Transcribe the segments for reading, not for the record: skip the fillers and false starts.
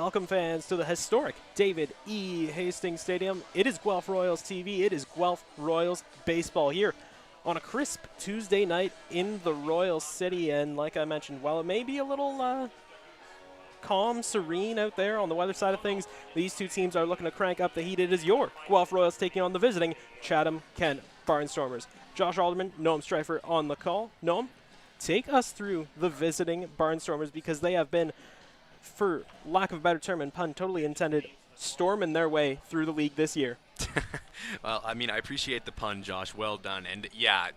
Welcome, fans, to the historic David E. Hastings Stadium. It is Guelph Royals TV. It is Guelph Royals baseball here on a crisp Tuesday night in the Royal City. And like I mentioned, while it may be a little calm, serene out there on the weather side of things, these two teams are looking to crank up the heat. It is your Guelph Royals taking on the visiting Chatham Kent Barnstormers. Josh Alderman, Noam Streifer on the call. Noam, take us through the visiting Barnstormers, because they have been, for lack of a better term and pun totally intended, storming their way through the league this year. Well, I mean, I appreciate the pun, Josh. Well done. And yeah,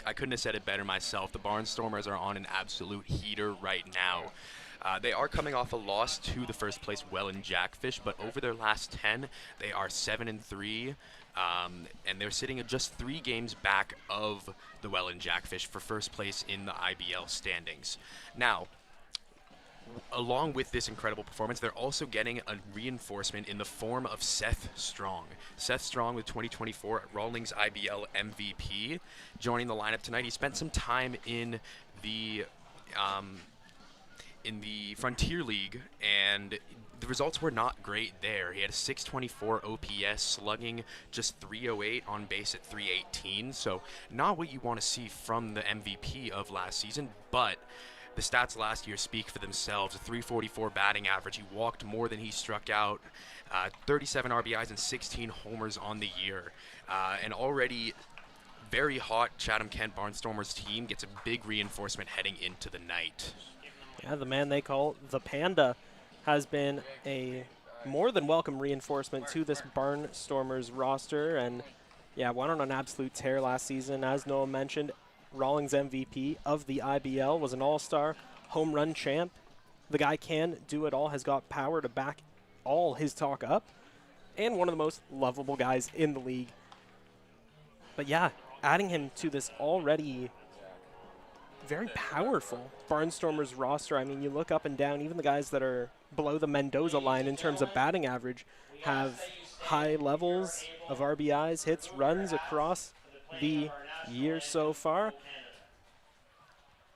I couldn't have said it better myself. The Barnstormers are on an absolute heater right now. They are coming off a loss to the first place Welland Jackfish, but over their last 10, they are 7-3, and they're sitting at just 3 games back of the Welland Jackfish for first place in the IBL standings. Now, along with this incredible performance, they're also getting a reinforcement in the form of Seth Strong. Seth Strong, with 2024 Rawlings IBL MVP, joining the lineup tonight. He spent some time in the Frontier League, and the results were not great there. He had a 624 OPS, slugging just 308, on base at 318, so not what you want to see from the MVP of last season, but the stats last year speak for themselves. A 344 batting average. He walked more than he struck out. 37 RBIs and 16 homers on the year. And already very hot Chatham Kent Barnstormers team gets a big reinforcement heading into the night. Yeah, the man they call the Panda has been a more than welcome reinforcement to this Barnstormers roster. And yeah, went on an absolute tear last season. As Noah mentioned, Rawlings MVP of the IBL, was an all-star, home run champ. The guy can do it all, has got power to back all his talk up, and one of the most lovable guys in the league. But yeah, adding him to this already very powerful Barnstormers roster. I mean, you look up and down, even the guys that are below the Mendoza line in terms of batting average have high levels of RBIs, hits, runs across the year so far.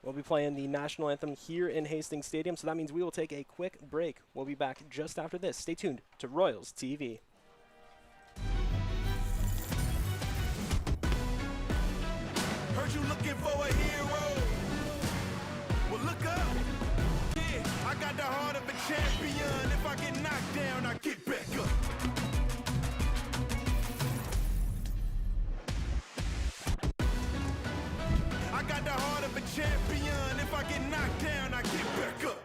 We'll be playing the national anthem here in Hastings Stadium, so that means we will take a quick break. We'll be back just after this. Stay tuned to Royals TV. Heard you looking for a hero. Well, look up. Yeah, I got the heart of a champion. If I get knocked down, I get back up. I got the heart of a champion. If I get knocked down, I get back up.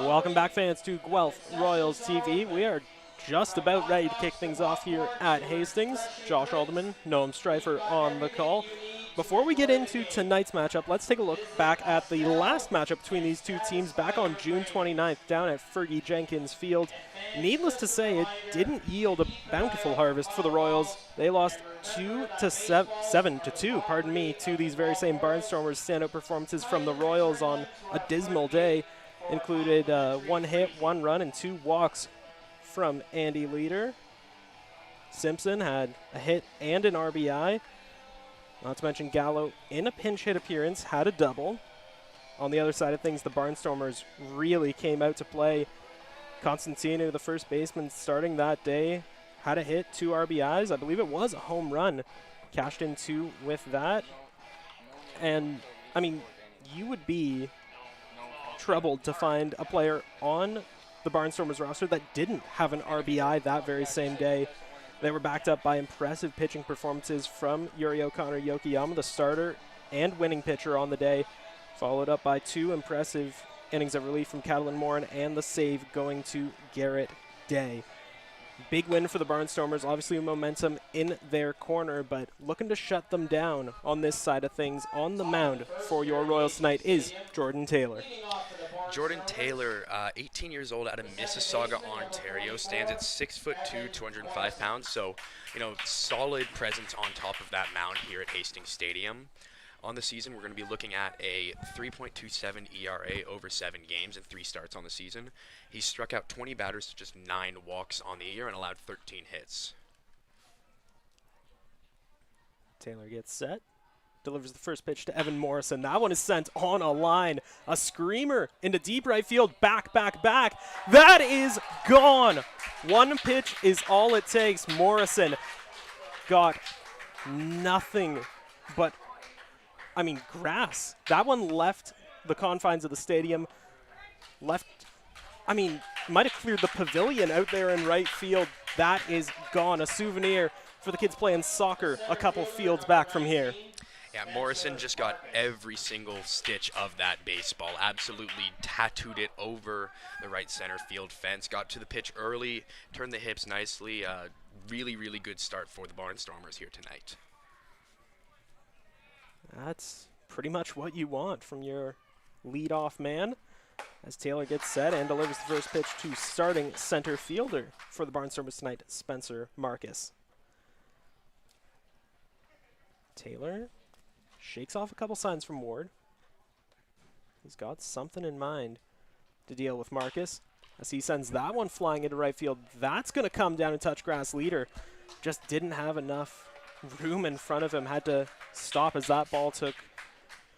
Welcome back, fans, to Guelph Royals TV. We are just about ready to kick things off here at Hastings. Josh Alderman, Noam Streifer on the call. Before we get into tonight's matchup, let's take a look back at the last matchup between these two teams back on June 29th down at Fergie Jenkins Field. Needless to say, it didn't yield a bountiful harvest for the Royals. They lost 7-2, pardon me, to these very same Barnstormers. Standout performances from the Royals on a dismal day included 1 hit, 1 run, and 2 walks from Andy Leader. Simpson had a hit and an RBI. Not to mention Gallo, in a pinch hit appearance, had a double. On the other side of things, the Barnstormers really came out to play. Constantino, the first baseman starting that day, had a hit, 2 RBIs. I believe it was a home run. Cashed in 2 with that. And, I mean, you would be troubled to find a player on the Barnstormers roster that didn't have an RBI that very same day. They were backed up by impressive pitching performances from Yuri O'Connor Yokiyama, the starter and winning pitcher on the day, followed up by 2 impressive innings of relief from Catalin Morin and the save going to Garrett Day. Big win for the Barnstormers, obviously momentum in their corner, but looking to shut them down on this side of things. On the mound for your Royals tonight is Jordan Taylor. Jordan Taylor, 18 years old, out of Mississauga, Ontario, stands at 6'2", 205 pounds. So, solid presence on top of that mound here at Hastings Stadium. On the season, we're going to be looking at a 3.27 ERA over 7 games and 3 starts on the season. He struck out 20 batters to just 9 walks on the year and allowed 13 hits. Taylor gets set. Delivers the first pitch to Evan Morrison. That one is sent on a line. A screamer into deep right field. Back. That is gone. 1 pitch is all it takes. Morrison got nothing but, grass. That one left the confines of the stadium. Might have cleared the pavilion out there in right field. That is gone. A souvenir for the kids playing soccer a couple fields back from here. Yeah, Morrison just got every single stitch of that baseball, absolutely tattooed it over the right center field fence, got to the pitch early, turned the hips nicely. Really, really good start for the Barnstormers here tonight. That's pretty much what you want from your leadoff man, as Taylor gets set and delivers the first pitch to starting center fielder for the Barnstormers tonight, Spencer Marcus. Taylor shakes off a couple signs from Ward. He's got something in mind to deal with Marcus as he sends that one flying into right field. That's going to come down and touch grass. Leader just didn't have enough room in front of him. Had to stop as that ball took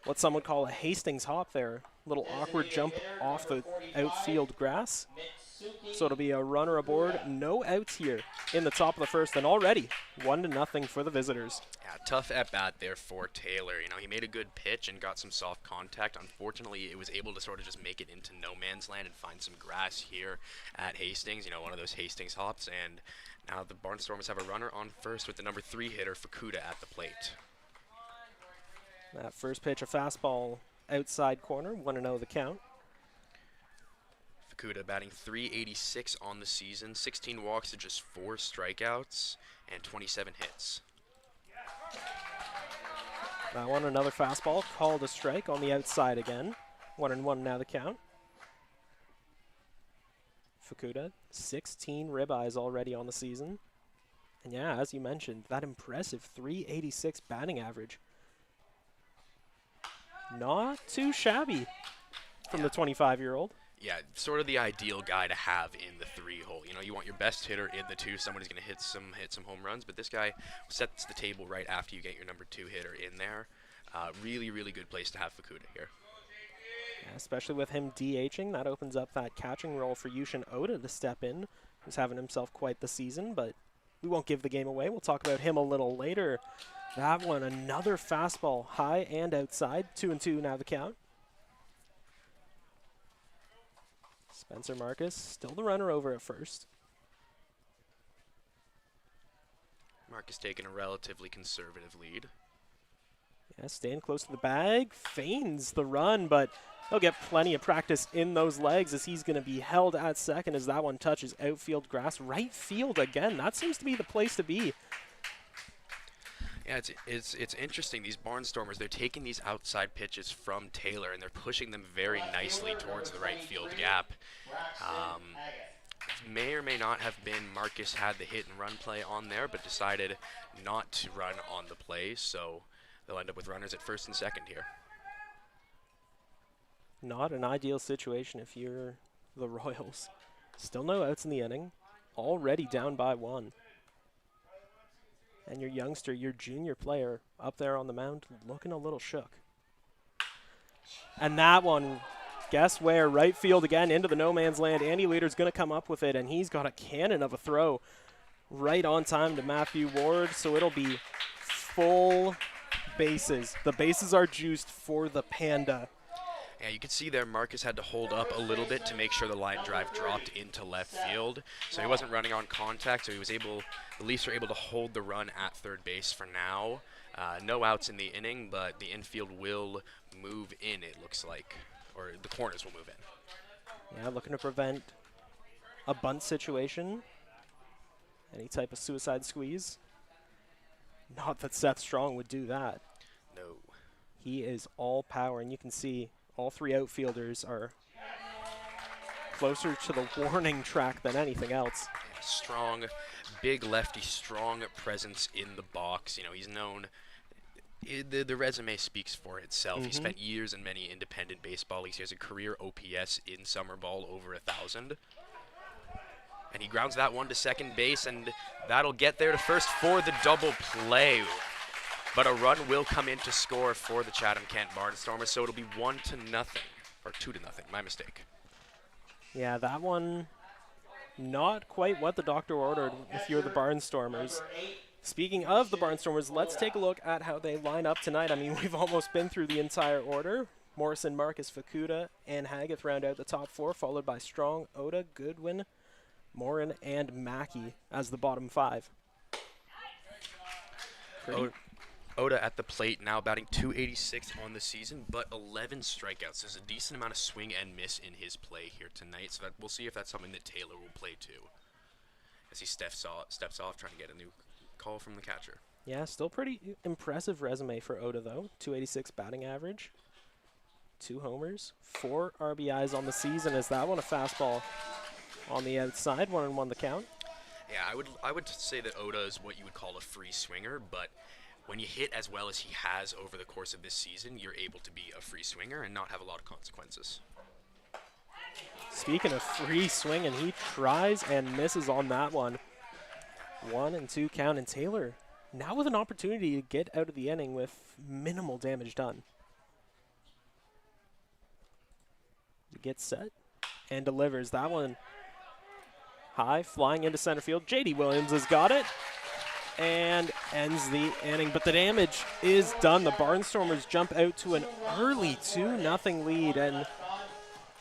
what some would call a Hastings hop there. Little awkward jump off the outfield grass. So it'll be a runner aboard. No outs here in the top of the first, and already 1-0 for the visitors. Yeah, tough at bat there for Taylor. He made a good pitch and got some soft contact. Unfortunately, it was able to sort of just make it into no man's land and find some grass here at Hastings. One of those Hastings hops, and now the Barnstormers have a runner on first with the number 3 hitter, Fukuda, at the plate. That first pitch, a fastball outside corner, 1-0 the count. Fukuda batting .386 on the season, 16 walks to just 4 strikeouts, and 27 hits. That one, another fastball, called a strike on the outside again. 1-1 now the count. Fukuda, 16 ribeyes already on the season. And yeah, as you mentioned, that impressive .386 batting average. Not too shabby from the 25-year-old. Yeah, sort of the ideal guy to have in the 3-hole. You want your best hitter in the 2, someone who's going to hit some home runs, but this guy sets the table right after you get your number 2 hitter in there. Really, really good place to have Fukuda here. Yeah, especially with him DHing, that opens up that catching role for Yushin Oda to step in, who's having himself quite the season, but we won't give the game away. We'll talk about him a little later. That one, another fastball, high and outside. 2-2 now the count. Spencer Marcus, still the runner over at first. Marcus taking a relatively conservative lead. Yeah, staying close to the bag, feigns the run, but he'll get plenty of practice in those legs as he's going to be held at second as that one touches outfield grass. Right field again. That seems to be the place to be. Yeah, it's interesting. These Barnstormers, they're taking these outside pitches from Taylor and they're pushing them very nicely towards the right field gap. May or may not have been Marcus had the hit and run play on there, but decided not to run on the play, so they'll end up with runners at first and second here. Not an ideal situation if you're the Royals. Still no outs in the inning. Already down by 1. And your youngster, your junior player, up there on the mound looking a little shook. And that one, guess where? Right field again into the no man's land. Andy Leader's going to come up with it, and he's got a cannon of a throw right on time to Matthew Ward. So it'll be full bases. The bases are juiced for the Panda. Yeah, you can see there Marcus had to hold up a little bit to make sure the line drive dropped into left field. So he wasn't running on contact, so the Leafs were able to hold the run at third base for now. No outs in the inning, but the infield will move in, it looks like. Or the corners will move in. Yeah, looking to prevent a bunt situation. Any type of suicide squeeze. Not that Seth Strong would do that. No. He is all power, and you can see all 3 outfielders are closer to the warning track than anything else. Yeah, strong, big lefty, strong presence in the box. You know, he's known. The resume speaks for itself. He spent years in many independent baseball leagues. He has a career OPS in summer ball over 1,000. And he grounds that one to second base, and that'll get there to first for the double play. But a run will come in to score for the Chatham Kent Barnstormers, so it'll be 1-0, or 2-0, my mistake. Yeah, that one not quite what the doctor ordered if you're the Barnstormers. Speaking of the Barnstormers, let's take a look at how they line up tonight. I mean, we've almost been through the entire order. Morrison, Marcus, Fukuda, and Hageth round out the top 4, followed by Strong, Oda, Goodwin, Morin, and Mackey as the bottom 5. Oda at the plate now batting .286 on the season, but 11 strikeouts. There's a decent amount of swing and miss in his play here tonight, so that we'll see if that's something that Taylor will play too. As he steps off trying to get a new call from the catcher. Yeah, still pretty impressive resume for Oda, though. .286 batting average, 2 homers, 4 RBIs on the season. Is that one a fastball on the outside? 1-1 the count. Yeah, I would say that Oda is what you would call a free swinger, but when you hit as well as he has over the course of this season, you're able to be a free swinger and not have a lot of consequences. Speaking of free swing, and he tries and misses on that one. 1-2 count, and Taylor now with an opportunity to get out of the inning with minimal damage done. He gets set and delivers. That one high, flying into center field. J.D. Williams has got it and ends the inning, but the damage is done. The Barnstormers jump out to an early 2-0 lead, and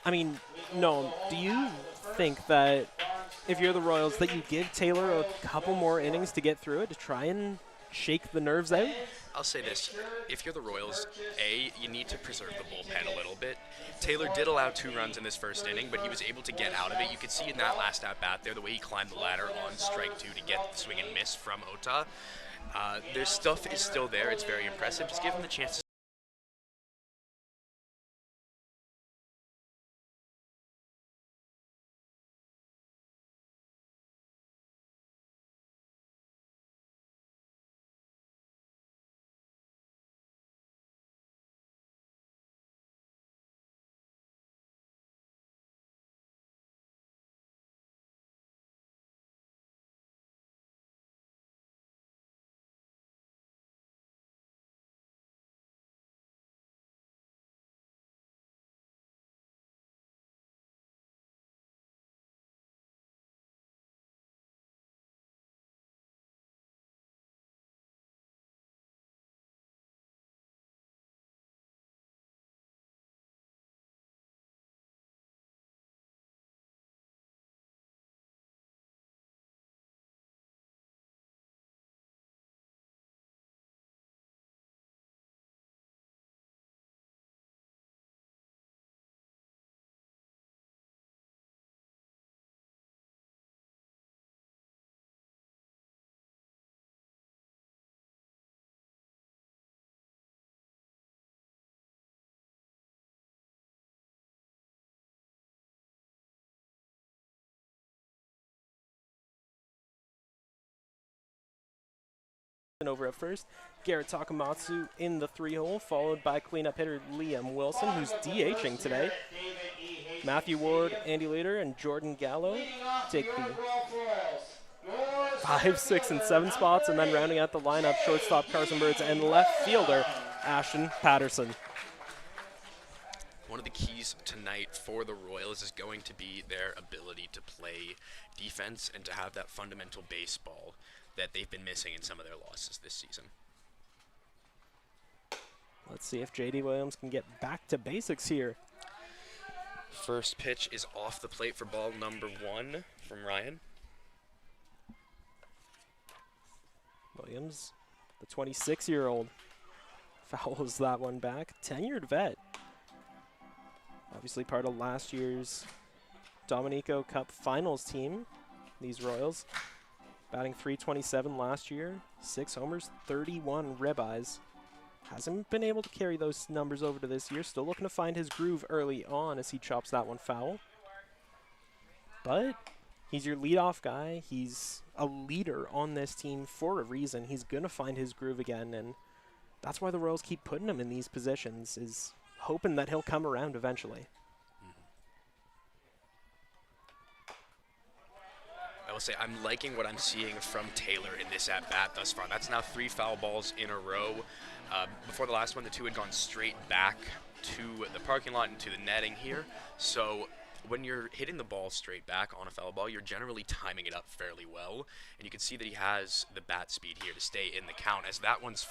I mean, no, do you think that if you're the Royals that you give Taylor a couple more innings to get through it to try and shake the nerves out? I'll say this, if you're the Royals, you need to preserve the bullpen a little bit. Taylor did allow 2 runs in this first inning, but he was able to get out of it. You could see in that last at-bat there, the way he climbed the ladder on strike 2 to get the swing and miss from Ota. Their stuff is still there. It's very impressive. Just give him the chance to over at first. Garrett Takamatsu in the 3-hole, followed by cleanup hitter Liam Wilson, who's DHing today. Matthew Ward, Andy Leader, and Jordan Gallo take the 5, 6, and 7 spots, and then rounding out the lineup, shortstop Carson Birds and left fielder Ashton Patterson. One of the keys tonight for the Royals is going to be their ability to play defense and to have that fundamental baseball that they've been missing in some of their losses this season. Let's see if J.D. Williams can get back to basics here. First pitch is off the plate for ball number 1 from Ryan. Williams, the 26-year-old, fouls that one back. Tenured vet. Obviously part of last year's Dominico Cup Finals team, these Royals. Batting .327 last year, 6 homers, 31 ribeyes. Hasn't been able to carry those numbers over to this year. Still looking to find his groove early on as he chops that one foul. But he's your leadoff guy. He's a leader on this team for a reason. He's going to find his groove again, and that's why the Royals keep putting him in these positions, is hoping that he'll come around eventually. I will say I'm liking what I'm seeing from Taylor in this at-bat thus far. That's now 3 foul balls in a row. Before the last one, the 2 had gone straight back to the parking lot and to the netting here. So when you're hitting the ball straight back on a foul ball, you're generally timing it up fairly well. And you can see that he has the bat speed here to stay in the count, as that one's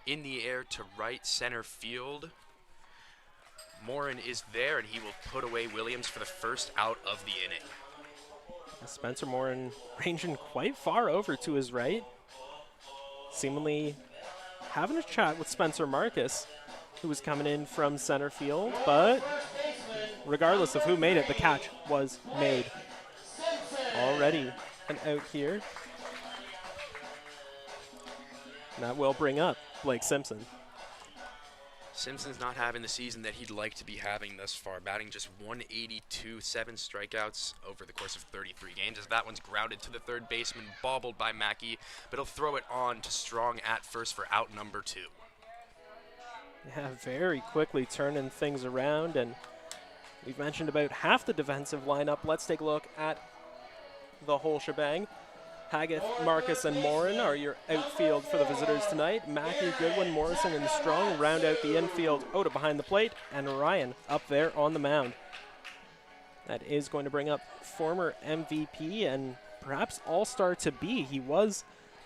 in the air to right center field. Morin is there, and he will put away Williams for the first out of the inning. Spencer Morin ranging quite far over to his right. Seemingly having a chat with Spencer Marcus, who was coming in from center field, but regardless of who made it, the catch was made. Already an out here. And that will bring up Blake Simpson. Simpson's not having the season that he'd like to be having thus far, batting just .182, 7 strikeouts over the course of 33 games, as that one's grounded to the third baseman, bobbled by Mackey, but he'll throw it on to Strong at first for out number 2. Yeah, very quickly turning things around, and we've mentioned about half the defensive lineup. Let's take a look at the whole shebang. Haggith, Marcus, and Morin are your outfield for the visitors tonight. Mackey, Goodwin, Morrison, and Strong round out the infield. Oda behind the plate, and Ryan up there on the mound. That is going to bring up former MVP and perhaps all-star to be. He was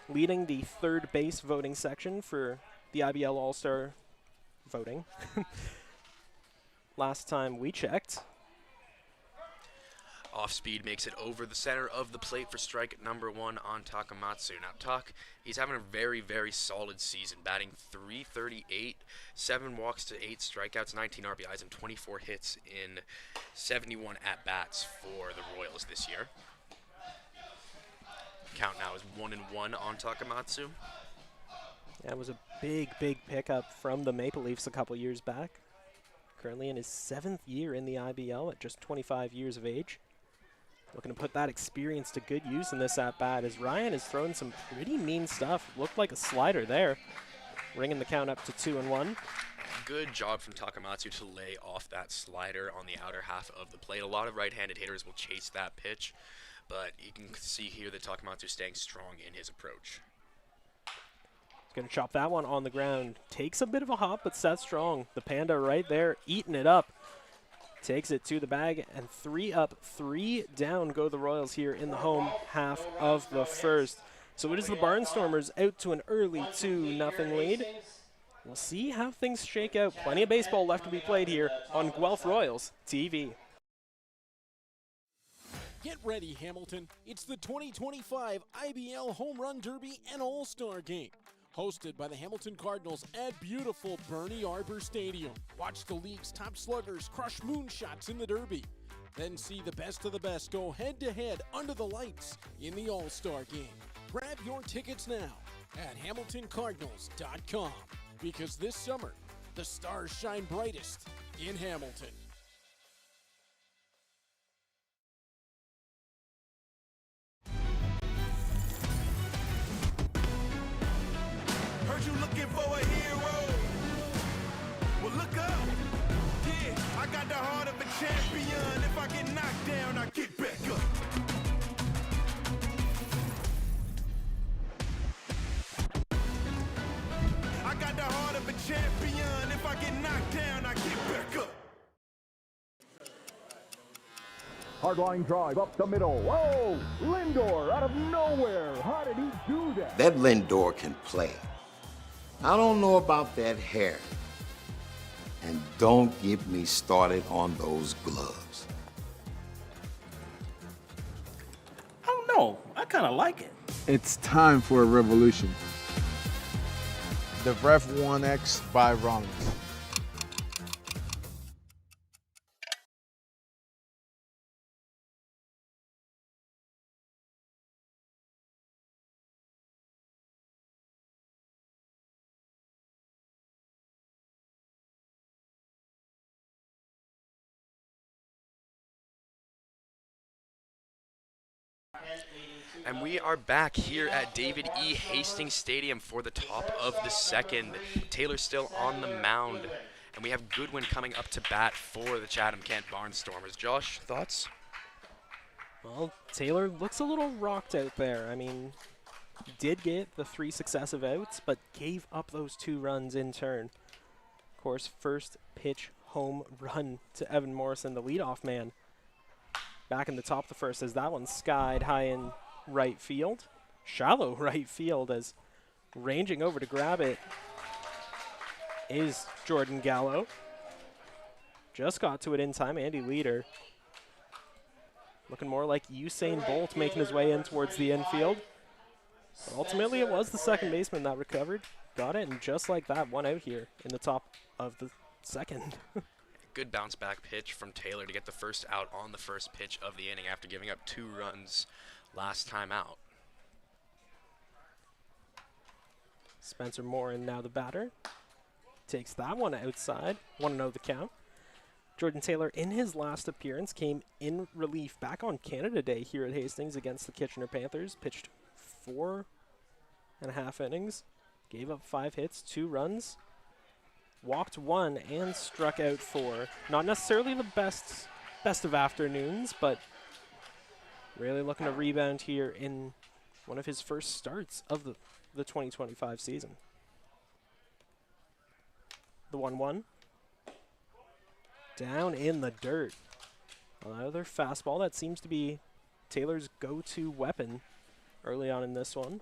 leading the third base voting section for the IBL All-Star voting. Last time we checked. Off speed makes it over the center of the plate for strike number 1 on Takamatsu. Now Tak, he's having a very, very solid season, batting .338, 7 walks to 8 strikeouts, 19 RBIs, and 24 hits in 71 at-bats for the Royals this year. Count now is 1-1 on Takamatsu. Yeah, it was a big, big pickup from the Maple Leafs a couple years back. Currently in his 7th year in the IBL at just 25 years of age. Looking to put that experience to good use in this at-bat, as Ryan is throwing some pretty mean stuff. Looked like a slider there, bringing the count up to 2-1. Good job from Takamatsu to lay off that slider on the outer half of the plate. A lot of right-handed hitters will chase that pitch, but you can see here that Takamatsu staying strong in his approach. He's going to chop that one on the ground. Takes a bit of a hop, but set strong. The Panda right there, eating it up. Takes it to the bag, and 3 up, 3 down go the Royals here in the home half of the first. So it is the Barnstormers out to an early 2-0 lead. We'll see how things shake out. Plenty of baseball left to be played here on Guelph Royals TV. Get ready, Hamilton. It's the 2025 IBL Home Run Derby and All-Star Game. Hosted by the Hamilton Cardinals at beautiful Bernie Arbor Stadium. Watch the league's top sluggers crush moonshots in the Derby. Then see the best of the best go head-to-head under the lights in the All-Star Game. Grab your tickets now at HamiltonCardinals.com, because this summer, the stars shine brightest in Hamilton. champion. If I get knocked down, I get back up. Hardline drive up the middle. Whoa! Lindor out of nowhere. How did he do that? That Lindor can play. I don't know about that hair. And don't get me started on those gloves. I don't know. I kind of like it. It's time for a revolution. The Ref 1X by Rollins. And we are back here at David E. Hastings Stadium for the top of the second. Taylor still on the mound, and we have Goodwin coming up to bat for the Chatham Kent Barnstormers. Josh, thoughts? Well, Taylor looks a little rocked out there. I mean, did get the 3 successive outs, but gave up those 2 runs in turn. Of course, first pitch home run to Evan Morrison, the leadoff man. Back in the top of the first as that one skied high in right field. Shallow right field as ranging over to grab it is Jordan Gallo. Just got to it in time. Andy Leader looking more like Usain Bolt making his way in towards the infield. But ultimately it was the second baseman that recovered. Got it, and just like that, one out here in the top of the second. Good bounce back pitch from Taylor to get the first out on the first pitch of the inning after giving up 2 runs last time out. Spencer Morin now the batter. Takes that one outside. 1-0 the count. Jordan Taylor in his last appearance came in relief back on Canada Day here at Hastings against the Kitchener Panthers. Pitched 4.5 innings. Gave up 5 hits, 2 runs. Walked 1 and struck out 4. Not necessarily the best of afternoons, but really looking to rebound here in one of his first starts of the 2025 season. The 1-1. Down in the dirt. Another fastball that seems to be Taylor's go-to weapon early on in this one.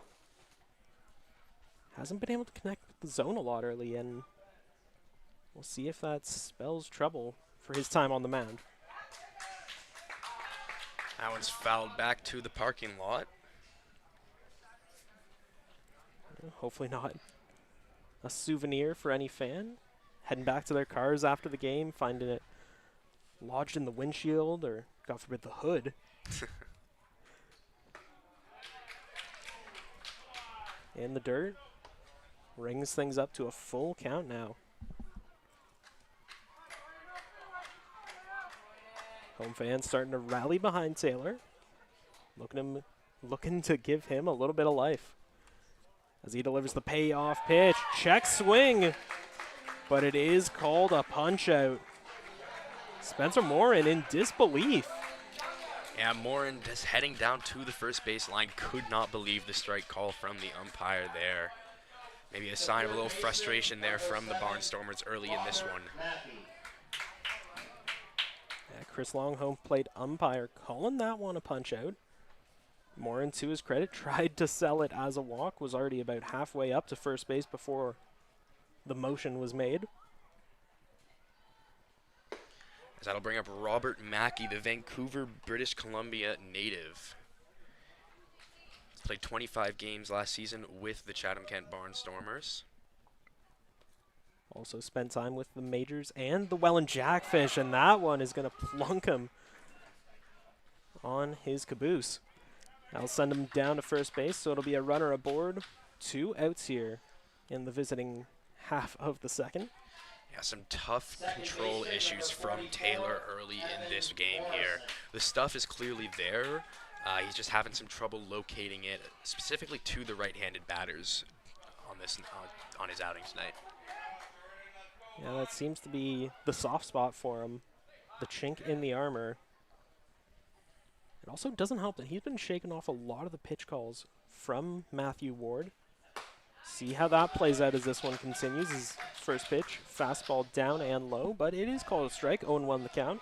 Hasn't been able to connect with the zone a lot early, and we'll see if that spells trouble for his time on the mound. That one's fouled back to the parking lot. Hopefully not a souvenir for any fan. Heading back to their cars after the game, finding it lodged in the windshield or, God forbid, the hood. In the dirt. Rings things up to a full count now. Home fans starting to rally behind Taylor. Looking to give him a little bit of life. As he delivers the payoff pitch. Check swing. But it is called a punch-out. Spencer Morin in disbelief. Yeah, Morin just heading down to the first base line. Could not believe the strike call from the umpire there. Maybe a sign of a little frustration there from the Barnstormers early in this one. Yeah, Chris Long, home plate umpire, calling that one a punch-out. Morin, to his credit, tried to sell it as a walk. Was already about halfway up to first base before the motion was made. As that'll bring up Robert Mackey, the Vancouver, British Columbia native. He's played 25 games last season with the Chatham Kent Barnstormers. Also spent time with the majors and the Welland Jackfish, and that one is going to plunk him on his caboose. That'll send him down to first base, so it'll be a runner aboard. 2 outs here in the visiting half of the second. Yeah, some tough control issues from Taylor early in this game here. The stuff is clearly there. He's just having some trouble locating it, specifically to the right-handed batters on his outing tonight. Yeah, that seems to be the soft spot for him. The chink in the armor. It also doesn't help that he's been shaking off a lot of the pitch calls from Matthew Ward. See how that plays out as this one continues. His first pitch, fastball down and low, but it is called a strike. 0-1 the count.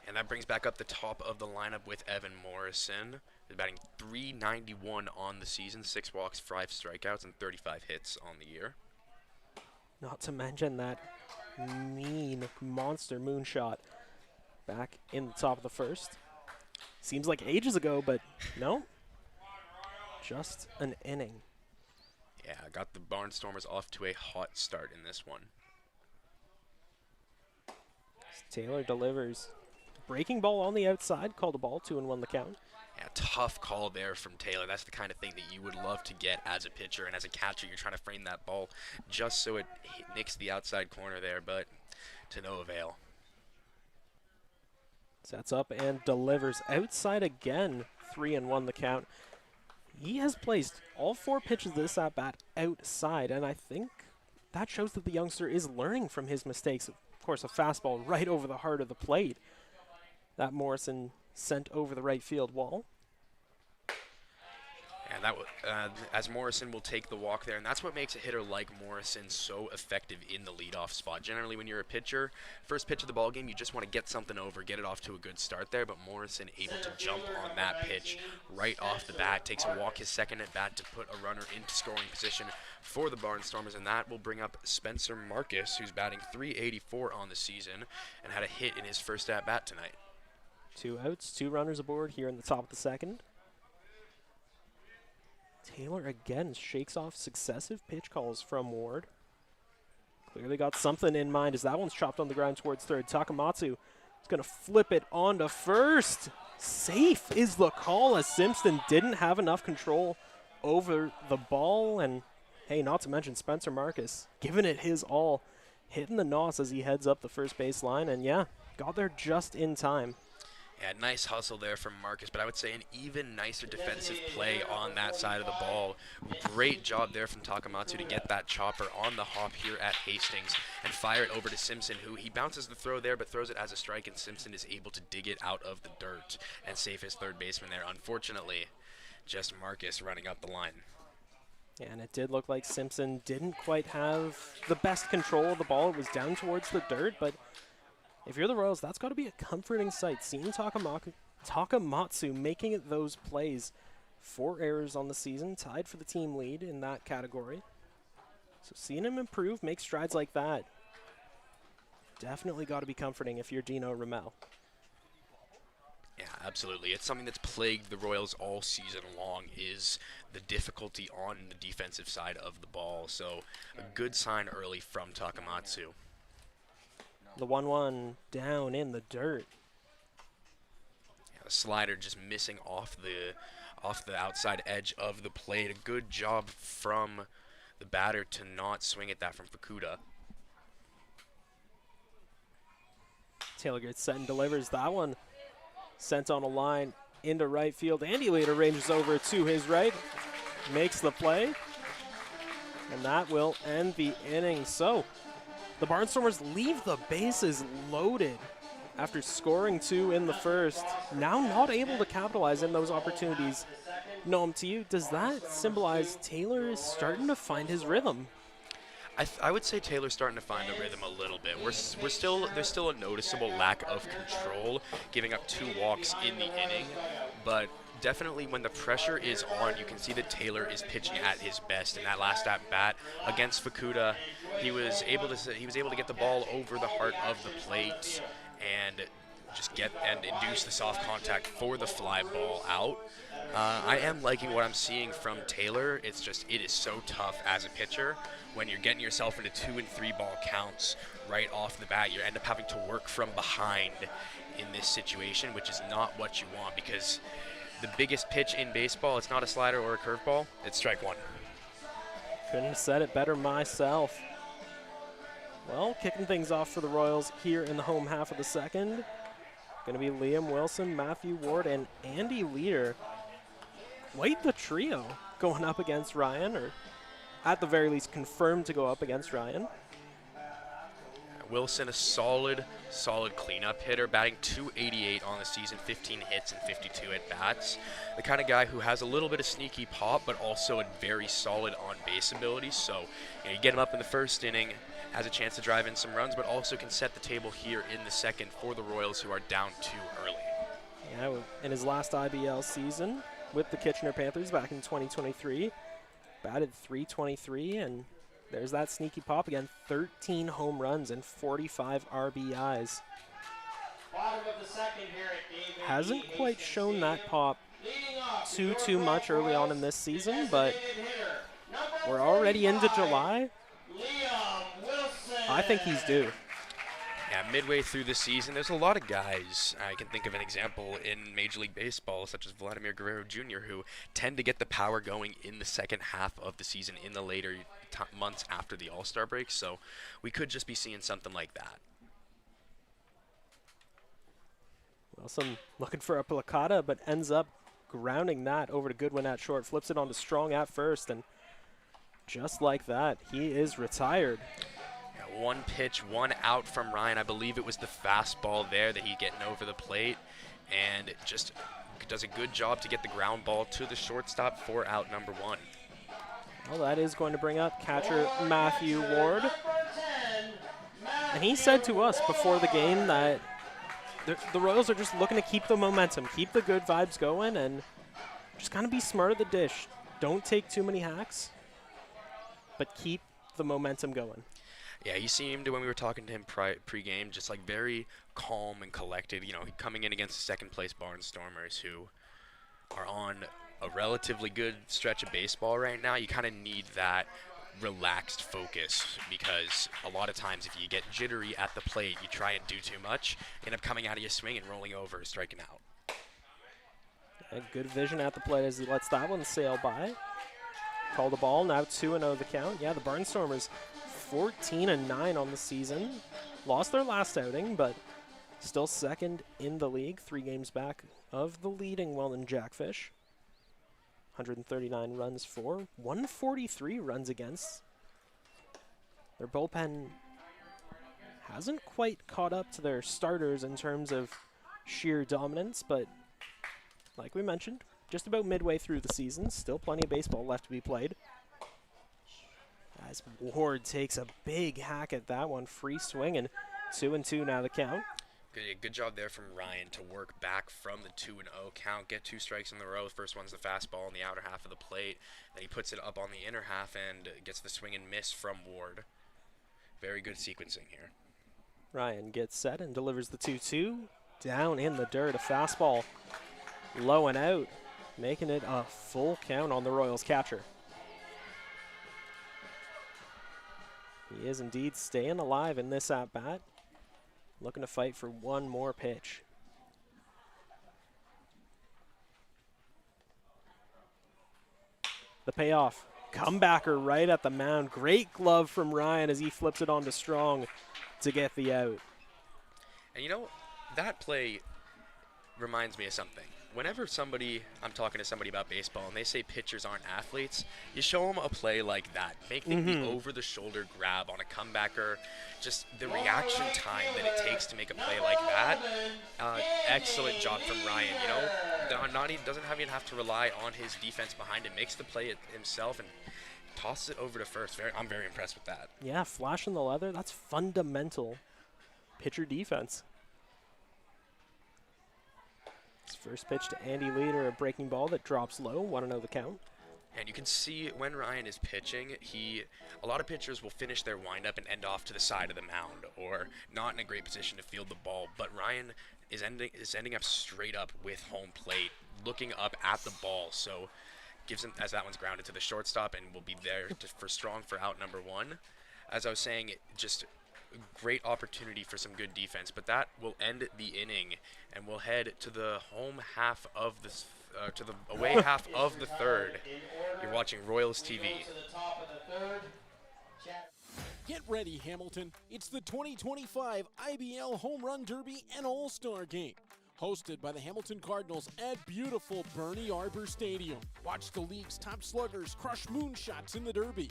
And that brings back up the top of the lineup with Evan Morrison. He's batting .391 on the season, 6 walks, 5 strikeouts, and 35 hits on the year. Not to mention that mean monster moonshot back in the top of the first. Seems like ages ago, but no. Just an inning. Yeah, got the Barnstormers off to a hot start in this one. Taylor delivers. Breaking ball on the outside, called a ball, 2-1 the count. Yeah, tough call there from Taylor. That's the kind of thing that you would love to get as a pitcher, and as a catcher, you're trying to frame that ball just so it nicks the outside corner there, but to no avail. Sets up and delivers outside again, 3-1 the count. He has placed all 4 pitches this at-bat outside, and I think that shows that the youngster is learning from his mistakes. Of course, a fastball right over the heart of the plate that Morrison sent over the right field wall. And that as Morrison will take the walk there, and that's what makes a hitter like Morrison so effective in the leadoff spot. Generally, when you're a pitcher, first pitch of the ball game, you just want to get something over, get it off to a good start there, but Morrison able to jump on that pitch right off the bat, takes a walk his second at bat to put a runner into scoring position for the Barnstormers, and that will bring up Spencer Marcus, who's batting .384 on the season and had a hit in his first at bat tonight. 2 outs, 2 runners aboard here in the top of the second. Taylor again shakes off successive pitch calls from Ward. Clearly got something in mind as that one's chopped on the ground towards third. Takamatsu is going to flip it onto first. Safe is the call as Simpson didn't have enough control over the ball. And hey, not to mention Spencer Marcus giving it his all, hitting the nos as he heads up the first base line. And yeah, got there just in time. Yeah, nice hustle there from Marcus, but I would say an even nicer defensive play on that side of the ball. Great job there from Takamatsu to get that chopper on the hop here at Hastings and fire it over to Simpson, who he bounces the throw there but throws it as a strike, and Simpson is able to dig it out of the dirt and save his third baseman there. Unfortunately, just Marcus running up the line. Yeah, and it did look like Simpson didn't quite have the best control of the ball. It was down towards the dirt, but if you're the Royals, that's got to be a comforting sight. Seeing Takamatsu making it those plays. 4 errors on the season, tied for the team lead in that category. So seeing him improve, make strides like that, definitely got to be comforting if you're Dino Ramel. Yeah, absolutely. It's something that's plagued the Royals all season long, is the difficulty on the defensive side of the ball. So a good sign early from Takamatsu. The 1-1 down in the dirt. Yeah, the slider just missing off the outside edge of the plate. A good job from the batter to not swing at that from Fukuda. Taylor gets set and delivers that one. Sent on a line into right field. Andy Leader ranges over to his right. Makes the play. And that will end the inning. So the Barnstormers leave the bases loaded after scoring 2 in the first. Now not able to capitalize in those opportunities. Noam, to you, does that symbolize Taylor is starting to find his rhythm? I would say Taylor's starting to find the rhythm a little bit. There's still a noticeable lack of control, giving up 2 walks in the inning, but definitely when the pressure is on, you can see that Taylor is pitching at his best. In that last at bat against Fukuda, he was able to get the ball over the heart of the plate and just induce the soft contact for the fly ball out. I am liking what I'm seeing from Taylor. It is so tough as a pitcher when you're getting yourself into 2 and 3 ball counts right off the bat. You end up having to work from behind in this situation, which is not what you want, because the biggest pitch in baseball, it's not a slider or a curveball, it's strike 1. Couldn't have said it better myself. Well, kicking things off for the Royals here in the home half of the second. Going to be Liam Wilson, Matthew Ward, and Andy Leader. Quite the trio going up against Ryan, or at the very least confirmed to go up against Ryan. Wilson, a solid cleanup hitter, batting .288 on the season, 15 hits and 52 at-bats. The kind of guy who has a little bit of sneaky pop, but also a very solid on-base ability. So you get him up in the first inning, has a chance to drive in some runs, but also can set the table here in the second for the Royals, who are down 2 early. Yeah, in his last IBL season with the Kitchener Panthers back in 2023, batted .323, and there's that sneaky pop again. 13 home runs and 45 RBIs. Hasn't quite shown that pop too much early on in this season, but we're already into July. I think he's due. Yeah, midway through the season, there's a lot of guys. I can think of an example in Major League Baseball, such as Vladimir Guerrero Jr., who tend to get the power going in the second half of the season in the later months after the All-Star break. So we could just be seeing something like that. Wilson looking for a placata, but ends up grounding that over to Goodwin at short. Flips it on to Strong at first, and just like that, he is retired. One pitch, one out from Ryan. I believe it was the fastball there that he getting over the plate, and just does a good job to get the ground ball to the shortstop for out number 1. Well, that is going to bring up catcher Matthew Ward. And he said to us before the game that the Royals are just looking to keep the momentum, keep the good vibes going, and just kind of be smart at the dish. Don't take too many hacks, but keep the momentum going. Yeah, he seemed, when we were talking to him pre-game, just like very calm and collected. You know, coming in against the second-place Barnstormers, who are on a relatively good stretch of baseball right now. You kind of need that relaxed focus, because a lot of times if you get jittery at the plate, you try and do too much, end up coming out of your swing and rolling over, striking out. And good vision at the plate as he lets that one sail by. Call the ball, now 2-0 the count. Yeah, the Barnstormers 14-9 on the season. Lost their last outing, but still second in the league, 3 games back of the leading Welland Jackfish. 139 runs for, 143 runs against. Their bullpen hasn't quite caught up to their starters in terms of sheer dominance, but like we mentioned, just about midway through the season, still plenty of baseball left to be played. As Ward takes a big hack at that one, free swing, and 2-2 now the count. Good job there from Ryan to work back from the 2-0 count, get 2 strikes in a row. The first one's the fastball on the outer half of the plate. Then he puts it up on the inner half and gets the swing and miss from Ward. Very good sequencing here. Ryan gets set and delivers the 2-2. Down in the dirt, a fastball low and out, making it a full count on the Royals catcher. He is indeed staying alive in this at-bat. Looking to fight for one more pitch. The payoff. Comebacker right at the mound. Great glove from Ryan as he flips it on to Strong to get the out. And you know, that play reminds me of something. Whenever I'm talking to somebody about baseball and they say pitchers aren't athletes, you show them a play like that. Make the over-the-shoulder grab on a comebacker, just the reaction time that it takes to make a play like that. Excellent job from Ryan. You know, he doesn't even have to rely on his defense behind him. Makes the play himself and tosses it over to first. I'm very impressed with that. Yeah, flashing the leather, that's fundamental pitcher defense. First pitch to Andy Leader, a breaking ball that drops low, 1-0 the count. And you can see when Ryan is pitching, a lot of pitchers will finish their windup and end off to the side of the mound or not in a great position to field the ball. But Ryan is ending up straight up with home plate, looking up at the ball. So gives him, as that one's grounded to the shortstop, and will be there for Strong for out number 1. As I was saying, just great opportunity for some good defense, but that will end the inning, and we'll head to the home half of this, to the away half of the third. You're watching Royals TV. Get ready, Hamilton. It's the 2025 IBL Home Run Derby and All-Star Game. Hosted by the Hamilton Cardinals at beautiful Bernie Arbor Stadium. Watch the league's top sluggers crush moonshots in the Derby.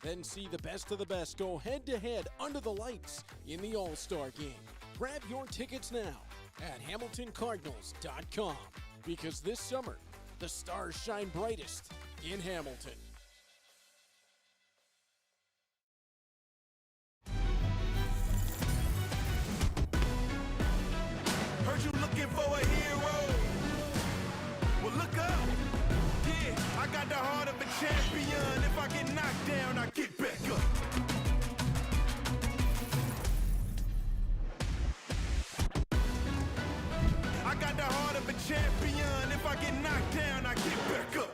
Then see the best of the best go head-to-head under the lights in the All-Star Game. Grab your tickets now at HamiltonCardinals.com, because this summer, the stars shine brightest in Hamilton. Heard you looking for a hero. Well, look up. Yeah, I got the heart of a champion. If I get knocked down, I get back up. I got the heart of a champion. If I get knocked down, I get back up.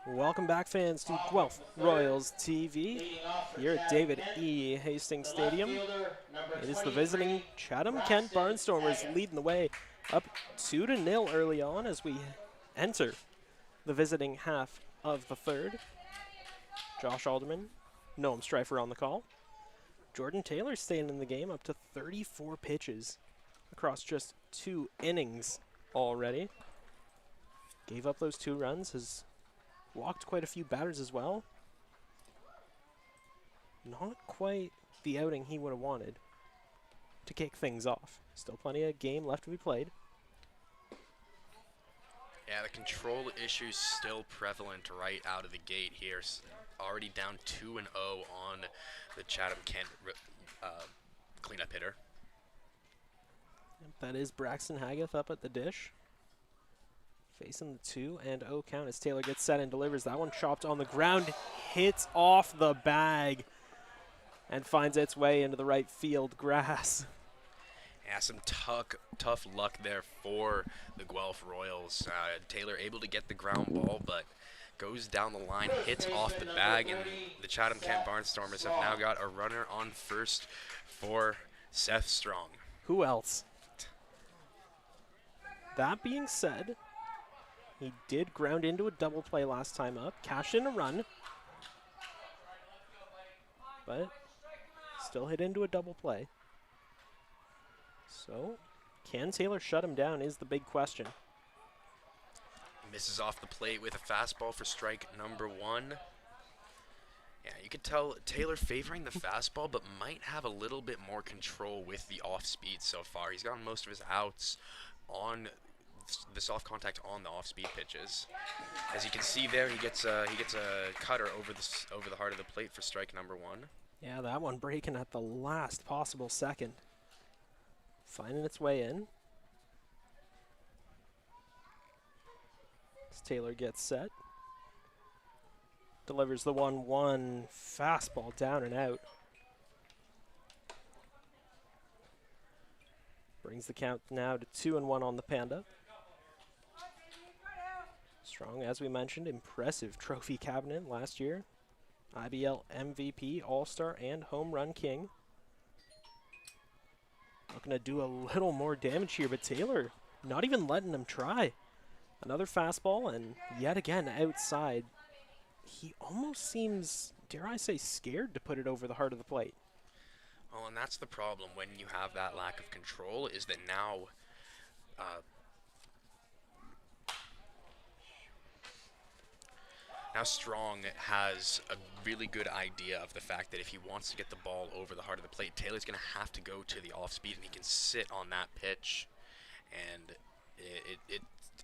Welcome back, fans, to Guelph Royals TV here at David E. Hastings Stadium. It is the visiting Chatham Kent Barnstormers leading the way up 2-0 early on as we enter the visiting half of the third. Josh Alderman, Noam Streifer on the call. Jordan Taylor staying in the game, up to 34 pitches across just 2 innings already. Gave up those 2 runs, has walked quite a few batters as well. Not quite the outing he would have wanted to kick things off. Still plenty of game left to be played. Yeah, the control issues still prevalent right out of the gate here. Already down 2-0 on the Chatham Kent cleanup hitter. That is Braxton Hageth up at the dish. Facing the 2-0 count as Taylor gets set and delivers. That one chopped on the ground, hits off the bag, and finds its way into the right field grass. Yeah, some tough luck there for the Guelph Royals. Taylor able to get the ground ball, but goes down the line, hits off the bag, and the Chatham Kent Barnstormers have now got a runner on first for Seth Strong. Who else? That being said, he did ground into a double play last time up, cashed in a run, but still hit into a double play. So, can Taylor shut him down is the big question. Misses off the plate with a fastball for strike number 1. Yeah, you could tell Taylor favoring the fastball, but might have a little bit more control with the off speed so far. He's gotten most of his outs on the soft contact on the off-speed pitches. As you can see there, he gets a cutter over the heart of the plate for strike number 1. Yeah, that one breaking at the last possible second. Finding its way in. As Taylor gets set. Delivers the 1-1 fastball down and out. Brings the count now to 2-1 on the Panda. Strong, as we mentioned, impressive trophy cabinet last year. IBL MVP, All-Star, and Home Run King. Looking to do a little more damage here, but Taylor not even letting him try. Another fastball, and yet again outside. He almost seems, dare I say, scared to put it over the heart of the plate. Well, and that's the problem when you have that lack of control, is that now Strong has a really good idea of the fact that if he wants to get the ball over the heart of the plate, Taylor's going to have to go to the off-speed, and he can sit on that pitch. And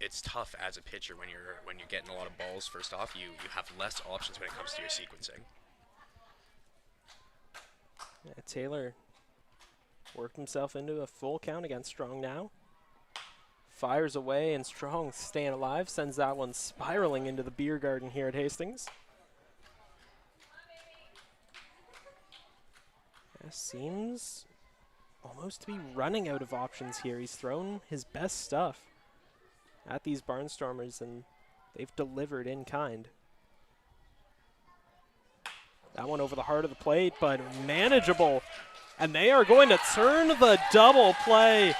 it's tough as a pitcher when you're getting a lot of balls. First off, you have less options when it comes to your sequencing. Yeah, Taylor worked himself into a full count against Strong now. Fires away, and Strong staying alive, sends that one spiraling into the beer garden here at Hastings. Seems almost to be running out of options here. He's thrown his best stuff at these Barnstormers, and they've delivered in kind. That one over the heart of the plate, but manageable. And they are going to turn the double play.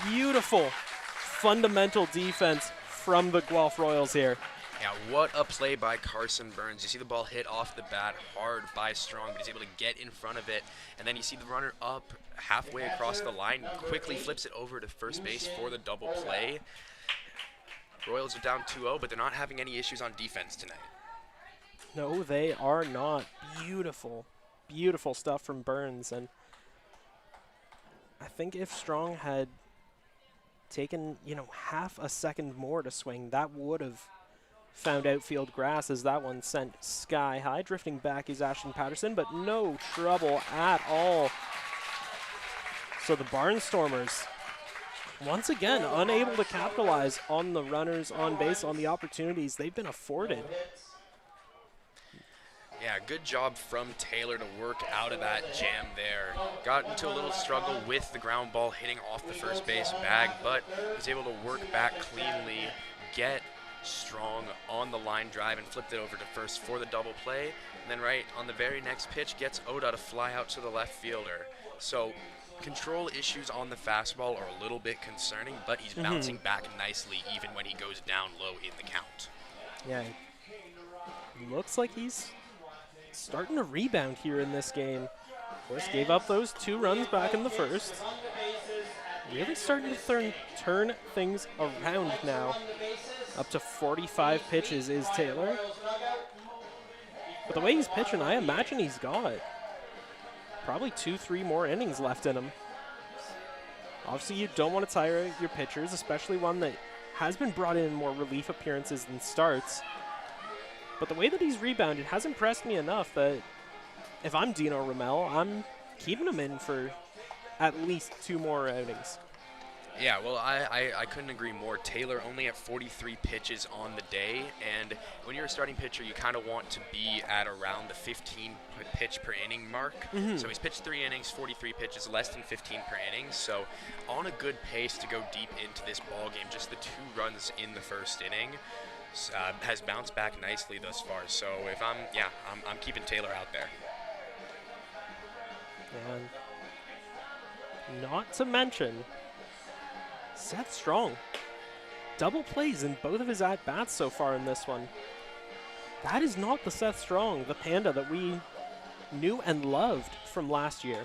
Beautiful fundamental defense from the Guelph Royals here. Yeah, what a play by Carson Burns. You see the ball hit off the bat hard by Strong, but he's able to get in front of it. And then you see the runner up halfway across the line, quickly flips it over to first base for the double play. Royals are down 2-0, but they're not having any issues on defense tonight. No, they are not. Beautiful, beautiful stuff from Burns. And I think if Strong had taken, half a second more to swing, that would have found outfield grass, as that one sent sky high. Drifting back is Ashton Patterson, but no trouble at all. So the Barnstormers, once again, unable to capitalize on the runners on base, on the opportunities they've been afforded. Yeah, good job from Taylor to work out of that jam there. Got into a little struggle with the ground ball hitting off the first base bag, but was able to work back cleanly, get Strong on the line drive, and flipped it over to first for the double play. And then right on the very next pitch, gets Oda to fly out to the left fielder. So control issues on the fastball are a little bit concerning, but he's bouncing back nicely even when he goes down low in the count. Yeah, looks like he's starting to rebound here in this game. Of course, gave up those 2 runs back in the first. Really starting to turn things around now. Up to 45 pitches is Taylor. But the way he's pitching, I imagine he's got probably 2-3 more innings left in him. Obviously, you don't want to tire your pitchers, especially one that has been brought in more relief appearances than starts. But the way that he's rebounded has impressed me enough that if I'm Dino Ramel, I'm keeping him in for at least 2 more outings. Yeah, well, I couldn't agree more. Taylor only at 43 pitches on the day, and when you're a starting pitcher, you kind of want to be at around the 15 pitch per inning mark. So he's pitched 3 innings, 43 pitches, less than 15 per inning. So on a good pace to go deep into this ball game. Just the 2 runs in the first inning has bounced back nicely thus far. So if I'm keeping Taylor out there. And not to mention Seth Strong. Double plays in both of his at-bats so far in this one. That is not the Seth Strong, the Panda that we knew and loved from last year.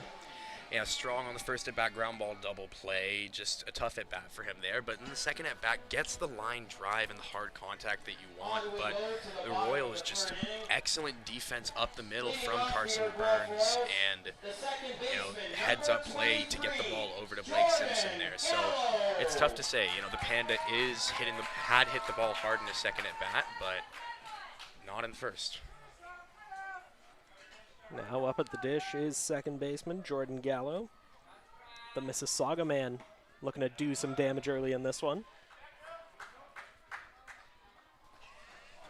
Yeah, Strong on the first at-bat ground ball double play. Just a tough at-bat for him there. But in the second at-bat, gets the line drive and the hard contact that you want. But the Royals, just excellent defense up the middle from Carson Burns. And, heads-up play to get the ball over to Blake Simpson there. So it's tough to say. The Panda had hit the ball hard in his second at-bat, but not in the first. Now up at the dish is second baseman Jordan Gallo. The Mississauga man looking to do some damage early in this one.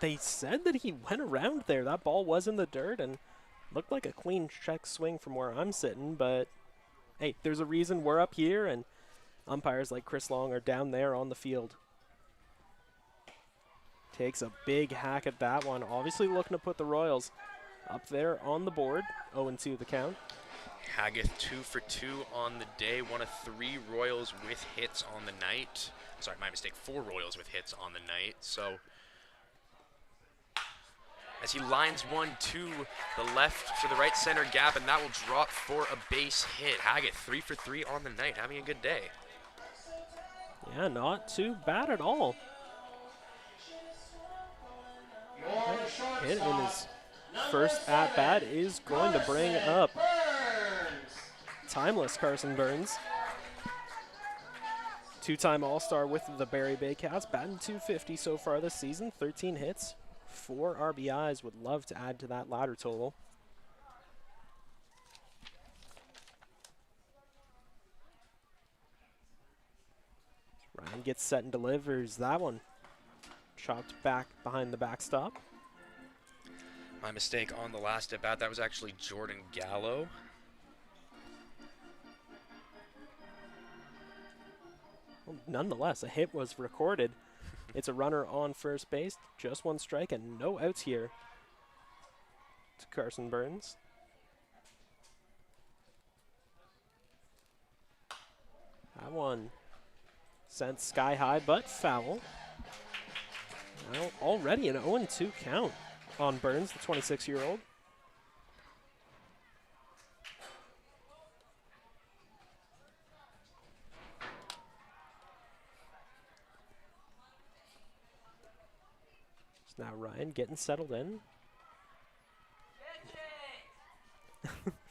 They said that he went around there. That ball was in the dirt and looked like a clean check swing from where I'm sitting, but hey, there's a reason we're up here and umpires like Chris Long are down there on the field. Takes a big hack at that one. Obviously looking to put the Royals up there on the board. 0-2 the count. Haggith 2 for 2 on the day. 1 of 3 Royals with hits on the night. Sorry, my mistake. 4 Royals with hits on the night. So as he lines 1 to the left for the right center gap, and that will drop for a base hit. Haggith 3 for 3 on the night, having a good day. Yeah, not too bad at all. Hit in his first at-bat is going to bring up timeless Carson Burns. 2-time All-Star with the Barry Bay Cats, batting .250 so far this season, 13 hits, 4 RBIs. Would love to add to that ladder total. Ryan gets set and delivers that one. Chopped back behind the backstop. My mistake on the last at bat. That was actually Jordan Gallo. nonetheless, a hit was recorded. It's a runner on first base, just one strike and no outs here to Carson Burns. That one sent sky high, but foul. Now already an 0-2 count on Burns, the 26-year-old. So now Ryan getting settled in.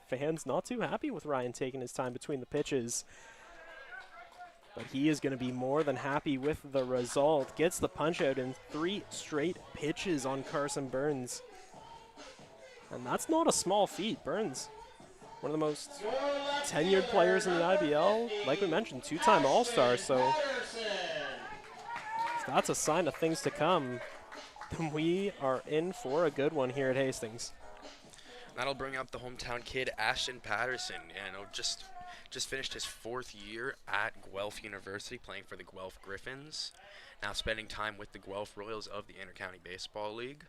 Fans not too happy with Ryan taking his time between the pitches. But he is going to be more than happy with the result. Gets the punch out in 3 straight pitches on Carson Burns. And that's not a small feat. Burns, one of the most tenured players in the IBL. Like we mentioned, 2-time All-Star. So if that's a sign of things to come, then we are in for a good one here at Hastings. That'll bring up the hometown kid, Ashton Patterson. Just finished his 4th year at Guelph University playing for the Guelph Griffins. Now spending time with the Guelph Royals of the Intercounty Baseball League.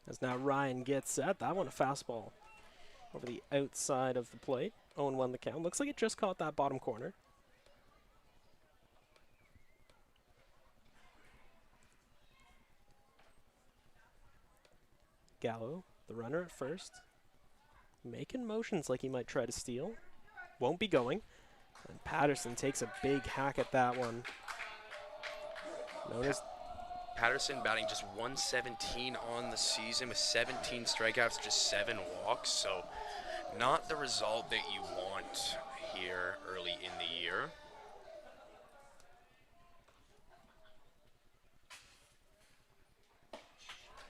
As now Ryan gets set. That one a fastball over the outside of the plate. 0-1 the count. Looks like it just caught that bottom corner. Gallo, the runner at first. Making motions like he might try to steal. Won't be going. And Patterson takes a big hack at that one. Notice Patterson batting just 117 on the season with 17 strikeouts, just 7 walks. So not the result that you want here early in the year.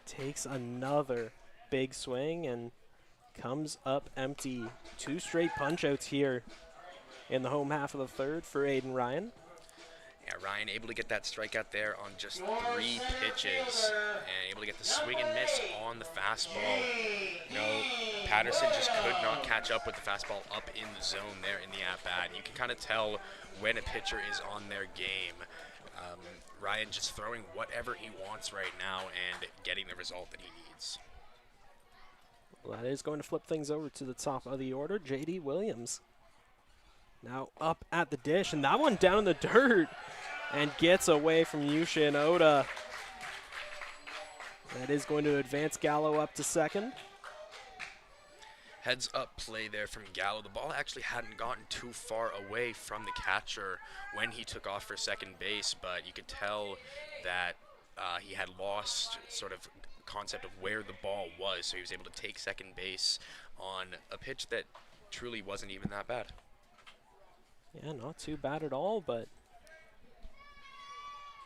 Takes another big swing and comes up empty. 2 straight punch-outs here in the home half of the 3rd for Aiden Ryan. Yeah, Ryan able to get that strikeout there on just 3 pitches and able to get the swing and miss on the fastball. Patterson just could not catch up with the fastball up in the zone there in the at-bat. You can kind of tell when a pitcher is on their game. Ryan just throwing whatever he wants right now and getting the result that he needs. Well, that is going to flip things over to the top of the order. J.D. Williams now up at the dish, and that one down in the dirt and gets away from Yushin Oda. That is going to advance Gallo up to second. Heads up play there from Gallo. The ball actually hadn't gotten too far away from the catcher when he took off for second base, but you could tell that he had lost sort of concept of where the ball was, so he was able to take second base on a pitch that truly wasn't even that bad. Yeah, not too bad at all, but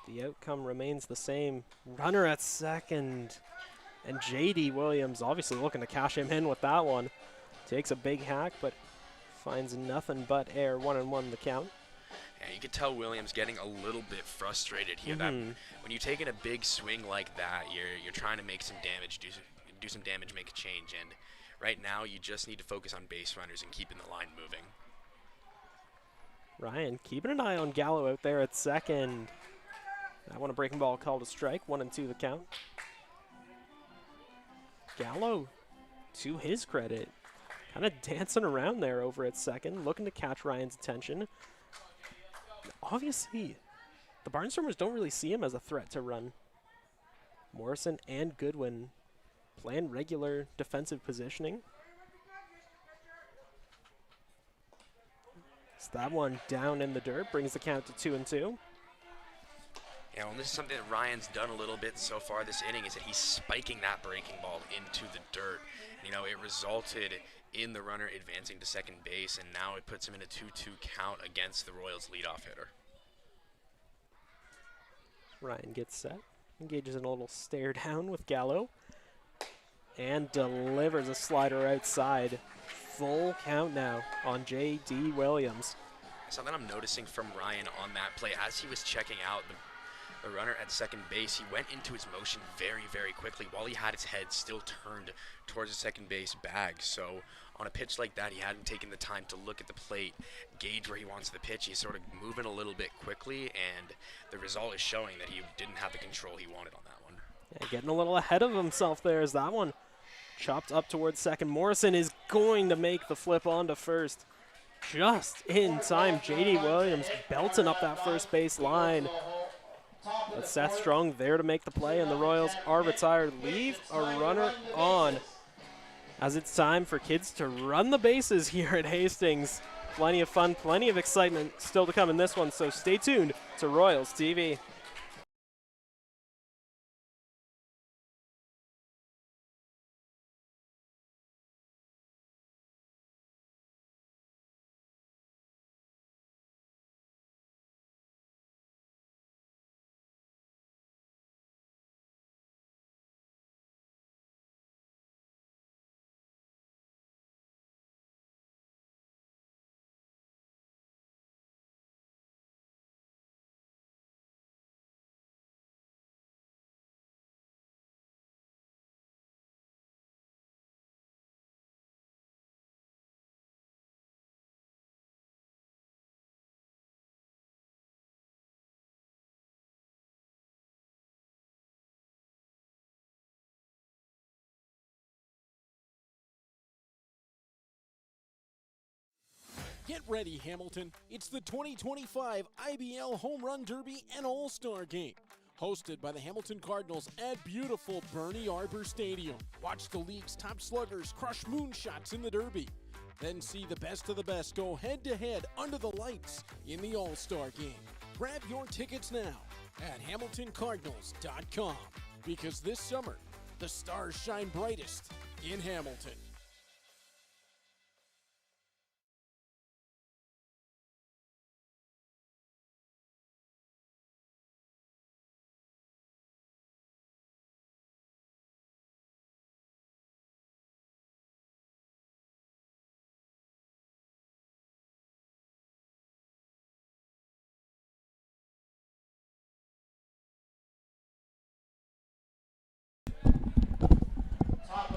the outcome remains the same. Runner at second, and J.D. Williams obviously looking to cash him in with that one. Takes a big hack, but finds nothing but air. 1-1 the count. Yeah, you could tell Williams getting a little bit frustrated here. That when you take in a big swing like that, you're trying to make some damage, do some damage, make a change, and right now you just need to focus on base runners and keeping the line moving. Ryan keeping an eye on Gallo out there at second. That one a breaking ball called a strike. 1-2 the count. Gallo, to his credit, kind of dancing around there over at second, looking to catch Ryan's attention. Obviously, the Barnstormers don't really see him as a threat to run. Morrison and Goodwin playing regular defensive positioning. So that one down in the dirt brings the count to 2-2. Yeah, well, this is something that Ryan's done a little bit so far this inning, is that he's spiking that breaking ball into the dirt. It resulted in the runner advancing to second base, and now it puts him in a 2-2 count against the Royals' leadoff hitter. Ryan gets set, engages in a little stare down with Gallo, and delivers a slider outside. Full count now on J.D. Williams. Something I'm noticing from Ryan on that play, as he was checking out, the runner at second base, he went into his motion very, very quickly while he had his head still turned towards the second base bag. So on a pitch like that, he hadn't taken the time to look at the plate, gauge where he wants the pitch. He's sort of moving a little bit quickly, and the result is showing that he didn't have the control he wanted on that one. Yeah, getting a little ahead of himself there as that one chopped up towards second. Morrison is going to make the flip onto first. Just in time, J.D. Williams belting up that first base line. But Seth Strong there to make the play, and the Royals are retired. Leave a runner on as it's time for kids to run the bases here at Hastings. Plenty of fun, plenty of excitement still to come in this one, so stay tuned to Royals TV. Get ready, Hamilton. It's the 2025 IBL Home Run Derby and All-Star Game. Hosted by the Hamilton Cardinals at beautiful Bernie Arbor Stadium. Watch the league's top sluggers crush moonshots in the Derby. Then see the best of the best go head-to-head under the lights in the All-Star Game. Grab your tickets now at HamiltonCardinals.com, because this summer, the stars shine brightest in Hamilton.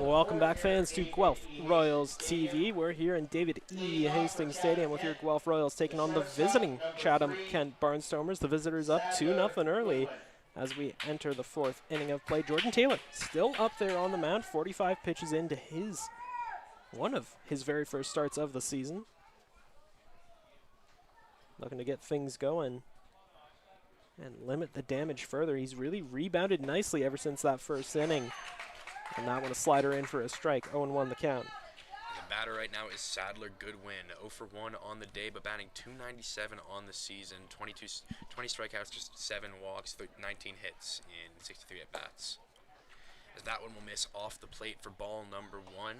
Welcome back, fans, to Guelph Royals TV. We're here in David E. Hastings Stadium with your Guelph Royals taking on the visiting Chatham Kent Barnstormers. The visitors up 2-0 early as we enter the fourth inning of play. Jordan Taylor still up there on the mound, 45 pitches into one of his very first starts of the season. Looking to get things going and limit the damage further. He's really rebounded nicely ever since that first inning. And that one a slider in for a strike, 0-1 the count. The batter right now is Sadler Goodwin, 0 for 1 on the day, but batting .297 on the season, 20 strikeouts, just 7 walks, 19 hits in 63 at-bats. As that one will miss off the plate for ball number 1.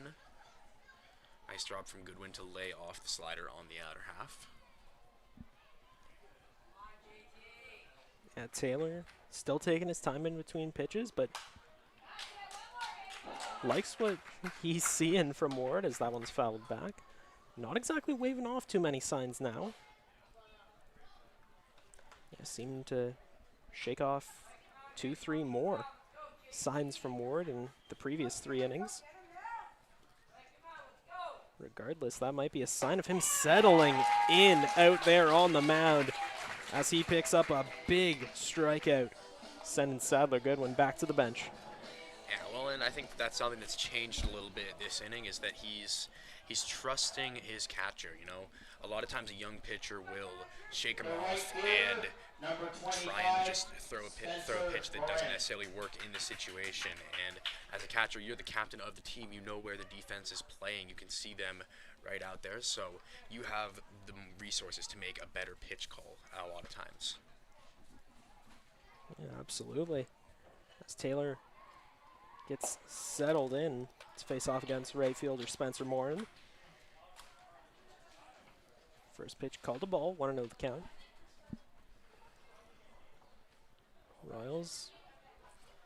Nice drop from Goodwin to lay off the slider on the outer half. Yeah, Taylor still taking his time in between pitches, but likes what he's seeing from Ward as that one's fouled back. Not exactly waving off too many signs now. Yeah, seeming to shake off 2-3 more signs from Ward in the previous 3 innings. Regardless, that might be a sign of him settling in out there on the mound as he picks up a big strikeout, sending Sadler Goodwin back to the bench. Yeah, well, and I think that's something that's changed a little bit this inning is that he's trusting his catcher. You know, a lot of times a young pitcher will shake him off and try and just throw a pitch that doesn't necessarily work in the situation. And as a catcher, you're the captain of the team. You know where the defense is playing. You can see them right out there. So you have the resources to make a better pitch call a lot of times. Yeah, absolutely. As Taylor gets settled in to face off against right fielder Spencer Morin. First pitch called a ball, 1-0 the count. Royals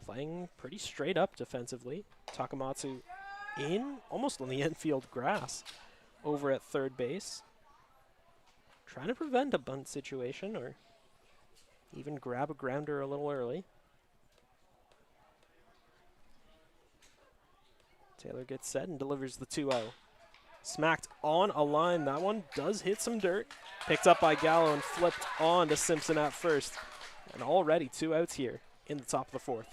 playing pretty straight up defensively. Takamatsu in, almost on the infield grass over at third base. Trying to prevent a bunt situation or even grab a grounder a little early. Taylor gets set and delivers the 2-0. Smacked on a line. That one does hit some dirt. Picked up by Gallo and flipped on to Simpson at first. And already 2 outs here in the top of the 4th.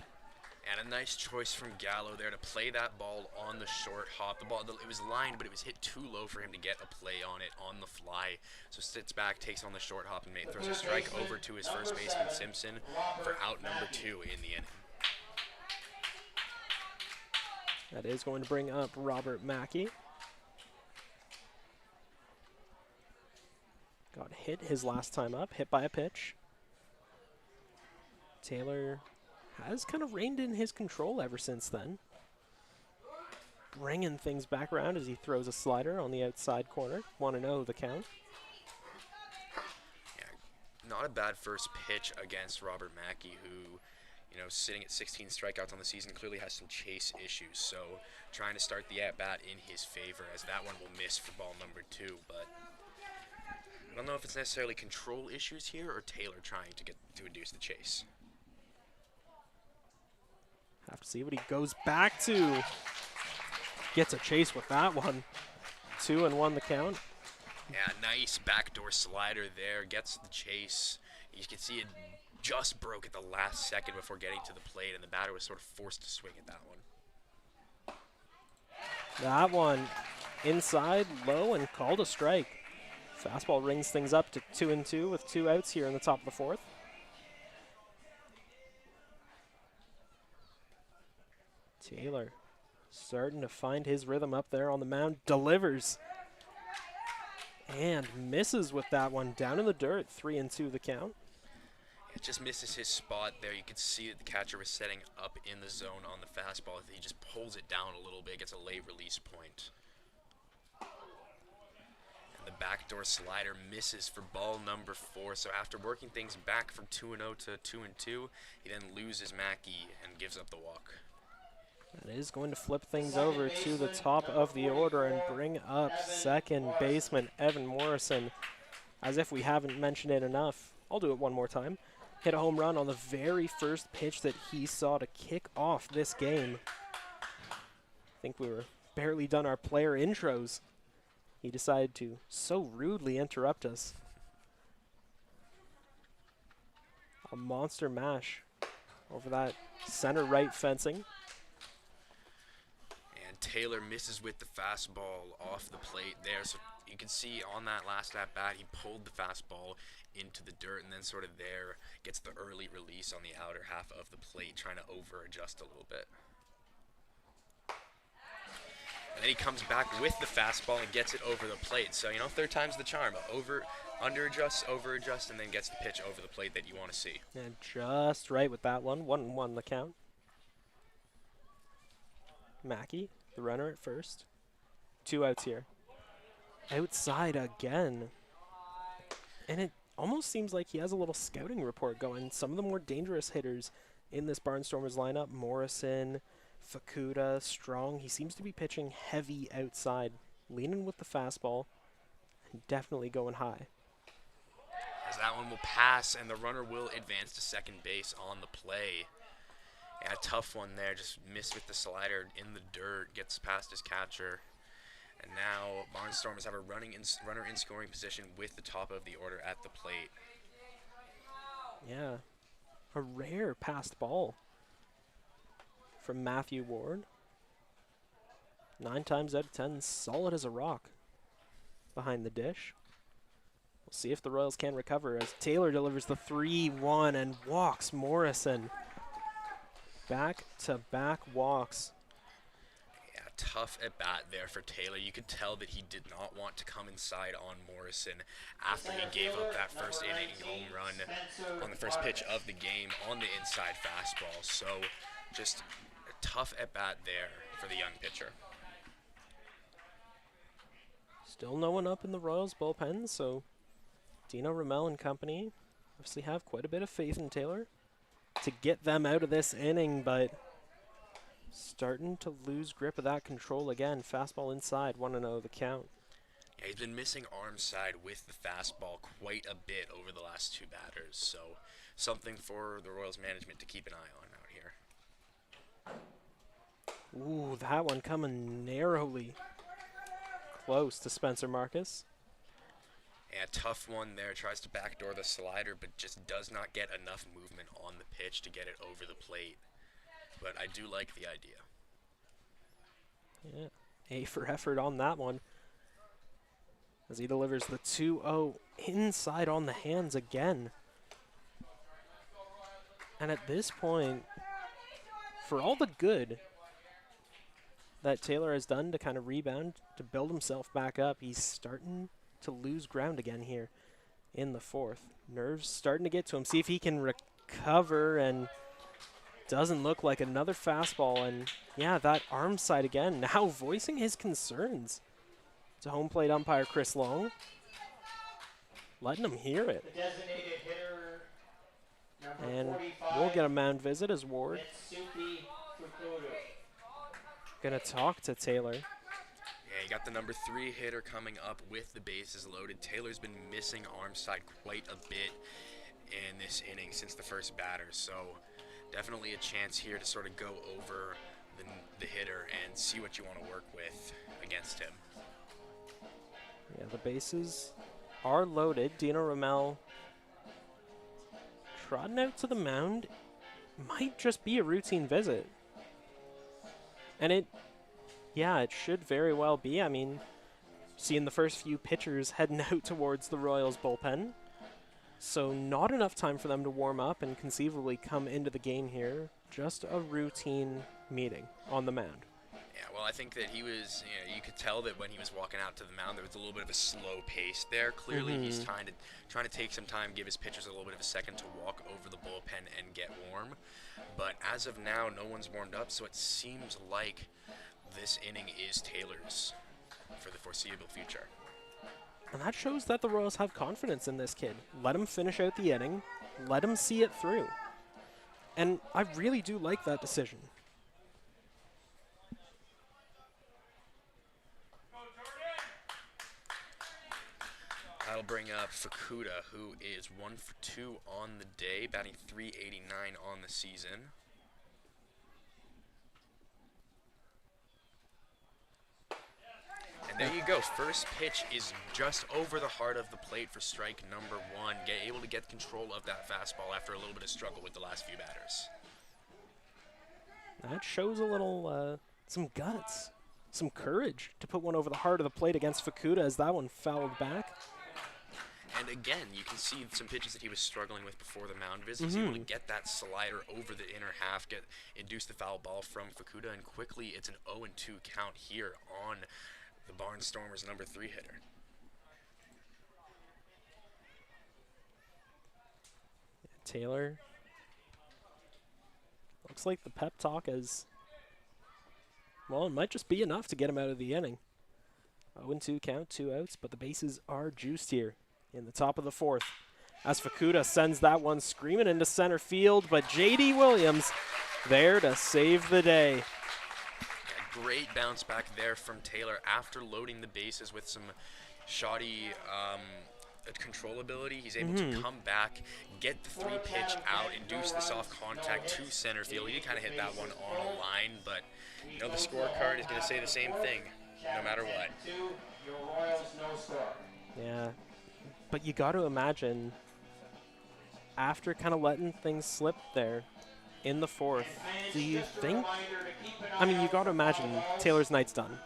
And a nice choice from Gallo there to play that ball on the short hop. The ball, it was lined, but it was hit too low for him to get a play on it on the fly. So sits back, takes on the short hop, and throws a strike over to his first baseman, Simpson, for out number 2 in the inning. That is going to bring up Robert Mackey. Got hit his last time up, hit by a pitch. Taylor has kind of reined in his control ever since then. Bringing things back around as he throws a slider on the outside corner. 1-0 the count. Yeah, not a bad first pitch against Robert Mackey, who, you know, sitting at 16 strikeouts on the season, clearly has some chase issues. So trying to start the at-bat in his favor, as that one will miss for ball number 2. But I don't know if it's necessarily control issues here or Taylor trying to induce the chase. Have to see what he goes back to. Gets a chase with that one. 2-1 the count. Yeah, nice backdoor slider there. Gets the chase. You can see it just broke at the last second before getting to the plate, and the batter was sort of forced to swing at that one. That one inside, low, and called a strike. Fastball rings things up to 2-2 with 2 outs here in the top of the 4th. Taylor starting to find his rhythm up there on the mound. Delivers. And misses with that one. Down in the dirt. 3-2 the count. It just misses his spot there. You could see that the catcher was setting up in the zone on the fastball. He just pulls it down a little bit. Gets a late release point. And the backdoor slider misses for ball number 4. So after working things back from 2-0 to 2-2, he then loses Mackey and gives up the walk. That is going to flip things over to the top of the order and bring up second baseman Evan Morrison. As if we haven't mentioned it enough, I'll do it one more time. Hit a home run on the very first pitch that he saw to kick off this game. I think we were barely done our player intros. He decided to so rudely interrupt us. A monster mash over that center right fencing. Taylor misses with the fastball off the plate there. So you can see on that last at-bat, he pulled the fastball into the dirt and then sort of there gets the early release on the outer half of the plate, trying to over-adjust a little bit. And then he comes back with the fastball and gets it over the plate. So, you know, 3rd time's the charm. Under-adjust, over-adjust, and then gets the pitch over the plate that you want to see. And just right with that one. 1-1 the count. Mackey, the runner at first. 2 outs here. Outside again. And it almost seems like he has a little scouting report going. Some of the more dangerous hitters in this Barnstormers lineup, Morrison, Fukuda, Strong, he seems to be pitching heavy outside, leaning with the fastball, and definitely going high. As that one will pass, and the runner will advance to second base on the play. Yeah, tough one there. Just missed with the slider in the dirt. Gets past his catcher. And now Barnstormers have a runner in scoring position with the top of the order at the plate. Yeah. A rare passed ball from Matthew Ward. 9 times out of 10, solid as a rock behind the dish. We'll see if the Royals can recover as Taylor delivers the 3-1 and walks Morrison. Back-to-back walks. Yeah, tough at bat there for Taylor. You could tell that he did not want to come inside on Morrison after he gave up that first inning home run on the first pitch of the game on the inside fastball. So just a tough at bat there for the young pitcher. Still no one up in the Royals bullpen, so Dino Ramel and company obviously have quite a bit of faith in Taylor to get them out of this inning, but starting to lose grip of that control again. Fastball inside, 1-0 the count. Yeah, he's been missing arm side with the fastball quite a bit over the last 2 batters, so something for the Royals management to keep an eye on out here. Ooh, that one coming narrowly close to Spencer Marcus. Yeah, tough one there. Tries to backdoor the slider, but just does not get enough movement on the pitch to get it over the plate. But I do like the idea. Yeah, A for effort on that one. As he delivers the 2-0 inside on the hands again. And at this point, for all the good that Taylor has done to kind of rebound, to build himself back up, he's starting to lose ground again here in the 4th. Nerves starting to get to him. See if he can recover, and doesn't look like another fastball. And yeah, that arm side again, now voicing his concerns to home plate umpire Chris Long, letting him hear it. The designated hitter, number And 45, we'll get a mound visit as Ward Mitsuki Fukuda. gonna talk to Taylor. Yeah, you got the number 3 hitter coming up with the bases loaded. Taylor's been missing arm side quite a bit in this inning since the first batter, so definitely a chance here to sort of go over the hitter and see what you want to work with against him. Yeah, the bases are loaded. Dino Ramel trotting out to the mound. Might just be a routine visit. And it should very well be. I mean, seeing the first few pitchers heading out towards the Royals bullpen. So not enough time for them to warm up and conceivably come into the game here. Just a routine meeting on the mound. Yeah, well, I think that he was, you could tell that when he was walking out to the mound, there was a little bit of a slow pace there. Clearly, he's trying to take some time, give his pitchers a little bit of a second to walk over the bullpen and get warm. But as of now, no one's warmed up, so it seems like this inning is Taylor's for the foreseeable future. And that shows that the Royals have confidence in this kid. Let him finish out the inning. Let him see it through. And I really do like that decision. That'll bring up Fukuda, who is 1 for 2 on the day, batting .389 on the season. And there you go. First pitch is just over the heart of the plate for strike number 1. Able to get control of that fastball after a little bit of struggle with the last few batters. That shows a little, some guts, some courage to put one over the heart of the plate against Fukuda as that one fouled back. And again, you can see some pitches that he was struggling with before the mound visit. He's able to get that slider over the inner half, induce the foul ball from Fukuda, and quickly it's an 0-2 count here on the Barnstormers' number 3 hitter. Taylor. Looks like the pep talk is, well, it might just be enough to get him out of the inning. 0-2 count, 2 outs, but the bases are juiced here in the top of the 4th. As Fukuda sends that one screaming into center field, but J.D. Williams there to save the day. Yeah, great bounce back there from Taylor after loading the bases with some shoddy controllability. He's able to come back, get the 3-pitch out, induce the soft contact to center field. He kind of hit that one on a line, but the scorecard is going to say the same thing no matter what. Yeah, but you got to imagine after kind of letting things slip there in the 4th, do you think, I mean, you got to imagine Taylor's night's done.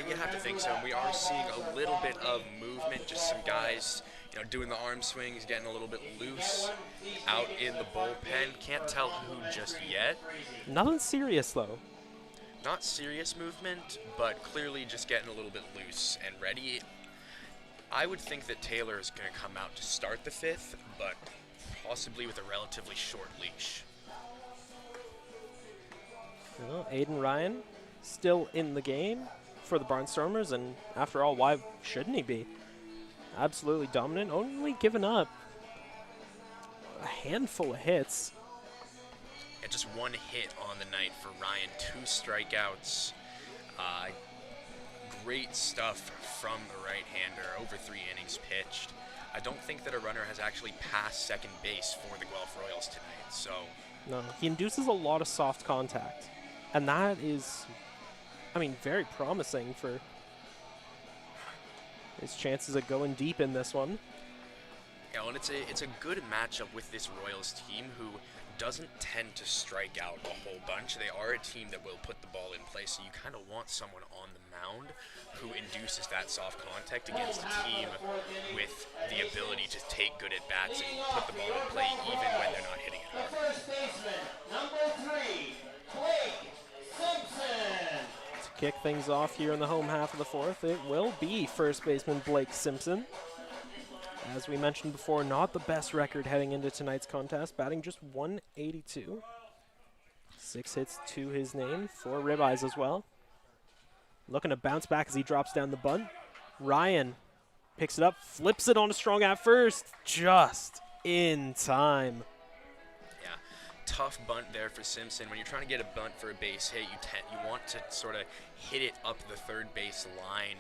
You have to think so. We are seeing a little bit of movement, just some guys, doing the arm swings, getting a little bit loose out in the bullpen. Can't tell who just yet. Nothing serious, though. Not serious movement, but clearly just getting a little bit loose and ready. I would think that Taylor is going to come out to start the 5th, but possibly with a relatively short leash. Well, Aiden Ryan still in the game for the Barnstormers, and after all, why shouldn't he be? Absolutely dominant, only giving up a handful of hits. Yeah, just 1 hit on the night for Ryan, 2 strikeouts. great stuff from the right-hander. Over 3 innings pitched. I don't think that a runner has actually passed second base for the Guelph Royals tonight. So No, he induces a lot of soft contact, and that is, I mean, very promising for his chances of going deep in this one. yeah, well, and it's a good matchup with this Royals team who doesn't tend to strike out a whole bunch. They are a team that will put the ball in play, so you kind of want someone on the mound who induces that soft contact against a team with the ability to take good at-bats and put the ball in play even when they're not hitting it hard. First baseman, number 3, Blake Simpson. To kick things off here in the home half of the fourth, it will be first baseman Blake Simpson. As we mentioned before, not the best record heading into tonight's contest, batting just 182. 6 hits to his name, 4 ribeyes as well. Looking to bounce back as he drops down the bunt. Ryan picks it up, flips it on a strong at first, just in time. Yeah, tough bunt there for Simpson. When you're trying to get a bunt for a base hit, you want to sort of hit it up the third base line,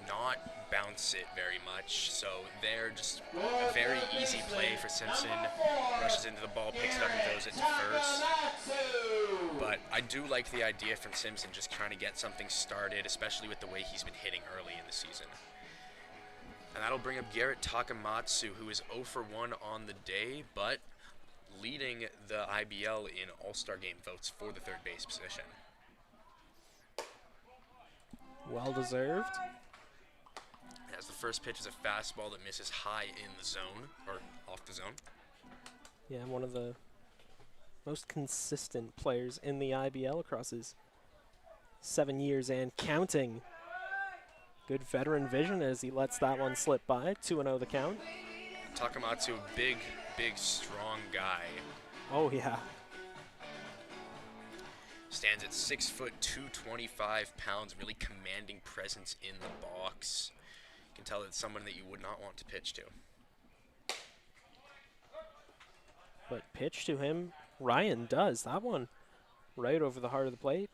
not bounce it very much. So there, just a very easy play for Simpson. Rushes into the ball, picks it up and throws it to first. But I do like the idea from Simpson, just trying to get something started, especially with the way he's been hitting early in the season. And that'll bring up Garrett Takamatsu, who is 0 for 1 on the day, but leading the IBL in All-Star Game votes for the third base position. Well deserved. As the first pitch is a fastball that misses high in the zone, or off the zone. Yeah, one of the most consistent players in the IBL across his 7 years and counting. Good veteran vision as he lets that one slip by. 2-0 the count. Takamatsu, big, strong guy. Oh, yeah. Stands at 6 foot, 225 pounds, really commanding presence in the box. You can tell it's someone that you would not want to pitch to. But pitch to him, Ryan does. That one right over the heart of the plate.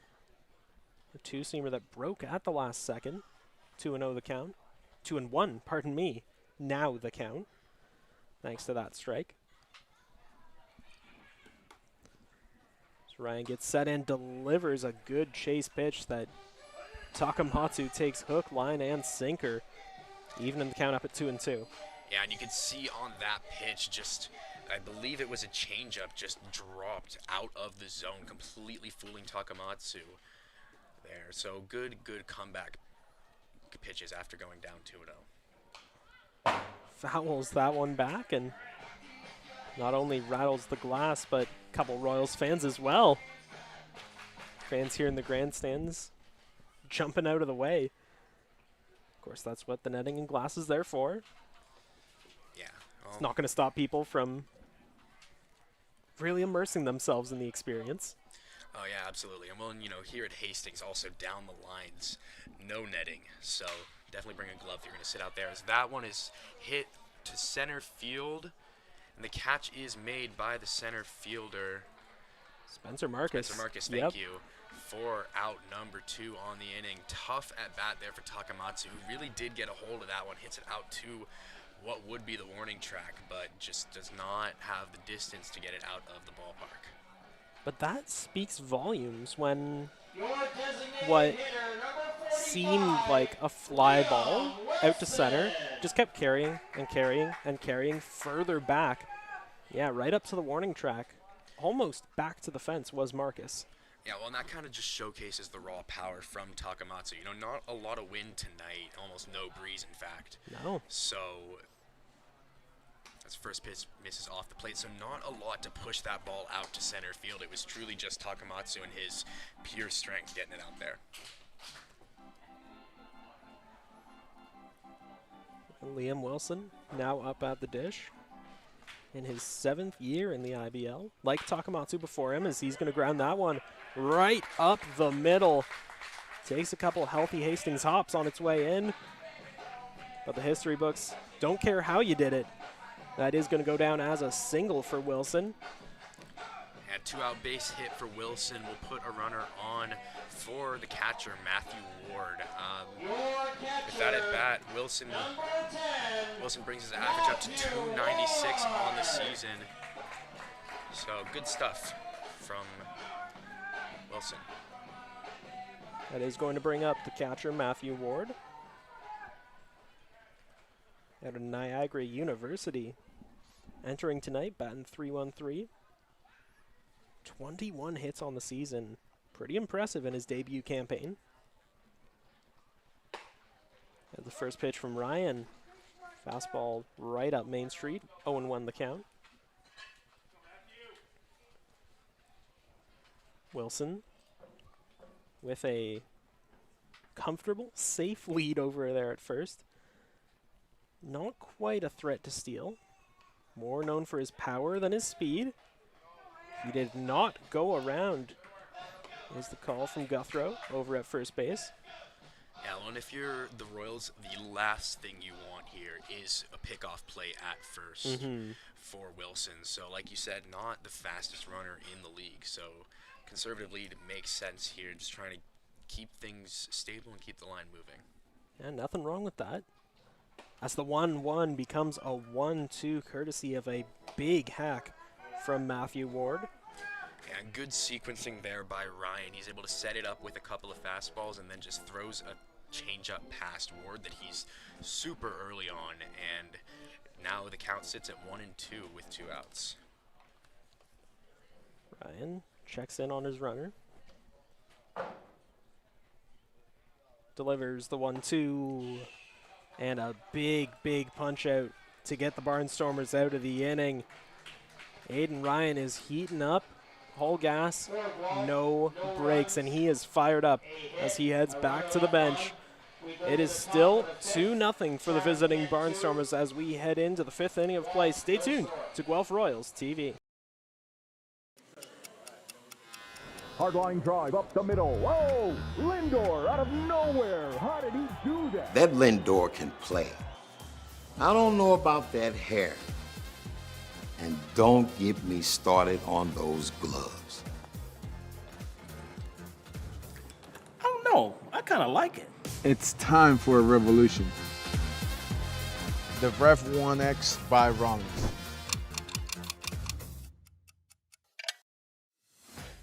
A 2-seamer that broke at the last second. 2-0 the count. 2-1, pardon me. Now the count. Thanks to that strike. So Ryan gets set and delivers a good chase pitch that Takamatsu takes hook, line, and sinker. Evening the count up at 2-2. Yeah, and you can see on that pitch just, I believe it was a changeup, just dropped out of the zone, completely fooling Takamatsu there. So good comeback pitches after going down 2-0. Fouls that one back and not only rattles the glass, but a couple Royals fans as well. Fans here in the grandstands jumping out of the way. Of course, that's what the netting and glass is there for. Yeah. It's not going to stop people from really immersing themselves in the experience. Oh, yeah, absolutely. And well, here at Hastings, also down the lines, no netting. So definitely bring a glove if you're going to sit out there. As that one is hit to center field, and the catch is made by the center fielder. Spencer Marcus. Thank you. For out number 2 on the inning. Tough at bat there for Takamatsu, who really did get a hold of that one. Hits it out to what would be the warning track, but just does not have the distance to get it out of the ballpark. But that speaks volumes when what seemed like a fly ball out to center just kept carrying and carrying and carrying further back. Yeah, right up to the warning track. Almost back to the fence was Marcus. Yeah, well, and that kind of just showcases the raw power from Takamatsu. Not a lot of wind tonight, almost no breeze, in fact. No. So, as first pitch misses off the plate, so not a lot to push that ball out to center field. It was truly just Takamatsu and his pure strength getting it out there. Liam Wilson now up at the dish in his 7th year in the IBL. Like Takamatsu before him, as he's going to ground that one right up the middle. Takes a couple healthy Hastings hops on its way in. But the history books don't care how you did it. That is going to go down as a single for Wilson. And 2-out base hit for Wilson will put a runner on for the catcher, Matthew Ward. With that at bat, Wilson brings his average up to 296 on the season. So good stuff from Wilson. That is going to bring up the catcher, Matthew Ward, out of Niagara University. Entering tonight, batting .313. 21 hits on the season. Pretty impressive in his debut campaign. And the first pitch from Ryan. Fastball right up Main Street. 0-1 the count. Wilson with a comfortable, safe lead over there at first. Not quite a threat to steal. More known for his power than his speed. He did not go around, is the call from Guthrow over at first base. Yeah, well, and if you're the Royals, the last thing you want here is a pickoff play at first for Wilson. So like you said, not the fastest runner in the league. So conservative lead makes sense here, just trying to keep things stable and keep the line moving. Yeah, nothing wrong with that. As the 1-1 becomes a 1-2 courtesy of a big hack from Matthew Ward. And good sequencing there by Ryan. He's able to set it up with a couple of fastballs and then just throws a changeup past Ward that he's super early on. And now the count sits at 1-2 with 2 outs. Ryan checks in on his runner. Delivers the 1-2. And a big, big punch out to get the Barnstormers out of the inning. Aiden Ryan is heating up. Whole gas, no brakes, and he is fired up as he heads back to the bench. It is still 2-0 for the visiting Barnstormers as we head into the 5th inning of play. Stay tuned to Guelph Royals TV. Hard line drive up the middle. Whoa! Lindor out of nowhere. How did he do that? That Lindor can play. I don't know about that hair. And don't get me started on those gloves. I don't know. I kind of like it. It's time for a revolution. The Ref 1X by Rollins.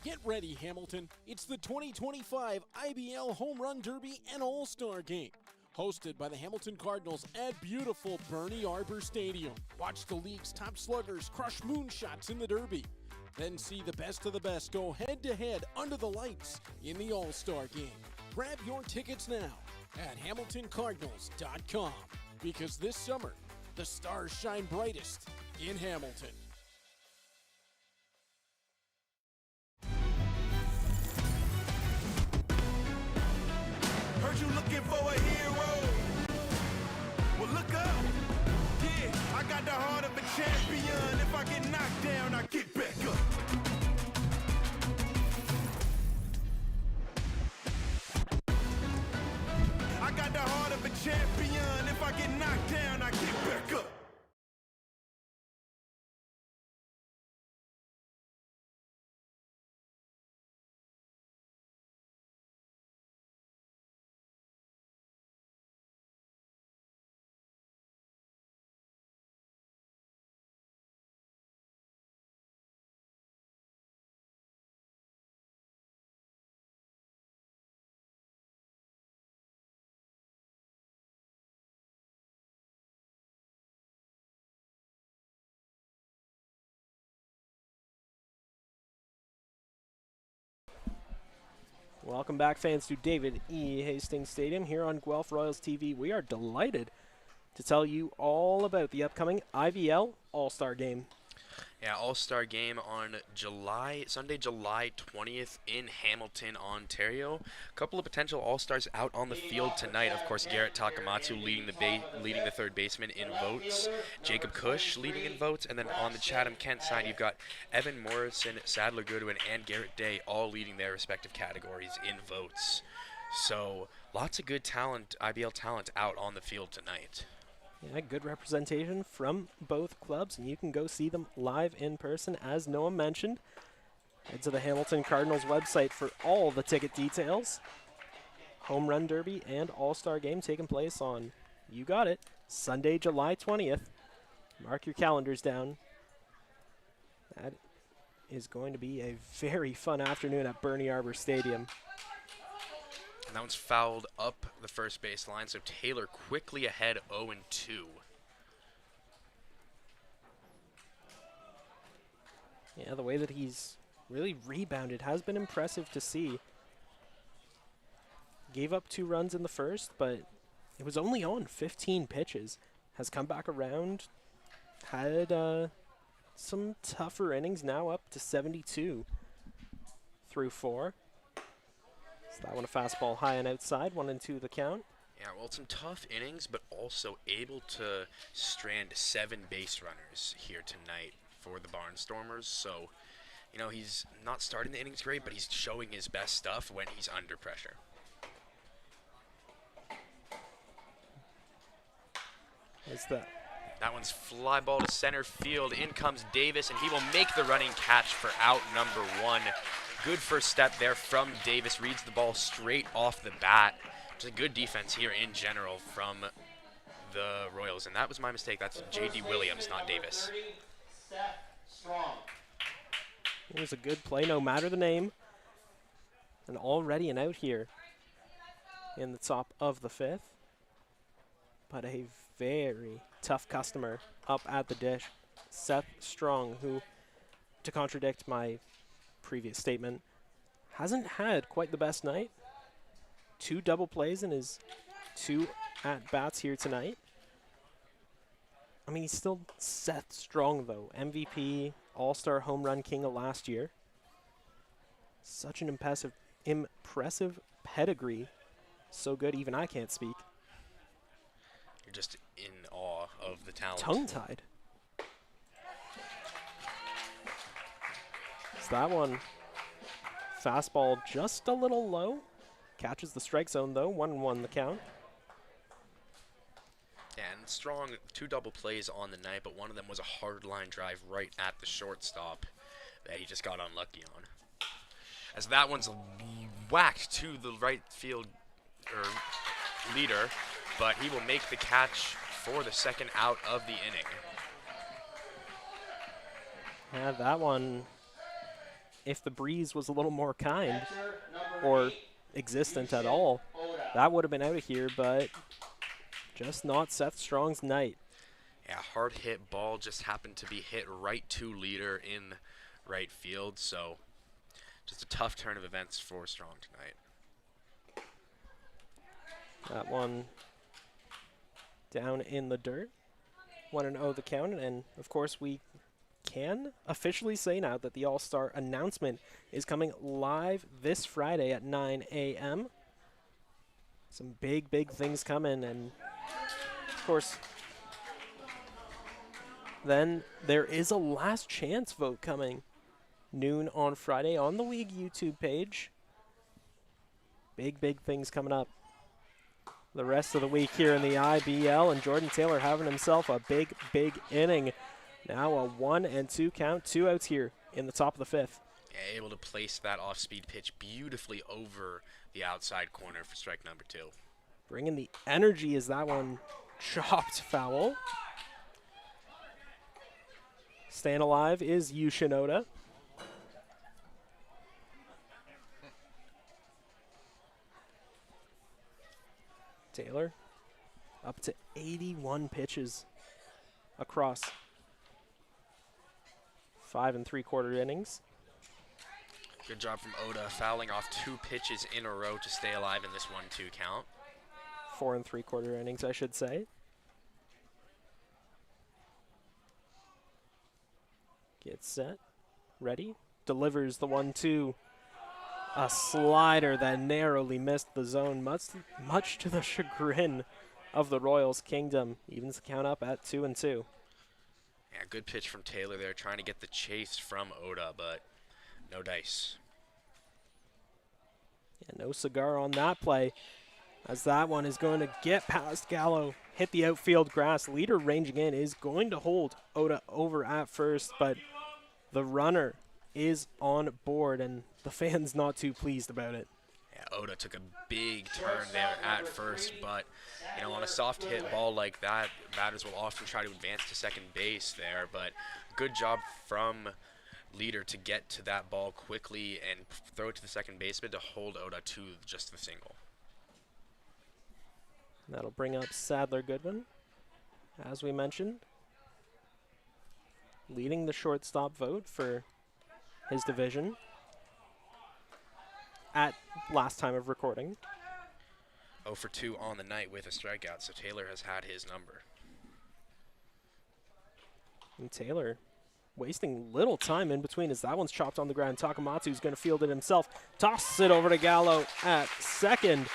Get ready, Hamilton. It's the 2025 IBL Home Run Derby and All-Star Game. Hosted by the Hamilton Cardinals at beautiful Bernie Arbor Stadium. Watch the league's top sluggers crush moonshots in the Derby. Then see the best of the best go head-to-head under the lights in the All-Star Game. Grab your tickets now at HamiltonCardinals.com because this summer, the stars shine brightest in Hamilton. Heard you looking for a hero. Well, look up. Yeah, I got the heart of a champion. If I get knocked down, I get back up. I got the heart of a champion. If I get knocked down, I get back up. Welcome back, fans, to David E. Hastings Stadium here on Guelph Royals TV. We are delighted to tell you all about the upcoming IVL All-Star Game. Yeah, All-Star Game on Sunday, July 20th in Hamilton, Ontario. A couple of potential All-Stars out on the field tonight. Of course, Garrett Takamatsu leading the third baseman in votes. Jacob Cush leading in votes. And then on the Chatham Kent side, you've got Evan Morrison, Sadler Goodwin, and Garrett Day all leading their respective categories in votes. So lots of good talent, IBL talent, out on the field tonight. Yeah, good representation from both clubs, and you can go see them live in person, as Noah mentioned. Head to the Hamilton Cardinals website for all the ticket details. Home Run Derby and All-Star Game taking place on, you got it, Sunday, July 20th. Mark your calendars down. That is going to be a very fun afternoon at Bernie Arbor Stadium. And that one's fouled up the first base line, so Taylor quickly ahead 0-2. Yeah, the way that he's really rebounded has been impressive to see. Gave up 2 runs in the first, but it was only on 15 pitches. Has come back around, had some tougher innings, now up to 72 through 4. So that one a fastball high and outside, 1-2 the count. Yeah, well, some tough innings, but also able to strand 7 base runners here tonight for the Barnstormers. So, you know, he's not starting the innings great, but he's showing his best stuff when he's under pressure. What's that? That one's fly ball to center field. In comes Davis, and he will make the running catch for out number 1. Good first step there from Davis. Reads the ball straight off the bat. Just a good defense here in general from the Royals. And that was my mistake. That's J.D. Williams, not Davis. It was a good play, no matter the name. And already an out here in the top of the 5th. But a very tough customer up at the dish. Seth Strong, who, to contradict my previous statement, hasn't had quite the best night. 2 double plays in his 2 at-bats here tonight. I mean, he's still Seth Strong, though. MVP, All-Star home run king of last year. Such an impressive pedigree. So good, even I can't speak. You're just in awe of the talent. Tongue-tied. So that one, fastball just a little low. Catches the strike zone, though. 1-1 the count. And Strong, 2 double plays on the night, but one of them was a hard line drive right at the shortstop that he just got unlucky on. As that one's whacked to the right field leader, but he will make the catch for the second out of the inning. Yeah, that one, if the breeze was a little more kind or existent at all, that would have been out of here, but just not Seth Strong's night. Yeah, hard hit ball just happened to be hit right to leader in right field, so just a tough turn of events for Strong tonight. That one down in the dirt. 1-0 the count, and of course we can officially say now that the All-Star announcement is coming live this Friday at 9 a.m. Some big things coming, and of course then there is a last chance vote coming noon on Friday on the league YouTube page. Big things coming up the rest of the week here in the IBL, and Jordan Taylor having himself a big inning. Now a 1-2 count, 2 outs here in the top of the 5th. Yeah, able to place that off-speed pitch beautifully over the outside corner for strike number 2. Bringing the energy as that one chopped foul. Staying alive is Yu Shinoda. Taylor up to 81 pitches across 5 3/4 innings. Good job from Oda, fouling off 2 pitches in a row to stay alive in this 1-2 count. 4 3/4 innings, I should say. Gets set, ready, delivers the 1-2. A slider that narrowly missed the zone, much to the chagrin of the Royals Kingdom. Evens the count up at 2-2. Yeah, good pitch from Taylor there, trying to get the chase from Oda, but no dice. Yeah, no cigar on that play, as that one is going to get past Gallo, hit the outfield grass. Leader ranging in is going to hold Oda over at first, but the runner is on board, and the fans not too pleased about it. Yeah, Oda took a big turn there at first, but on a soft hit ball like that, batters will often try to advance to second base there, but good job from Leader to get to that ball quickly and throw it to the second baseman to hold Oda to just the single. That'll bring up Sadler Goodwin, as we mentioned, leading the shortstop vote for his division at last time of recording. 0 for 2 on the night with a strikeout, so Taylor has had his number. And Taylor wasting little time in between as that one's chopped on the ground. Takamatsu's going to field it himself. Tosses it over to Gallo at second.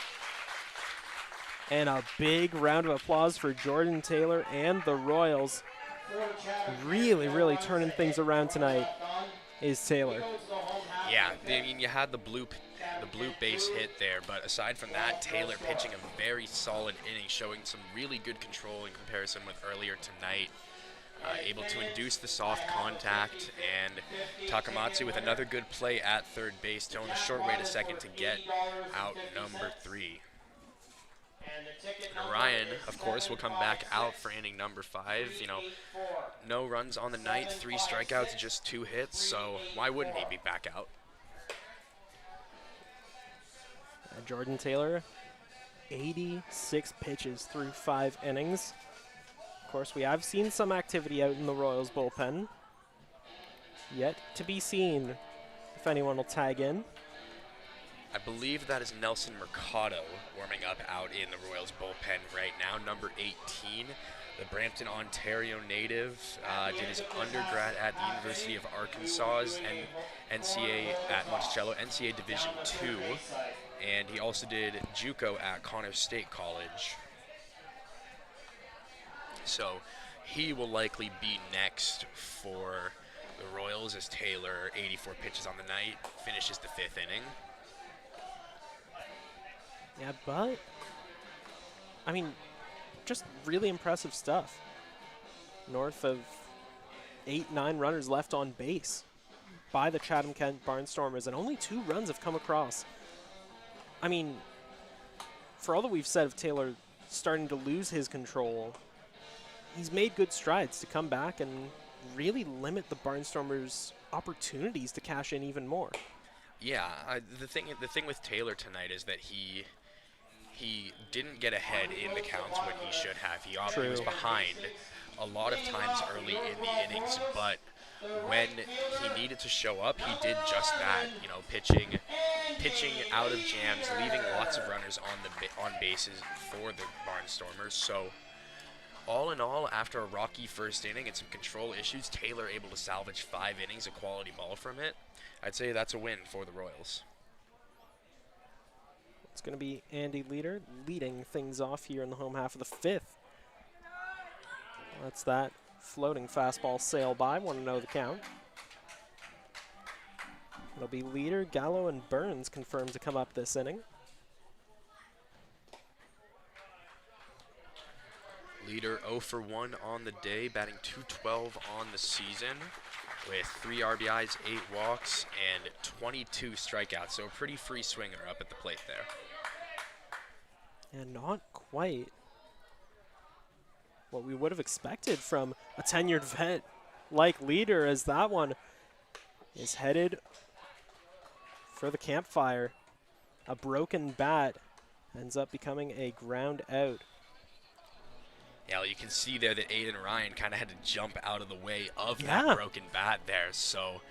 And a big round of applause for Jordan Taylor and the Royals. Really, really turning things around tonight is Taylor. Yeah, I mean, you had the blue base hit there, but aside from that, Taylor pitching a very solid inning, showing some really good control in comparison with earlier tonight. Able to induce the soft contact, and Takamatsu with another good play at third base, throwing a short way to second to get out number 3. And Ryan, of course, will come back out for inning number 5. No runs on the night, 3 strikeouts, just 2 hits, so why wouldn't he be back out? Jordan Taylor, 86 pitches through 5 innings. Of course, we have seen some activity out in the Royals bullpen. Yet to be seen if anyone will tag in. I believe that is Nelson Mercado warming up out in the Royals bullpen right now, number 18. The Brampton, Ontario native, did his undergrad at the University of Arkansas's and NCA at Monticello, NCA Division II, and he also did JUCO at Connors State College. So he will likely be next for the Royals as Taylor, 84 pitches on the night, finishes the 5th inning. Yeah, but, I mean, just really impressive stuff. North of 8-9 runners left on base by the Chatham Kent Barnstormers, and only 2 runs have come across. I mean, for all that we've said of Taylor starting to lose his control, he's made good strides to come back and really limit the Barnstormers' opportunities to cash in even more. Yeah, the thing with Taylor tonight is that he didn't get ahead in the counts when he should have. He was behind a lot of times early in the innings, but when he needed to show up, he did just that. Pitching out of jams, leaving lots of runners on bases for the Barnstormers. So all in all, after a rocky first inning and some control issues, Taylor able to salvage 5 innings of quality ball from it. I'd say that's a win for the Royals. It's going to be Andy Leader leading things off here in the home half of the 5th. That's that floating fastball sail by. Want to know the count. It'll be Leader, Gallo, and Burns confirmed to come up this inning. Leader 0 for 1 on the day, batting .212 on the season, with 3 RBIs, 8 walks, and 22 strikeouts. So a pretty free swinger up at the plate there. And not quite what we would have expected from a tenured vet like Leader, as that one is headed for the campfire. A broken bat ends up becoming a ground out. Yeah, well, you can see there that Aiden Ryan kind of had to jump out of the way of that broken bat there. So,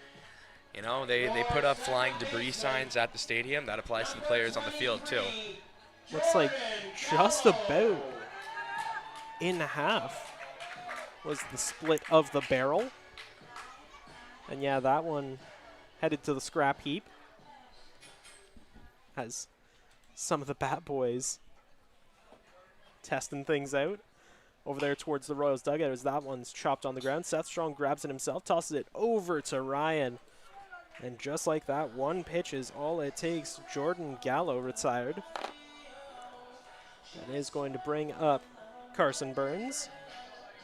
they put up flying debris signs at the stadium. That applies to the players on the field, too. Looks like just about in half was the split of the barrel. And yeah, that one headed to the scrap heap as some of the bat boys testing things out over there towards the Royals dugout as that one's chopped on the ground. Seth Strong grabs it himself, tosses it over to Ryan. And just like that, 1 pitch is all it takes. Jordan Gallo retired. That is going to bring up Carson Burns,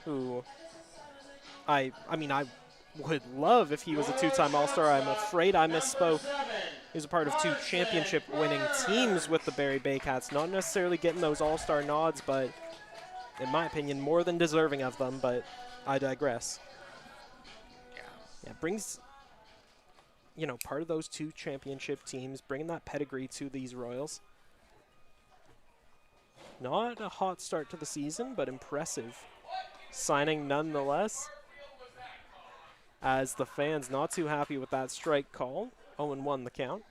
who I would love if he was a two-time All-Star. I'm afraid I misspoke. He was a part of 2 championship-winning teams with the Barrie Baycats. Not necessarily getting those All-Star nods, but in my opinion, more than deserving of them, but I digress. Yeah, brings, you know, part of those 2 championship teams, bringing that pedigree to these Royals. Not a hot start to the season, but impressive signing nonetheless, as the fans not too happy with that strike call. 0-1 the count.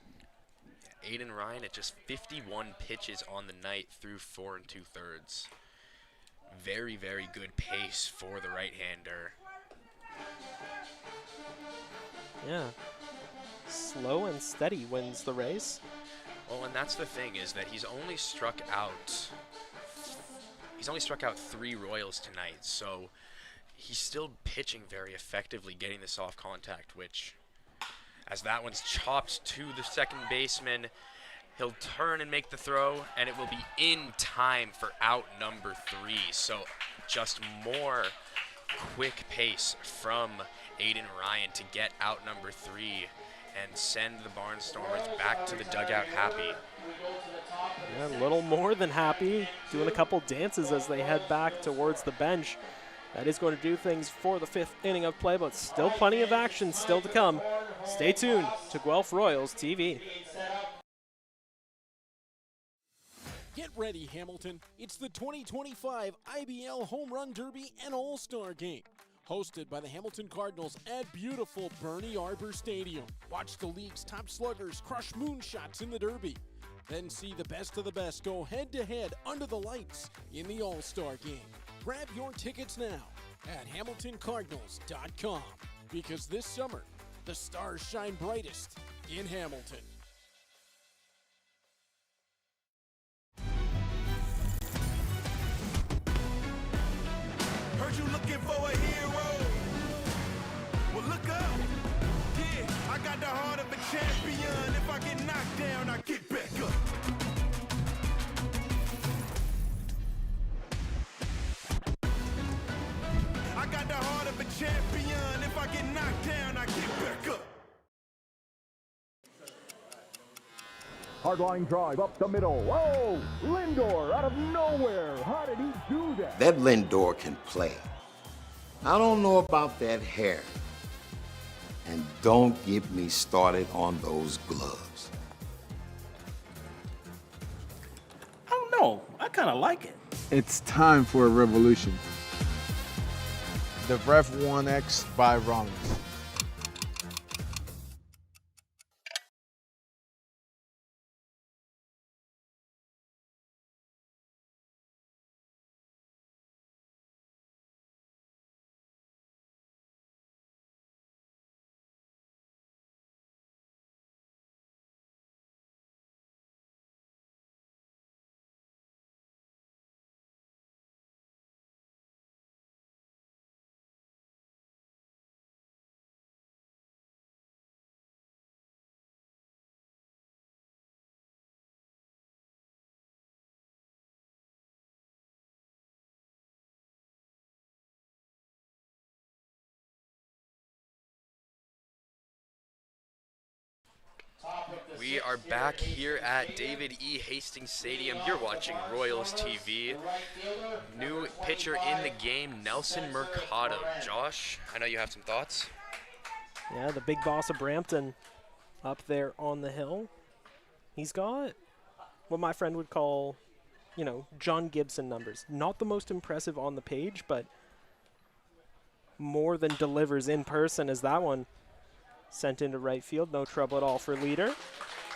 Aiden Ryan at just 51 pitches on the night through 4 2/3. Very, very good pace for the right-hander. Yeah. Slow and steady wins the race. Well, and that's the thing, is that he's only struck out 3 Royals tonight, so he's still pitching very effectively, getting the soft contact, which, as that one's chopped to the second baseman, he'll turn and make the throw, and it will be in time for out number 3. So just more quick pace from Aiden Ryan to get out number 3 and send the Barnstormers back to the dugout happy. Yeah, a little more than happy, doing a couple dances as they head back towards the bench. That is going to do things for the 5th inning of play, but still plenty of action still to come. Stay tuned to Guelph Royals TV. Get ready, Hamilton. It's the 2025 IBL Home Run Derby and All-Star Game. Hosted by the Hamilton Cardinals at beautiful Bernie Arbor Stadium. Watch the league's top sluggers crush moonshots in the Derby. Then see the best of the best go head-to-head under the lights in the All-Star Game. Grab your tickets now at HamiltonCardinals.com, because this summer, the stars shine brightest in Hamilton. Heard you looking for a hero. Well, look up. Yeah, I got the heart of a champion. If I get knocked down, I get back up. I got the heart of a champion. If I get knocked down, I get back up. Hard line drive up the middle. Whoa! Lindor out of nowhere. How did he do that? That Lindor can play. I don't know about that hair. And don't get me started on those gloves. I don't know. I kind of like it. It's time for a revolution. The Ref 1X by Rollins. We are back here at David E. Hastings Stadium. You're watching Royals TV. New pitcher in the game, Nelson Mercado. Josh, I know you have some thoughts. Yeah, the big boss of Brampton up there on the hill. He's got what my friend would call, you know, John Gibson numbers. Not the most impressive on the page, but more than delivers in person as that one sent into right field. No trouble at all for leader.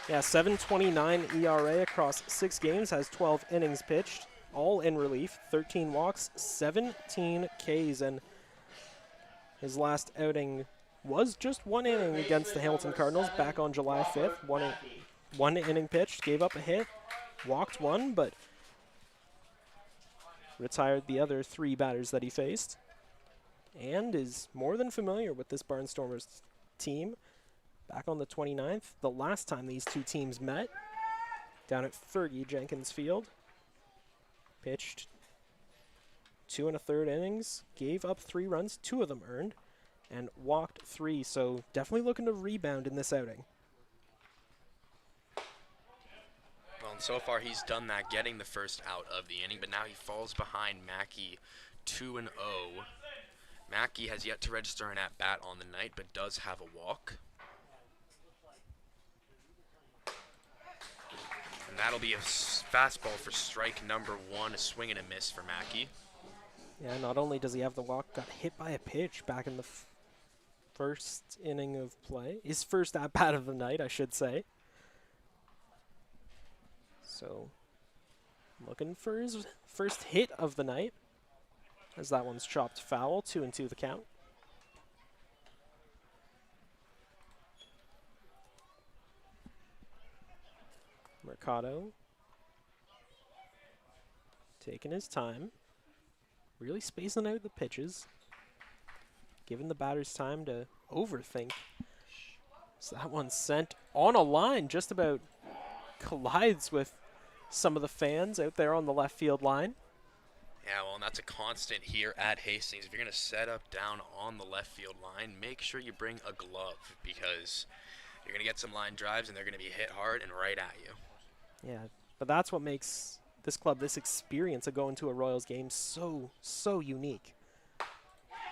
Yeah, 7.29 ERA across 6 games, has 12 innings pitched, all in relief, 13 walks, 17 Ks, and his last outing was just 1 inning against the Hamilton Cardinals back on July 5th. One inning pitched, gave up a hit, walked 1, but retired the other 3 batters that he faced, and is more than familiar with this Barnstormers team. Back on the 29th, the last time these two teams met, down at Fergie Jenkins Field. Pitched 2 1/3 innings, gave up 3 runs, 2 of them earned. and walked 3, so definitely looking to rebound in this outing. Well, and so far he's done that, getting the first out of the inning, but now he falls behind Mackey 2-0. Mackey has yet to register an at-bat on the night, but does have a walk. And that'll be a fastball for strike number 1, a swing and a miss for Mackey. Yeah, not only does he have the walk, got hit by a pitch back in the first inning of play. His first at-bat of the night, I should say. So, looking for his first hit of the night, as that one's chopped foul, 2-2 the count. Mercado taking his time, really spacing out the pitches, giving the batters time to overthink. So that one's sent on a line, just about collides with some of the fans out there on the left field line. Yeah, well, and that's a constant here at Hastings. If you're going to set up down on the left field line, make sure you bring a glove, because you're going to get some line drives and they're going to be hit hard and right at you. Yeah, but that's what makes this club, this experience of going to a Royals game so unique,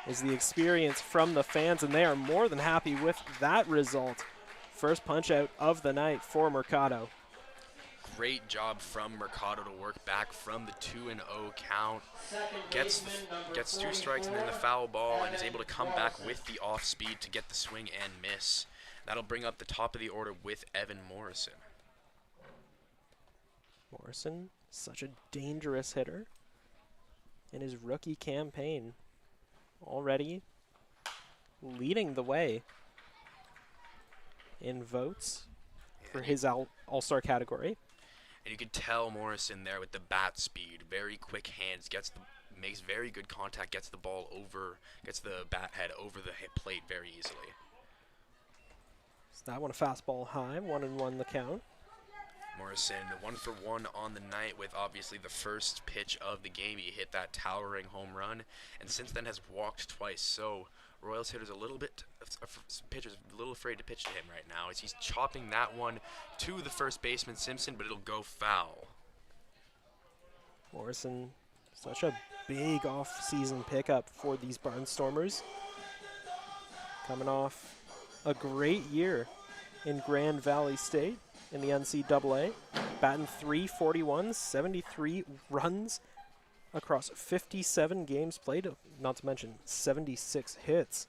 is the experience from the fans, and they are more than happy with that result. First punch out of the night for Mercado. Great job from Mercado to work back from the 2-0 count. Gets 2 strikes and then the foul ball, and is able to come back with the off speed to get the swing and miss. That'll bring up the top of the order with Evan Morrison. Morrison, such a dangerous hitter in his rookie campaign. Already leading the way in votes for his All-Star category. And you can tell Morrison there with the bat speed, very quick hands, makes very good contact, gets the ball over, gets the bat head over the hit plate very easily. So that one a fastball high, 1-1 the count. Morrison 1 for 1 on the night with obviously the first pitch of the game. He hit that towering home run, and since then has walked twice. So Royals hitters pitchers a little afraid to pitch to him right now, as he's chopping that one to the first baseman Simpson, but it'll go foul. Morrison, such a big off-season pickup for these Barnstormers. Coming off a great year in Grand Valley State in the NCAA, batting .341, 73 runs across 57 games played, not to mention 76 hits,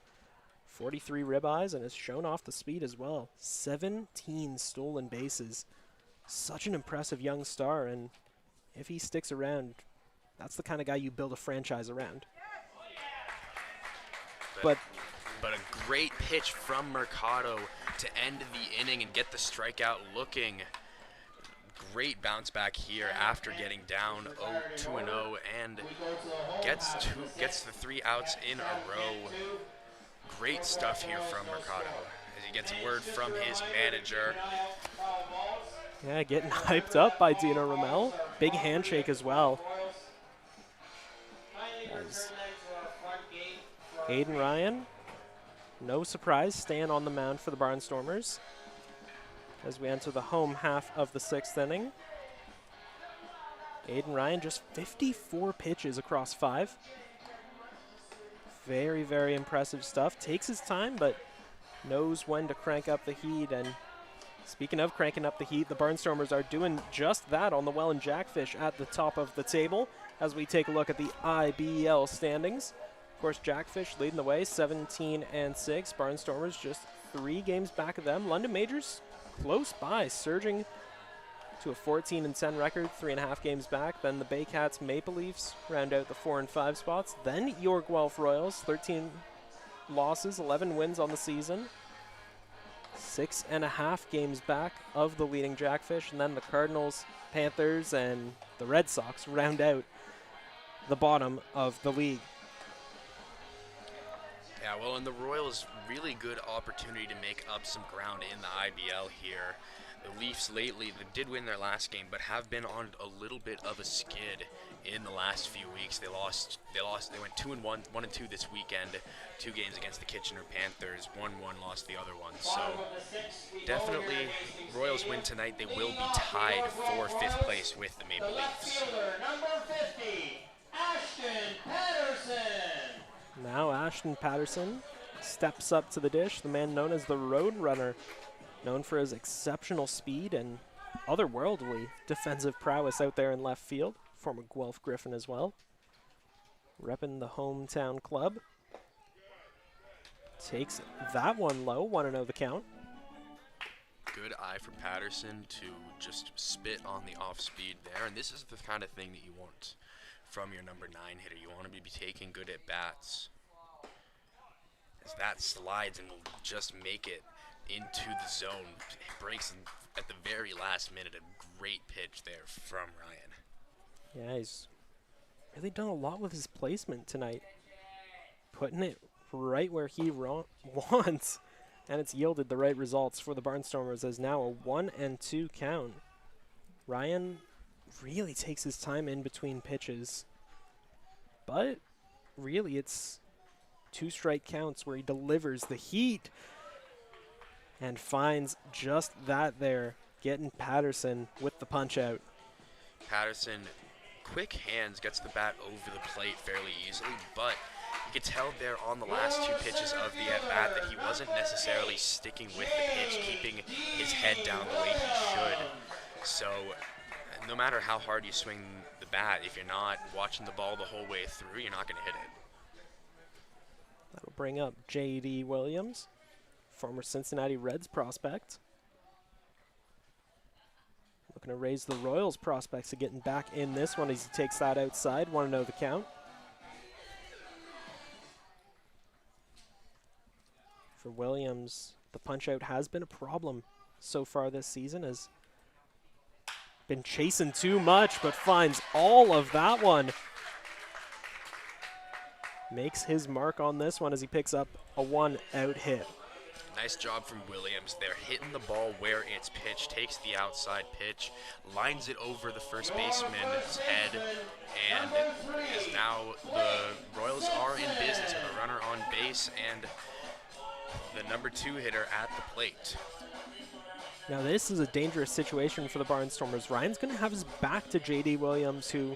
43 ribeyes, and has shown off the speed as well. 17 stolen bases. Such an impressive young star, and if he sticks around, that's the kind of guy you build a franchise around. But a great pitch from Mercado to end the inning and get the strikeout looking. Great bounce back here after getting down 2-0, and gets the 3 outs in a row. Great stuff here from Mercado as he gets a word from his manager. Yeah, getting hyped up by Dino Ramel. Big handshake as well. As Aiden Ryan, no surprise, staying on the mound for the Barnstormers as we enter the home half of the 6th inning. Aiden Ryan, just 54 pitches across 5. Very, very impressive stuff. Takes his time, but knows when to crank up the heat. And speaking of cranking up the heat, the Barnstormers are doing just that on the Welland Jackfish at the top of the table as we take a look at the IBL standings. Of course, Jackfish leading the way, 17-6. Barnstormers just 3 games back of them. London Majors close by, surging to a 14-10 record, 3.5 games back. Then the Baycats Maple Leafs round out the 4 and 5 spots. Then your Guelph Royals, 13 losses, 11 wins on the season. 6.5 games back of the leading Jackfish. And then the Cardinals, Panthers, and the Red Sox round out the bottom of the league. Yeah, well, and the Royals, really good opportunity to make up some ground in the IBL here. The Leafs lately, they did win their last game, but have been on a little bit of a skid in the last few weeks. They went 2-1, 1-2 this weekend. 2 games against the Kitchener Panthers. 1-1, lost the other one. So definitely, Royals win tonight. They will be tied for 5th place with the Maple Leafs. Number 50, Ashton Patterson. Now Ashton Patterson steps up to the dish, the man known as the Road Runner, known for his exceptional speed and otherworldly defensive prowess out there in left field. Former Guelph Griffin as well. Repping the hometown club. Takes that one low, 1-0 the count. Good eye from Patterson to just spit on the off speed there, and this is the kind of thing that you want from your number 9 hitter. You want to be taking good at bats. As that slides and will just make it into the zone. It breaks in at the very last minute. A great pitch there from Ryan. Yeah, he's really done a lot with his placement tonight. Putting it right where he wants. And it's yielded the right results for the Barnstormers as now a 1-2 count. Ryan really takes his time in between pitches. But really it's 2 strike counts where he delivers the heat and finds just that there, getting Patterson with the punch out. Patterson, quick hands, gets the bat over the plate fairly easily, but you could tell there on the last 2 pitches of the at-bat that he wasn't necessarily sticking with the pitch, keeping his head down the way he should. So no matter how hard you swing the bat, if you're not watching the ball the whole way through, you're not going to hit it. That'll bring up J.D. Williams, former Cincinnati Reds prospect. Looking to raise the Royals prospects to getting back in this one as he takes that outside. 1-0 the count. For Williams, the punch out has been a problem so far this season. Has been chasing too much, but finds all of that one. Makes his mark on this one as he picks up a 1-out hit. Nice job from Williams. They're hitting the ball where it's pitched, takes the outside pitch, lines it over the first baseman's head, and is now the Royals are in business with a runner on base and the number 2 hitter at the plate. Now this is a dangerous situation for the Barnstormers. Ryan's going to have his back to J.D. Williams, who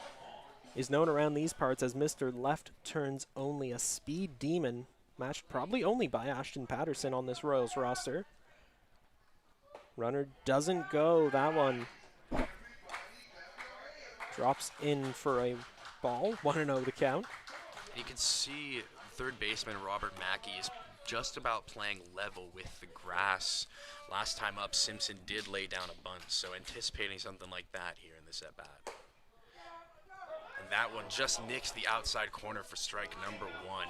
is known around these parts as Mr. Left Turns Only, a speed demon, matched probably only by Ashton Patterson on this Royals roster. Runner doesn't go. That one drops in for a ball. 1-0 the count. You can see third baseman Robert Mackey is just about playing level with the grass. Last time up, Simpson did lay down a bunt, so anticipating something like that here in this at-bat. And that one just nicks the outside corner for strike number 1.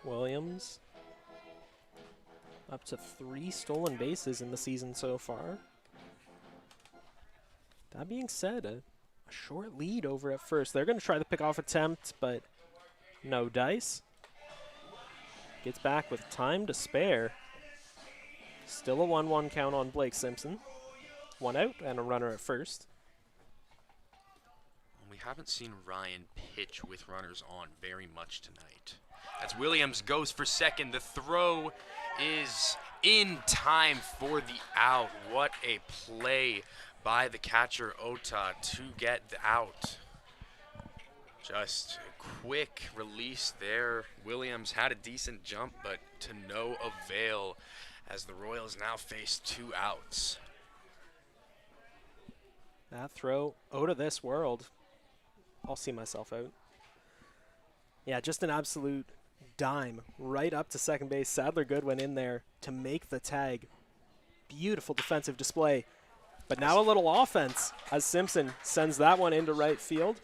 Williams up to 3 stolen bases in the season so far. That being said, a short lead over at first. They're going to try the pickoff attempt, but no dice. Gets back with time to spare. Still a 1-1 count on Blake Simpson. 1 out and a runner at first. We haven't seen Ryan pitch with runners on very much tonight. As Williams goes for second, the throw is in time for the out. What a play by the catcher Ota to get the out. Just a quick release there. Williams had a decent jump, but to no avail as the Royals now face 2 outs. That throw, Ota this world. I'll see myself out. Yeah, just an absolute dime right up to second base. Sadler Goodwin in there to make the tag. Beautiful defensive display. But now a little offense as Simpson sends that one into right field.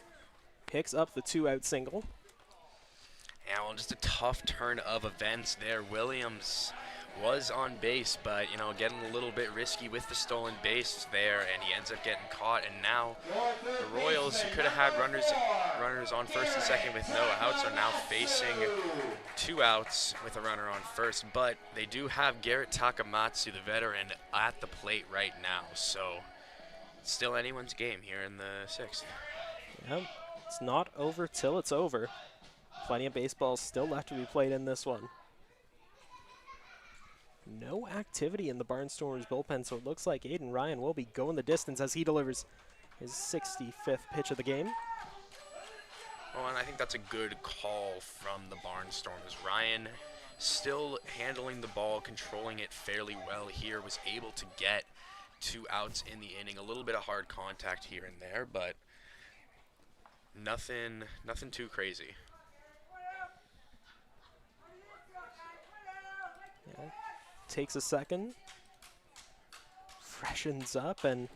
Picks up the 2-out single. Yeah, well, just a tough turn of events there. Williams was on base, but, you know, getting a little bit risky with the stolen base there, and he ends up getting caught. And now the Royals, who could have had runners on first and second with no outs, are now facing 2 outs with a runner on first. But they do have Garrett Takamatsu, the veteran, at the plate right now. So still anyone's game here in the 6th. Yep, it's not over till it's over. Plenty of baseball still left to be played in this one. No activity in the Barnstormers bullpen, so it looks like Aiden Ryan will be going the distance as he delivers his 65th pitch of the game. Well, and I think that's a good call from the Barnstormers. Ryan still handling the ball, controlling it fairly well here, was able to get 2 outs in the inning. A little bit of hard contact here and there, but nothing too crazy. Yeah. Takes a second, freshens up, and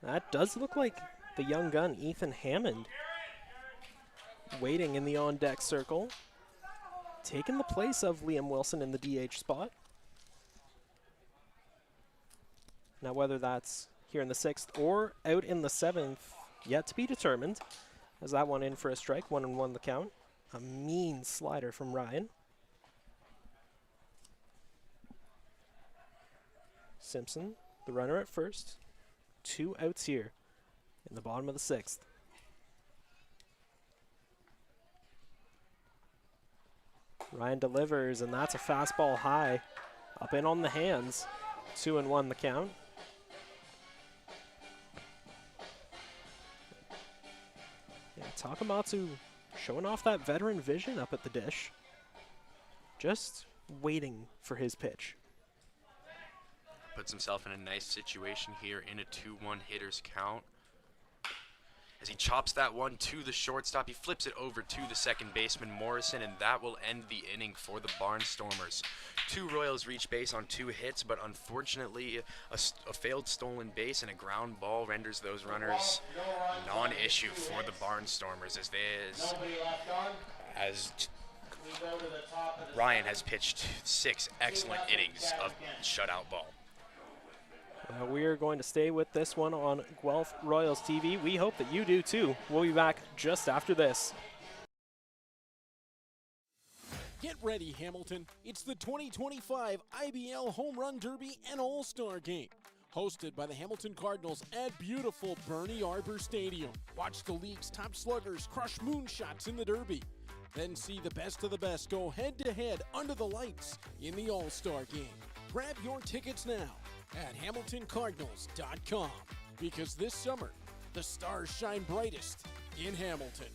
that does look like the young gun, Ethan Hammond, waiting in the on-deck circle, taking the place of Liam Wilson in the DH spot. Now whether that's here in the 6th or out in the 7th, yet to be determined, as that one in for a strike, 1-1 the count. A mean slider from Ryan. Simpson, the runner at first. 2 outs here in the bottom of the 6th. Ryan delivers, and that's a fastball high. Up and on the hands. 2-1 the count. Yeah, Takamatsu showing off that veteran vision up at the dish. Just waiting for his pitch. Puts himself in a nice situation here in a 2-1 hitter's count. As he chops that one to the shortstop, he flips it over to the second baseman, Morrison, and that will end the inning for the Barnstormers. 2 Royals reach base on 2 hits, but unfortunately a failed stolen base and a ground ball renders those runners non-issue for the Barnstormers, as Ryan has pitched 6 excellent innings of shutout ball. We are going to stay with this one on Guelph Royals TV. We hope that you do too. We'll be back just after this. Get ready, Hamilton. It's the 2025 IBL Home Run Derby and All-Star Game. Hosted by the Hamilton Cardinals at beautiful Bernie Arbor Stadium. Watch the league's top sluggers crush moonshots in the Derby. Then see the best of the best go head-to-head under the lights in the All-Star Game. Grab your tickets now at HamiltonCardinals.com, because this summer, the stars shine brightest in Hamilton.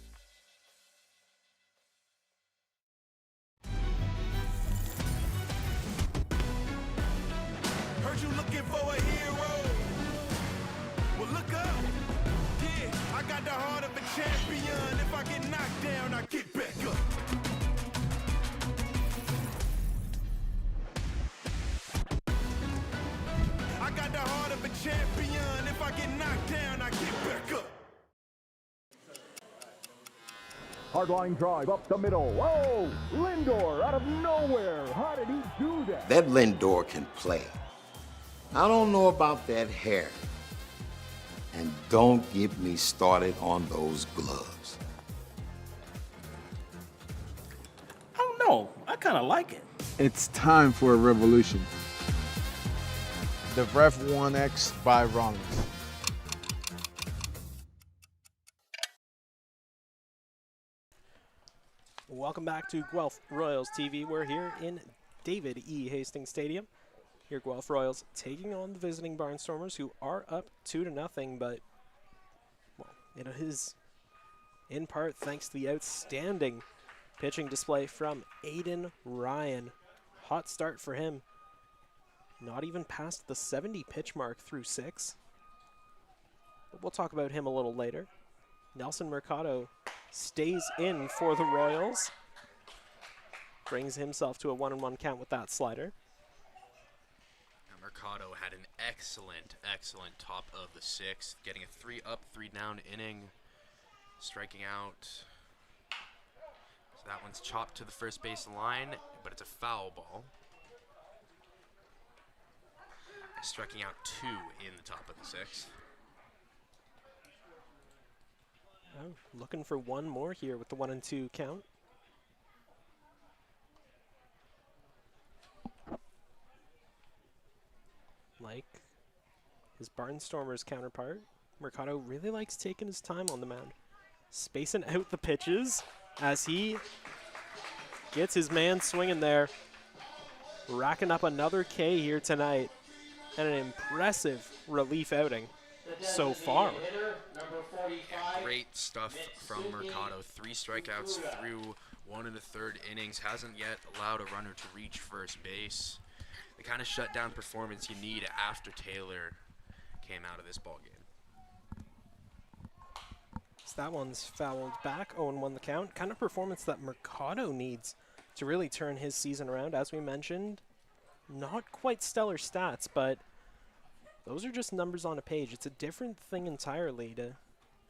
Heard you looking for a hero. Well, look up. Yeah, I got the heart of a champion. If I get knocked down, I get back up. I got the heart of a champion. If I get knocked down, I get back up. Hard line drive up the middle. Whoa! Lindor out of nowhere. How did he do that? That Lindor can play. I don't know about that hair. And don't get me started on those gloves. I don't know. I kind of like it. It's time for a revolution. The Ref 1X by Ronald. Welcome back to Guelph Royals TV. We're here in David E. Hastings Stadium. Here, Guelph Royals taking on the visiting Barnstormers, who are up 2-0, but well, it is in part thanks to the outstanding pitching display from Aiden Ryan. Hot start for him. Not even past the 70 pitch mark through 6. But we'll talk about him a little later. Nelson Mercado stays in for the Royals. Brings himself to a 1-1 count with that slider. Mercado had an excellent top of the 6th, getting a 3-up, 3-down inning, striking out. So that one's chopped to the first base line, but it's a foul ball. striking out 2 in the top of the 6th. Oh, looking for one more here with the 1-2 count. Like his Barnstormers counterpart, Mercado really likes taking his time on the mound, spacing out the pitches as he gets his man swinging there, racking up another K here tonight, and an impressive relief outing so far. Yeah, great stuff from Mercado. 3 strikeouts through 1 1/3 innings. Hasn't yet allowed a runner to reach first base. The kind of shutdown performance you need after Taylor came out of this ball game. So that one's fouled back, 0-1 the count. Kind of performance that Mercado needs to really turn his season around. As we mentioned, not quite stellar stats, but those are just numbers on a page. It's a different thing entirely to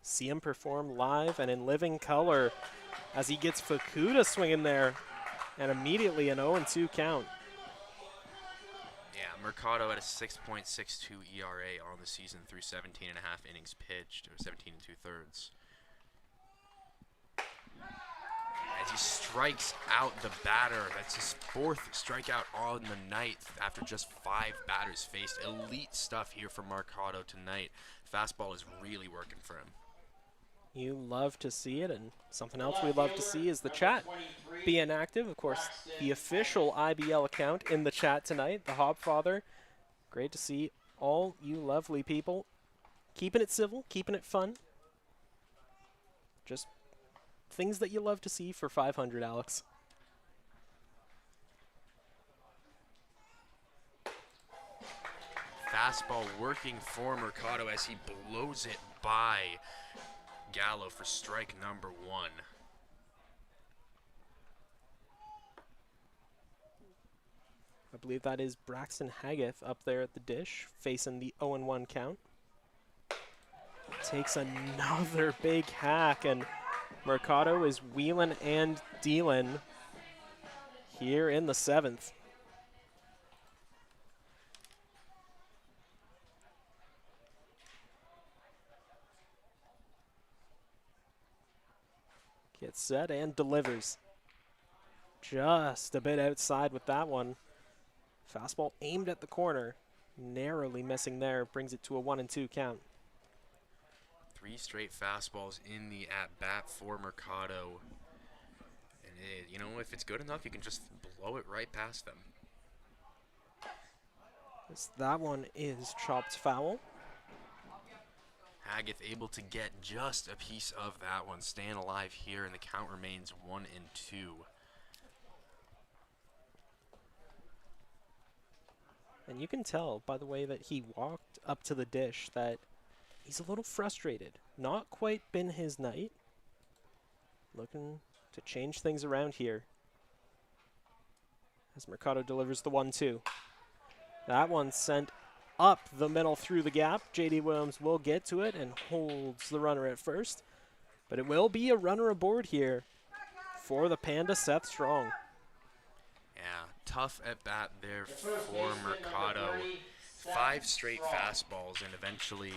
see him perform live and in living color as he gets Fukuda swinging there, and immediately an 0-2 count. Yeah, Mercado at a 6.62 ERA on the season through 17.5 innings pitched, or 17 2/3. As he strikes out the batter, that's his 4th strikeout on the night after just 5 batters faced. Elite stuff here from Mercado tonight. Fastball is really working for him. You love to see it, and something else we love to see is the chat being active. Of course, the official IBL account in the chat tonight, the Hobfather. Great to see all you lovely people keeping it civil, keeping it fun. Just things that you love to see for 500, Alex. Fastball working for Mercado as he blows it by Gallo for strike number 1. I believe that is Braxton Haggith up there at the dish, facing the 0-1 count. Takes another big hack, and Mercado is wheeling and dealing here in the 7th. Gets set and delivers. Just a bit outside with that one. Fastball aimed at the corner, narrowly missing there, brings it to a 1-2 count. 3 straight fastballs in the at-bat for Mercado. And you know, if it's good enough, you can just blow it right past them. That one is chopped foul. Haggith able to get just a piece of that one, staying alive here, and the count remains 1-2. And you can tell by the way that he walked up to the dish that he's a little frustrated. Not quite been his night. Looking to change things around here. As Mercado delivers the 1-2. That one sent up the middle through the gap. J.D. Williams will get to it and holds the runner at first. But it will be a runner aboard here for the Panda, Seth Strong. Yeah, tough at bat there for Mercado. 5 straight fastballs, and eventually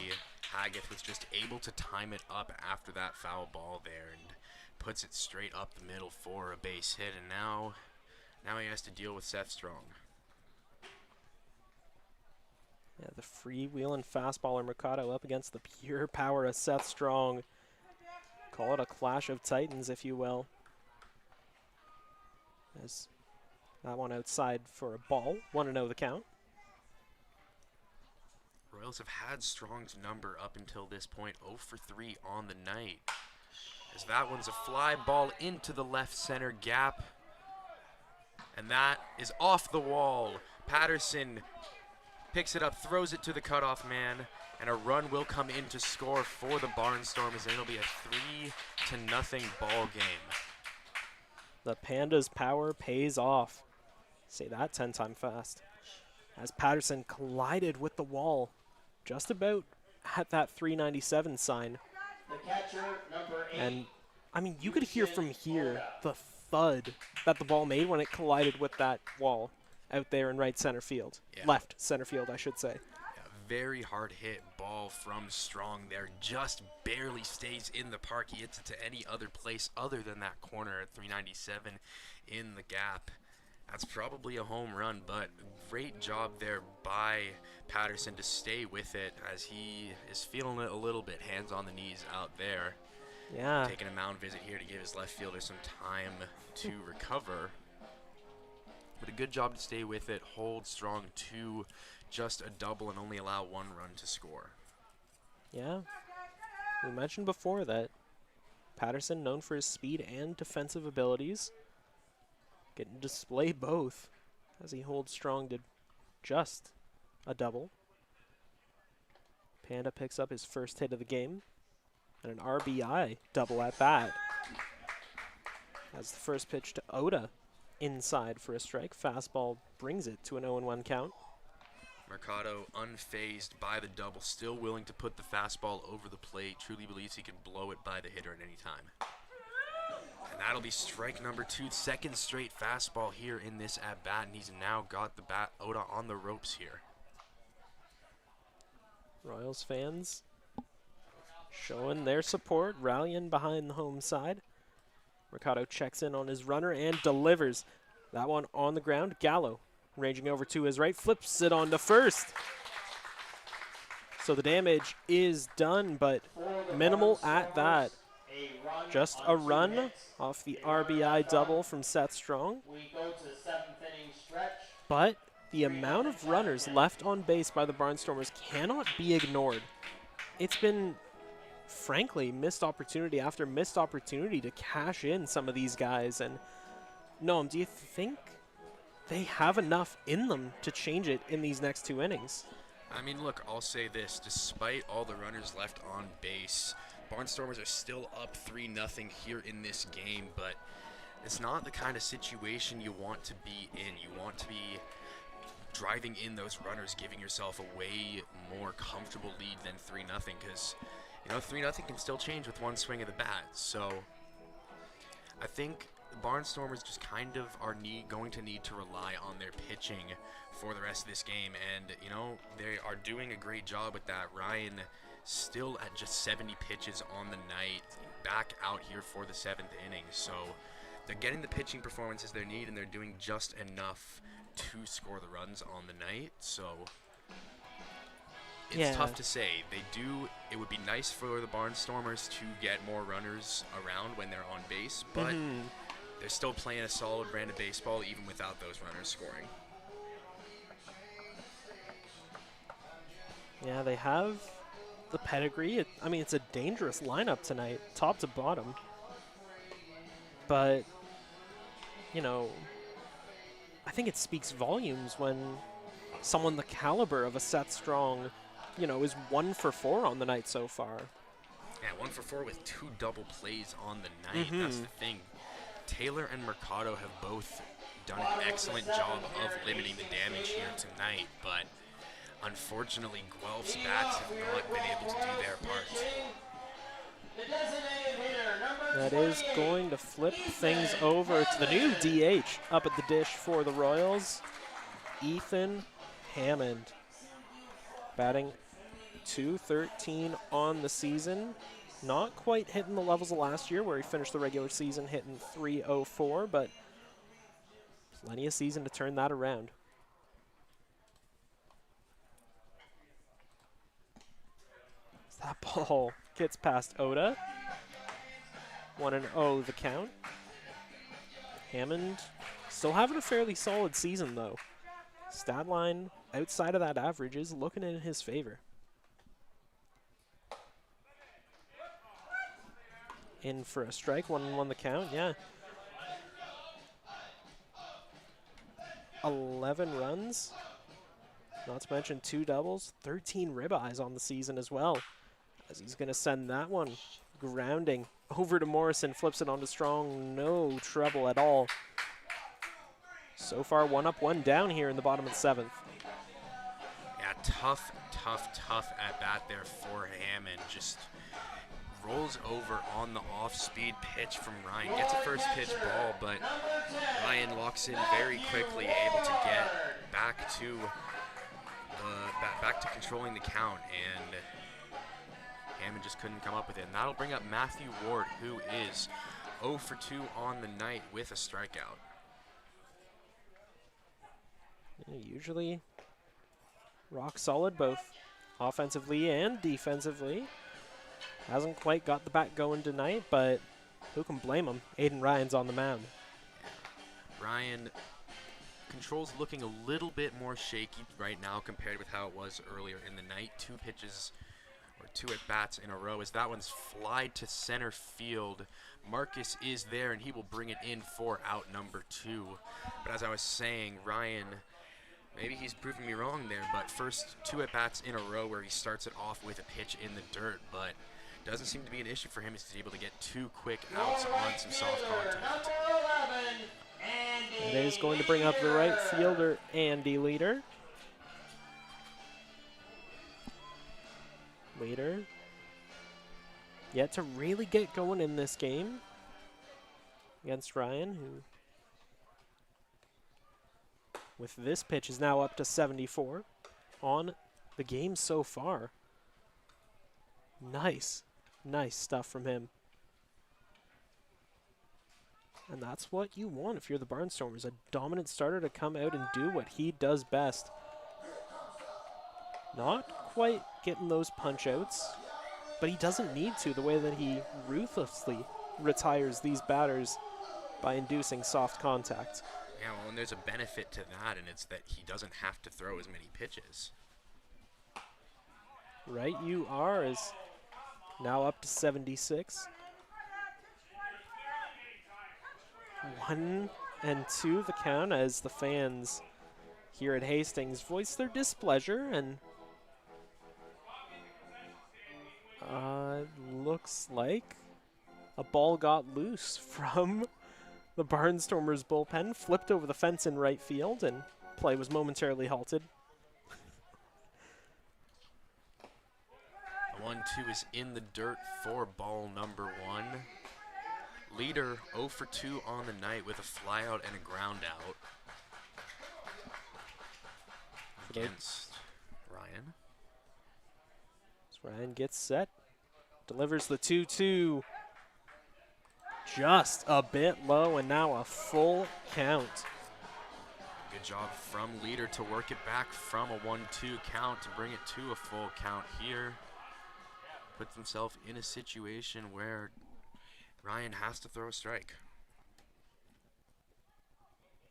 Haggith was just able to time it up after that foul ball there and puts it straight up the middle for a base hit. And now he has to deal with Seth Strong. Yeah, the freewheeling fastballer Mercado up against the pure power of Seth Strong. Call it a clash of titans, if you will. As that one outside for a ball. 1-0 the count. Royals have had Strong's number up until this point, 0 for 3 on the night. As that one's a fly ball into the left center gap. And that is off the wall. Patterson picks it up, throws it to the cutoff man, and a run will come in to score for the Barnstormers, and it'll be a 3-0 ball game. The Panda's power pays off. Say that 10 times fast. As Patterson collided with the wall, just about at that 397 sign. The catcher, number 8. And, I mean, you could hear from here the thud that the ball made when it collided with that wall. out there in right center field. Yeah. Left center field, I should say. Very hard hit ball from Strong there. Just barely stays in the park. He hits it to any other place other than that corner at 397 in the gap. That's probably a home run, but great job there by Patterson to stay with it as he is feeling it a little bit. Hands on the knees out there. Yeah. Taking a mound visit here to give his left fielder some time to recover. But a good job to stay with it. Hold Strong to just a double and only allow 1 run to score. Yeah. We mentioned before that Patterson, known for his speed and defensive abilities, getting to display both as he holds Strong to just a double. Panda picks up his first hit of the game and an RBI double at bat. As the first pitch to Oda inside for a strike. Fastball brings it to an 0-1 count. Mercado unfazed by the double, still willing to put the fastball over the plate, truly believes he can blow it by the hitter at any time. And that'll be strike number 2, second straight fastball here in this at-bat, and he's now got the bat Oda on the ropes here. Royals fans showing their support, rallying behind the home side. Mercado checks in on his runner and delivers. That one on the ground. Gallo ranging over to his right, flips it on to first. So the damage is done, but minimal at that. Just a run off the RBI double from Seth Strong. We go to the 7th inning stretch. But the amount of runners left on base by the Barnstormers cannot be ignored. It's been, frankly, missed opportunity after missed opportunity to cash in some of these guys. And Noam, do you think they have enough in them to change it in these next 2 innings? I mean, look, I'll say this. Despite all the runners left on base, Barnstormers are still up 3-0 here in this game, but it's not the kind of situation you want to be in. You want to be driving in those runners, giving yourself a way more comfortable lead than 3-0, because, you know, 3-0 can still change with 1 swing of the bat. So I think the Barnstormers just kind of are going to need to rely on their pitching for the rest of this game, and, you know, they are doing a great job with that. Ryan still at just 70 pitches on the night, back out here for the 7th inning. So they're getting the pitching performances they need, and they're doing just enough to score the runs on the night. So it's tough to say. It would be nice for the Barnstormers to get more runners around when they're on base, but they're still playing a solid brand of baseball even without those runners scoring. Yeah, they have the pedigree. I mean, it's a dangerous lineup tonight, top to bottom. But, you know, I think it speaks volumes when someone the caliber of a Seth Strong, you know, is 1 for 4 on the night so far. Yeah, 1 for 4 with 2 double plays on the night. That's the thing. Taylor and Mercado have both done an excellent job of limiting the damage here tonight, but unfortunately, Guelph's bats have not been able to do their part. That is going to flip things over to the new DH up at the dish for the Royals, Ethan Hammond. Batting .213 on the season. Not quite hitting the levels of last year where he finished the regular season hitting .304, but plenty of season to turn that around. That ball gets past Oda. 1-0 the count. Hammond still having a fairly solid season, though. Stat line outside of that average is looking in his favor. In for a strike, 1-1 the count, yeah. 11 runs, not to mention 2 doubles, 13 ribeyes on the season as well. As he's going to send that one grounding over to Morrison, flips it onto Strong, no trouble at all. So far, 1 up, 1 down here in the bottom of the 7th. Yeah, tough at bat there for Hammond. Just rolls over on the off-speed pitch from Ryan. Gets a first pitch ball, but Ryan locks in very quickly, able to get back to controlling the count, and Hammond just couldn't come up with it. And that'll bring up Matthew Ward, who is 0 for 2 on the night with a strikeout. Usually rock solid both offensively and defensively. Hasn't quite got the bat going tonight, but who can blame him? Aiden Ryan's on the mound. Ryan, control's looking a little bit more shaky right now compared with how it was earlier in the night. 2 pitches or 2 at-bats in a row as that one's flied to center field. Marcus is there, and he will bring it in for out number 2. But as I was saying, Ryan, maybe he's proving me wrong there, but first 2 at-bats in a row where he starts it off with a pitch in the dirt, but doesn't seem to be an issue for him. He's able to get 2 quick outs on some soft contact. It is going to bring up the right fielder, Andy Leader. Leader yet to really get going in this game against Ryan, who with this pitch is now up to 74 on the game so far. Nice stuff from him. And that's what you want if you're the Barnstormers, a dominant starter to come out and do what he does best. Not quite getting those punch outs, but he doesn't need to, the way that he ruthlessly retires these batters by inducing soft contact. Yeah, well, and there's a benefit to that, and it's that he doesn't have to throw as many pitches. Right, you are, is now up to 76. 1-2 the count as the fans here at Hastings voice their displeasure, and looks like a ball got loose from the Barnstormers bullpen, flipped over the fence in right field, and play was momentarily halted. The 1-2 is in the dirt for ball number 1. Leader 0 for 2 on the night with a flyout and a ground out against Ryan. As Ryan gets set, delivers the 2-2. Just a bit low, and now a full count. Good job from Leader to work it back from a 1-2 count to bring it to a full count here. Puts himself in a situation where Ryan has to throw a strike.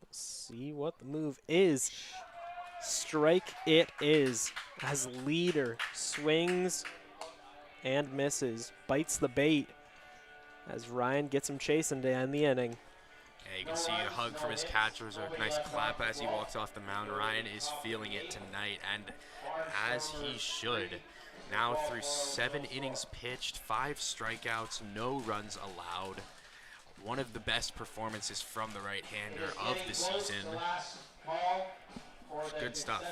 Let's see what the move is. Strike it is, as Leader swings and misses, bites the bait as Ryan gets him chasing to end the inning. Yeah, you can see a hug from his catchers, a nice clap as he walks off the mound. Ryan is feeling it tonight, and as he should. Now through 7 innings pitched, 5 strikeouts, no runs allowed. One of the best performances from the right-hander of the season. Good stuff.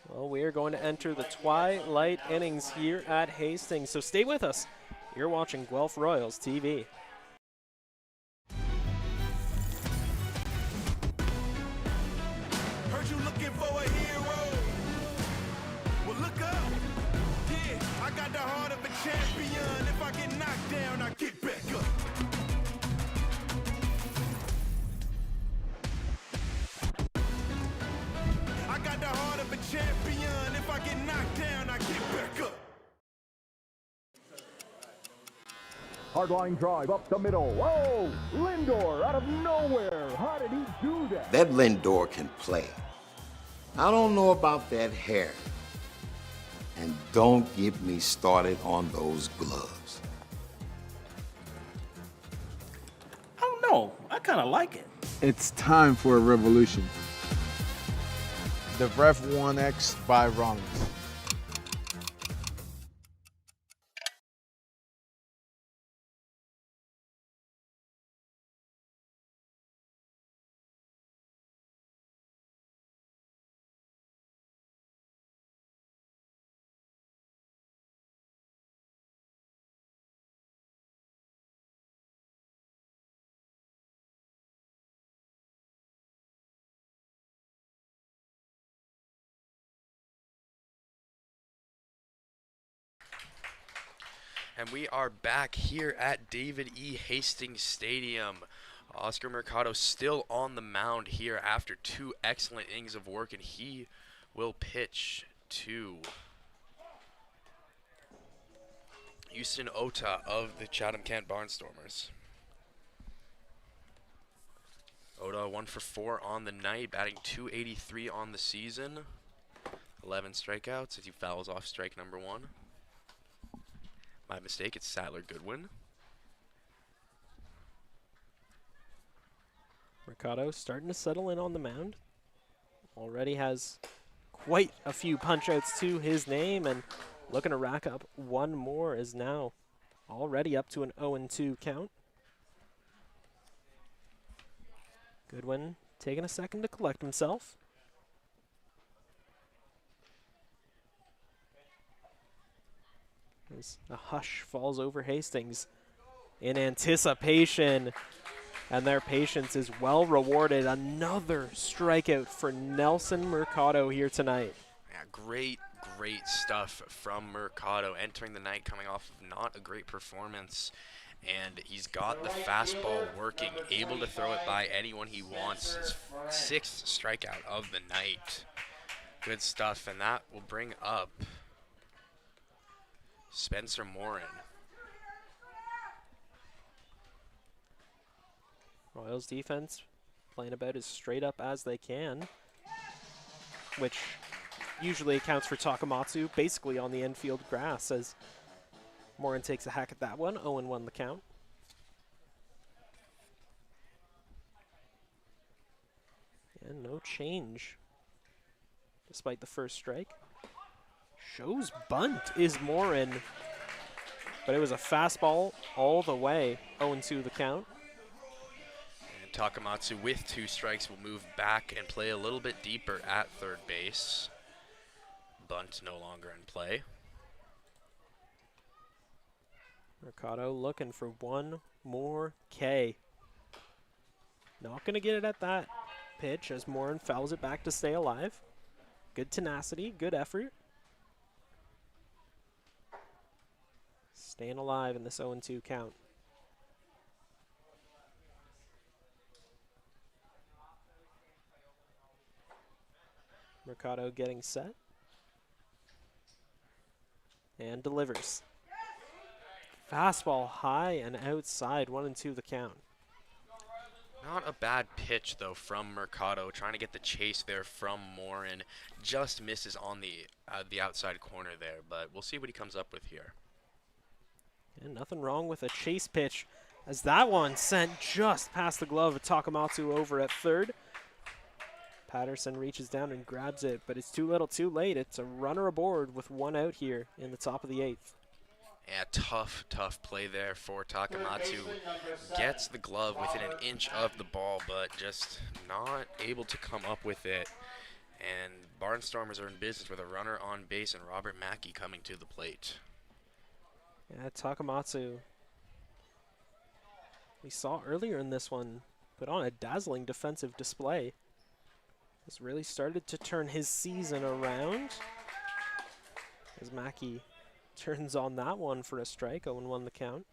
Well, we are going to enter the twilight innings here at Hastings, so stay with us. You're watching Guelph Royals TV. Heard you looking for a hero. Well, look up. Yeah, I got the heart of a champion. If I get knocked down, I get back up. I got the heart of a champion. If I get knocked down, I get back up. Hard line drive up the middle. Whoa! Lindor out of nowhere. How did he do that? That Lindor can play. I don't know about that hair. And don't get me started on those gloves. I don't know. I kind of like it. It's time for a revolution. The Ref 1X by Rollins. And we are back here at David E. Hastings Stadium. Oscar Mercado still on the mound here after 2 excellent innings of work, and he will pitch to Houston Ota of the Chatham Kent Barnstormers. Ota 1 for 4 on the night, batting .283 on the season. 11 strikeouts as he fouls off strike number 1. My mistake, it's Sattler Goodwin. Mercado starting to settle in on the mound. Already has quite a few punch-outs to his name, and looking to rack up one more, is now already up to an 0-2 count. Goodwin taking a second to collect himself. As a hush falls over Hastings in anticipation, and their patience is well rewarded. Another strikeout for Nelson Mercado here tonight. Yeah, great stuff from Mercado, entering the night coming off of not a great performance. And he's got the fastball working, able to throw it by anyone he wants. His 6th strikeout of the night. Good stuff, and that will bring up Spencer Morin. Royals defense playing about as straight up as they can, which usually accounts for Takamatsu basically on the infield grass, as Morin takes a hack at that one. 0-1 the count. And no change despite the first strike. Shows bunt is Morin, but it was a fastball all the way. 0-2 the count. And Takamatsu with 2 strikes will move back and play a little bit deeper at third base. Bunt no longer in play. Mercado looking for one more K. Not going to get it at that pitch as Morin fouls it back to stay alive. Good tenacity, good effort. Staying alive in this 0-2 count. Mercado getting set. And delivers. Fastball high and outside, 1-2 the count. Not a bad pitch, though, from Mercado, trying to get the chase there from Morin. Just misses on the outside corner there, but we'll see what he comes up with here. And nothing wrong with a chase pitch, as that one sent just past the glove of Takamatsu over at third. Patterson reaches down and grabs it, but it's too little too late. It's a runner aboard with 1 out here in the top of the 8th. Yeah, tough play there for Takamatsu. Gets the glove within an inch of the ball, but just not able to come up with it. And Barnstormers are in business with a runner on base and Robert Mackey coming to the plate. Yeah, Takamatsu, we saw earlier in this one, put on a dazzling defensive display. Has really started to turn his season around, as Mackey turns on that one for a strike. 0-1 the count.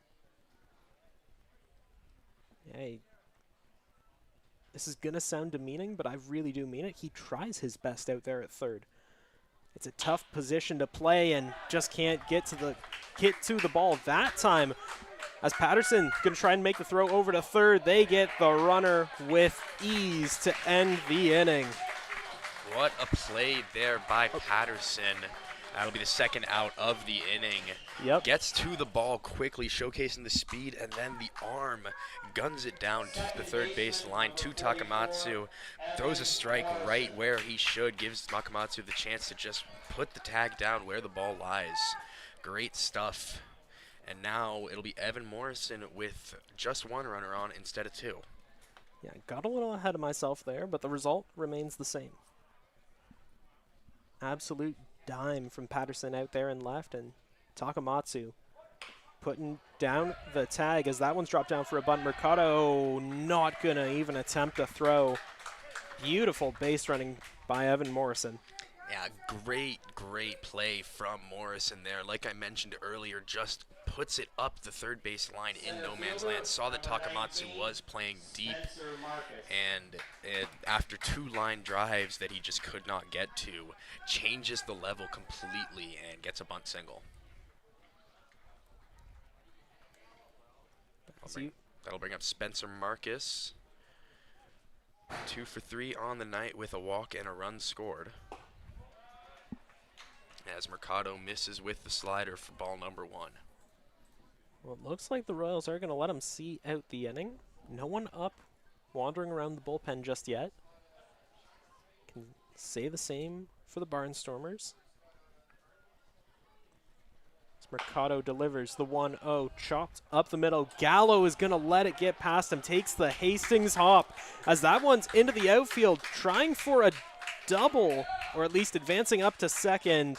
Yeah, this is going to sound demeaning, but I really do mean it. He tries his best out there at third. It's a tough position to play and just can't get to the ball that time. As Patterson going to try and make the throw over to third, they get the runner with ease to end the inning. What a play there by Patterson. That'll be the 2nd out of the inning. Yep. Gets to the ball quickly, showcasing the speed, and then the arm guns it down to the third base line to Takamatsu. Throws a strike right where he should, gives Takamatsu the chance to just put the tag down where the ball lies. Great stuff. And now it'll be Evan Morrison with just 1 runner on instead of 2. Yeah, got a little ahead of myself there, but the result remains the same. Absolute dime from Patterson out there and left, and Takamatsu putting down the tag as that one's dropped down for a bunt. Mercado not gonna even attempt a throw. Beautiful base running by Evan Morrison. Yeah, great play from Morrison there. Like I mentioned earlier, just puts it up the third base line in no man's land. Saw that Takamatsu was playing deep, and after 2 line drives that he just could not get to, changes the level completely and gets a bunt single. That'll bring up Spencer Marcus. 2 for 3 on the night with a walk and a run scored. As Mercado misses with the slider for ball number 1. Well, it looks like the Royals are going to let him see out the inning. No one up, wandering around the bullpen just yet. Can say the same for the Barnstormers. As Mercado delivers the 1-0, chopped up the middle. Gallo is going to let it get past him, takes the Hastings hop as that one's into the outfield, trying for a double, or at least advancing up to second,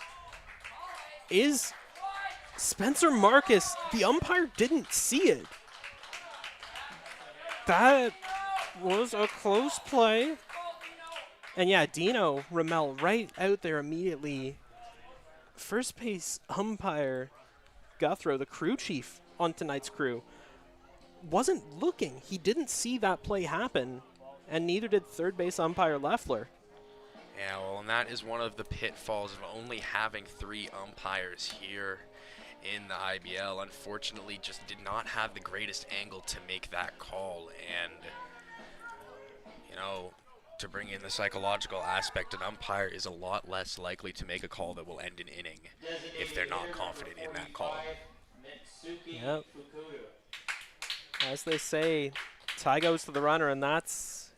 is Spencer Marcus. The umpire didn't see it. That was a close play. And yeah, Dino Ramel right out there immediately. First base umpire Guthrow, the crew chief on tonight's crew, wasn't looking. He didn't see that play happen, and neither did third base umpire Leffler. Yeah, well, and that is one of the pitfalls of only having 3 umpires here in the IBL. Unfortunately, just did not have the greatest angle to make that call. And, you know, to bring in the psychological aspect, an umpire is a lot less likely to make a call that will end an inning if they're not confident in that call. Yep. As they say, tie goes to the runner, and that's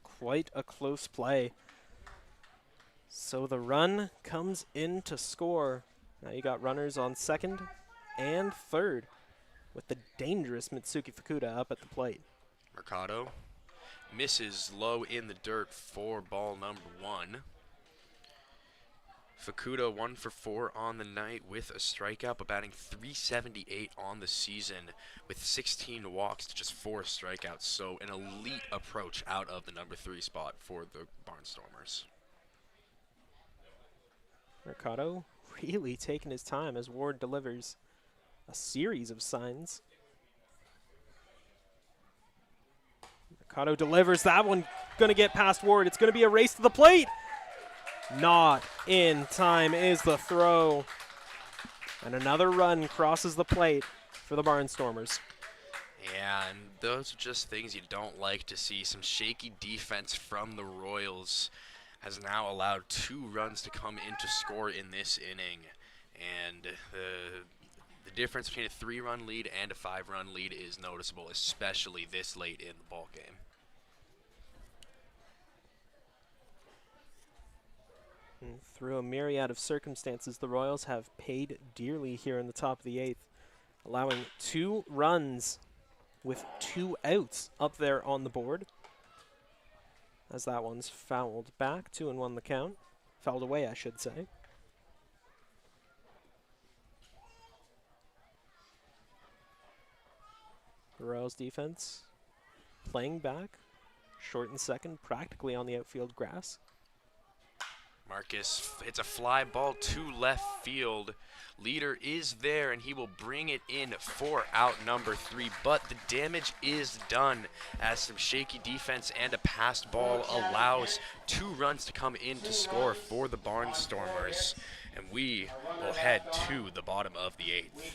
quite a close play. So the run comes in to score. Now you got runners on second and third with the dangerous Mitsuki Fukuda up at the plate. Mercado misses low in the dirt for ball number 1. Fukuda 1 for 4 on the night with a strikeout, but batting .378 on the season with 16 walks to just 4 strikeouts. So an elite approach out of the number 3 spot for the Barnstormers. Mercado really taking his time as Ward delivers a series of signs. Mercado delivers that one, going to get past Ward. It's going to be a race to the plate. Not in time is the throw. And another run crosses the plate for the Barnstormers. Yeah, and those are just things you don't like to see. Some shaky defense from the Royals has now allowed 2 runs to come into score in this inning. And the difference between a 3-run lead and a 5-run lead is noticeable, especially this late in the ball game. And through a myriad of circumstances, the Royals have paid dearly here in the top of the 8th, allowing 2 runs with 2 outs up there on the board. As that one's fouled back, 2-1 the count. Fouled away, I should say. The Royals defense playing back, short and second, practically on the outfield grass. Marcus hits a fly ball to left field. Leader is there, and he will bring it in for out number 3. But the damage is done as some shaky defense and a passed ball allows 2 runs to come in to score for the Barnstormers. And we will head to the bottom of the 8th.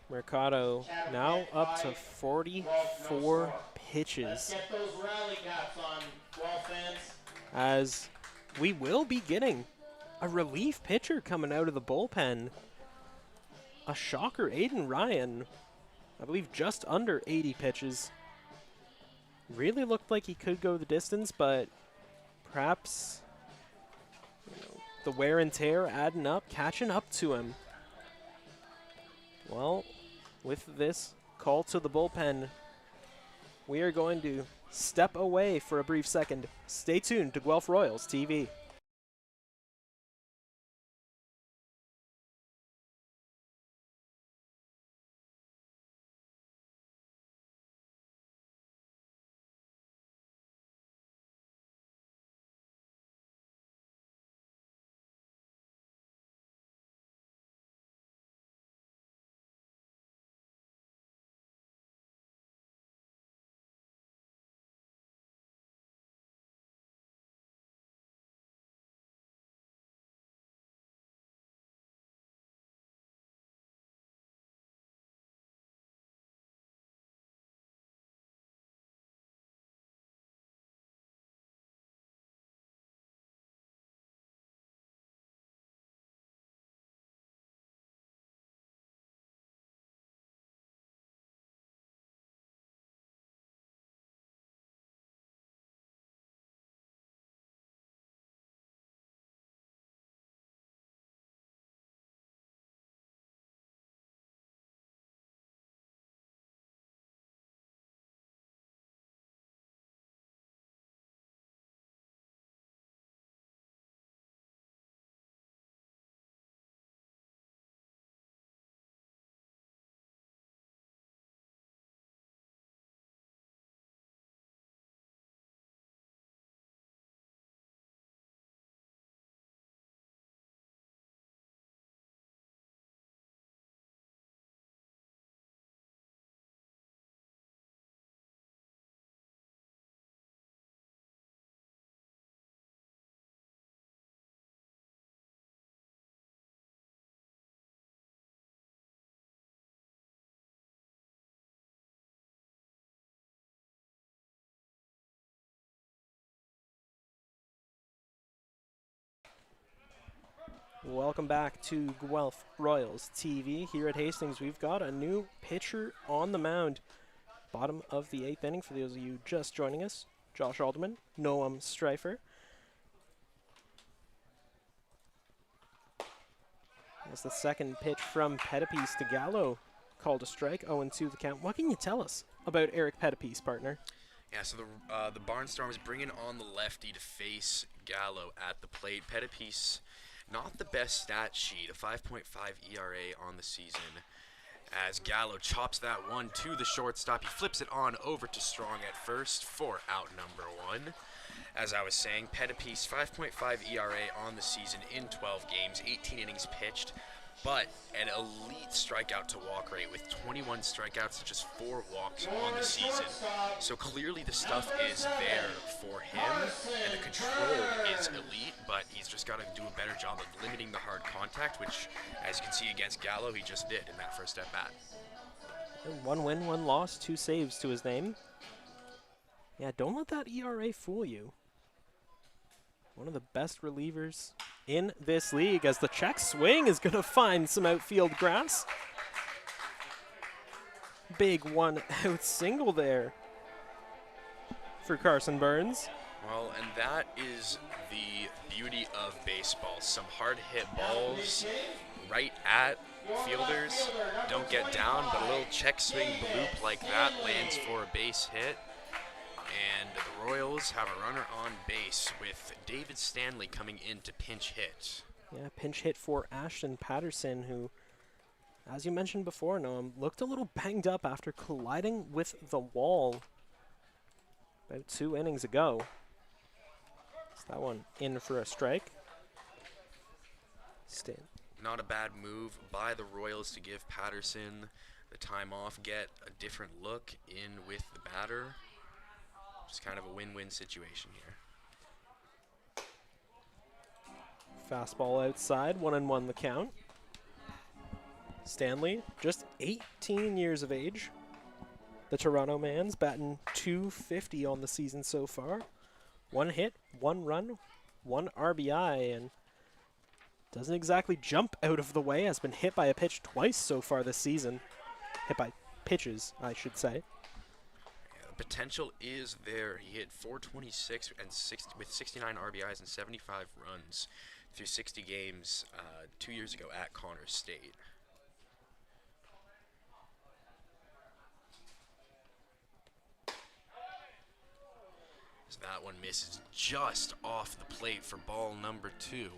Mercado now up to 44 pitches. As we will be getting a relief pitcher coming out of the bullpen. A shocker, Aiden Ryan, I believe just under 80 pitches. Really looked like he could go the distance, but perhaps the wear and tear adding up, catching up to him. Well, with this call to the bullpen, we are going to step away for a brief second. Stay tuned to Guelph Royals TV. Welcome back to Guelph Royals TV. Here at Hastings, we've got a new pitcher on the mound. Bottom of the 8th inning for those of you just joining us. Josh Alderman, Noam Streifer. That's the second pitch from Pettipies to Gallo. Called a strike, 0-2 the count. What can you tell us about Eric Pettipies, partner? Yeah, so the Barnstormers bringing on the lefty to face Gallo at the plate. Pettipies, not the best stat sheet, a 5.5 ERA on the season. As Gallo chops that one to the shortstop, he flips it on over to Strong at first for out number 1. As I was saying, Pettipies 5.5 ERA on the season in 12 games, 18 innings pitched, but an elite strikeout to walk rate with 21 strikeouts and just 4 walks on the season. So clearly the stuff is there for him, and the control is elite, but he's just got to do a better job of limiting the hard contact, which, as you can see against Gallo, he just did in that first at-bat. 1 win, 1 loss, 2 saves to his name. Yeah, don't let that ERA fool you. One of the best relievers in this league, as the check swing is going to find some outfield grass. Big 1-out single there for Carson Burns. Well, and that is the beauty of baseball. Some hard hit balls right at fielders don't get down, but a little check swing bloop like that lands for a base hit. And the Royals have a runner on base with David Stanley coming in to pinch hit. Yeah, pinch hit for Ashton Patterson, who, as you mentioned before, Noam, looked a little banged up after colliding with the wall about 2 innings ago. So that one in for a strike. Not a bad move by the Royals to give Patterson the time off, get a different look in with the batter. Just kind of a win-win situation here. Fastball outside, 1-1 the count. Stanley, just 18 years of age. The Toronto man's batting .250 on the season so far. 1 hit, 1 run, 1 RBI, and doesn't exactly jump out of the way. Has been hit by a pitch twice so far this season. Hit by pitches, I should say. Potential is there. He hit .426 and with 69 RBIs and 75 runs through 60 games 2 years ago at Connors State. So that one misses just off the plate for ball number 2.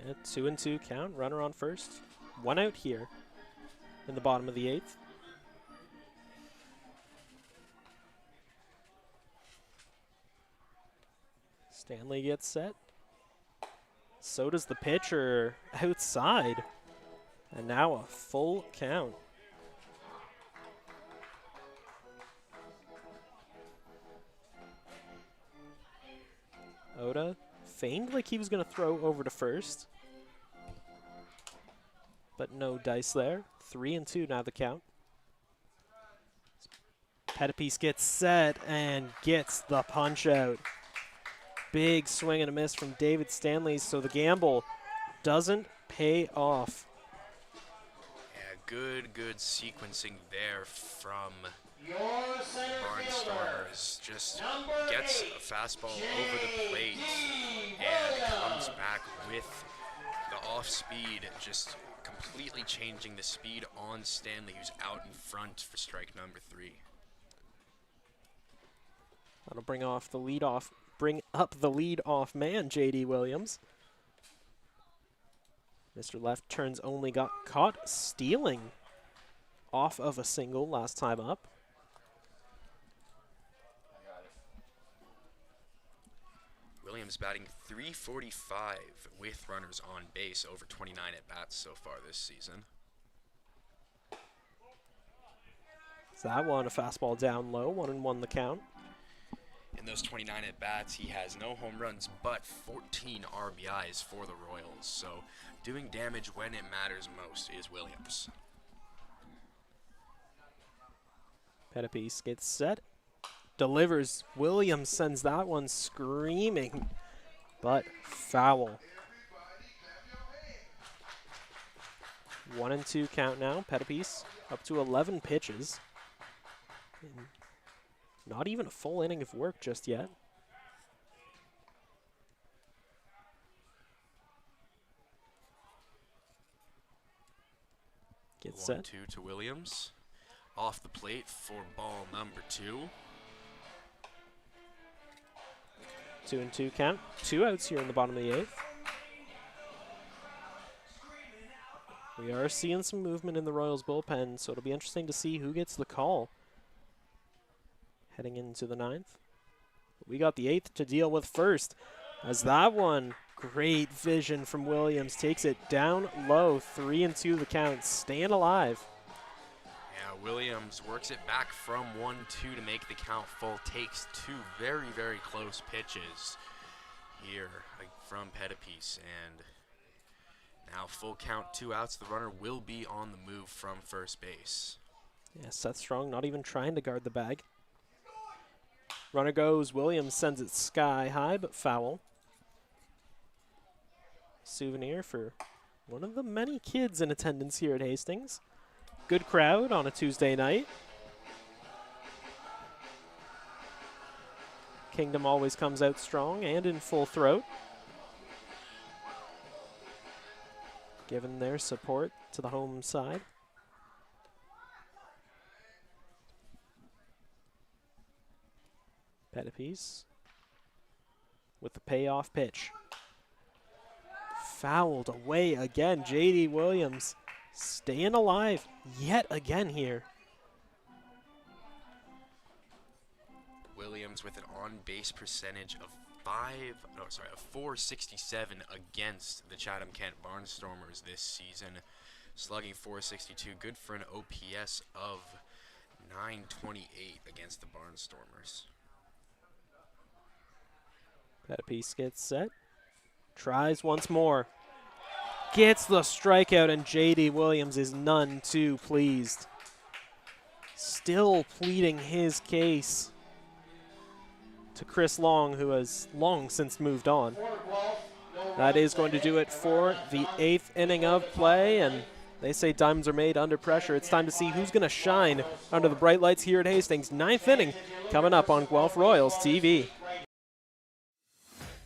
Yeah, 2-2 count. Runner on first. 1 out here in the bottom of the 8th. Stanley gets set. So does the pitcher outside. And now a full count. Oda feigned like he was going to throw over to first. But no dice there. 3-2 now the count. Pettipies gets set and gets the punch out. Big swing and a miss from David Stanley, so the gamble doesn't pay off. Yeah, good sequencing there from Barnstormers. Just gets a fastball over the plate and comes back with the off speed, just completely changing the speed on Stanley, who's out in front for strike number 3. That'll bring up the lead-off man, J.D. Williams. Mr. Left Turns only got caught stealing off of a single last time up. Williams batting .345 with runners on base, over 29 at-bats so far this season. So that one, a fastball down low, 1-1 the count. In those 29 at-bats, he has no home runs, but 14 RBIs for the Royals. So doing damage when it matters most is Williams. Pettipies gets set. Delivers. Williams sends that one screaming but foul. 1-2 count now. Pettipies up to 11 pitches. And not even a full inning of work just yet. Get set. 1-2 to Williams. Off the plate for ball number 2. 2-2 count. 2 outs here in the bottom of the 8th. We are seeing some movement in the Royals bullpen, so it'll be interesting to see who gets the call heading into the 9th. We got the 8th to deal with first, as that one, great vision from Williams, takes it down low. 3-2 the count, staying alive. Yeah, Williams works it back from 1-2 to make the count full. Takes 2 very, very close pitches here from Pettipies, and now full count, 2 outs. The runner will be on the move from first base. Yeah, Seth Strong not even trying to guard the bag. Runner goes. Williams sends it sky high, but foul. Souvenir for one of the many kids in attendance here at Hastings. Good crowd on a Tuesday night. Kingdom always comes out strong and in full throat, giving their support to the home side. Pettipies with the payoff pitch. Fouled away again. J.D. Williams staying alive yet again here. Williams with an on-base percentage of 467 against the Chatham Kent Barnstormers this season. Slugging 462, good for an OPS of 928 against the Barnstormers. Pettipies gets set. Tries once more. Gets the strikeout, and J.D. Williams is none too pleased. Still pleading his case to Chris Long, who has long since moved on. That is going to do it for the 8th inning of play, and they say diamonds are made under pressure. It's time to see who's going to shine under the bright lights here at Hastings. 9th inning coming up on Guelph Royals TV.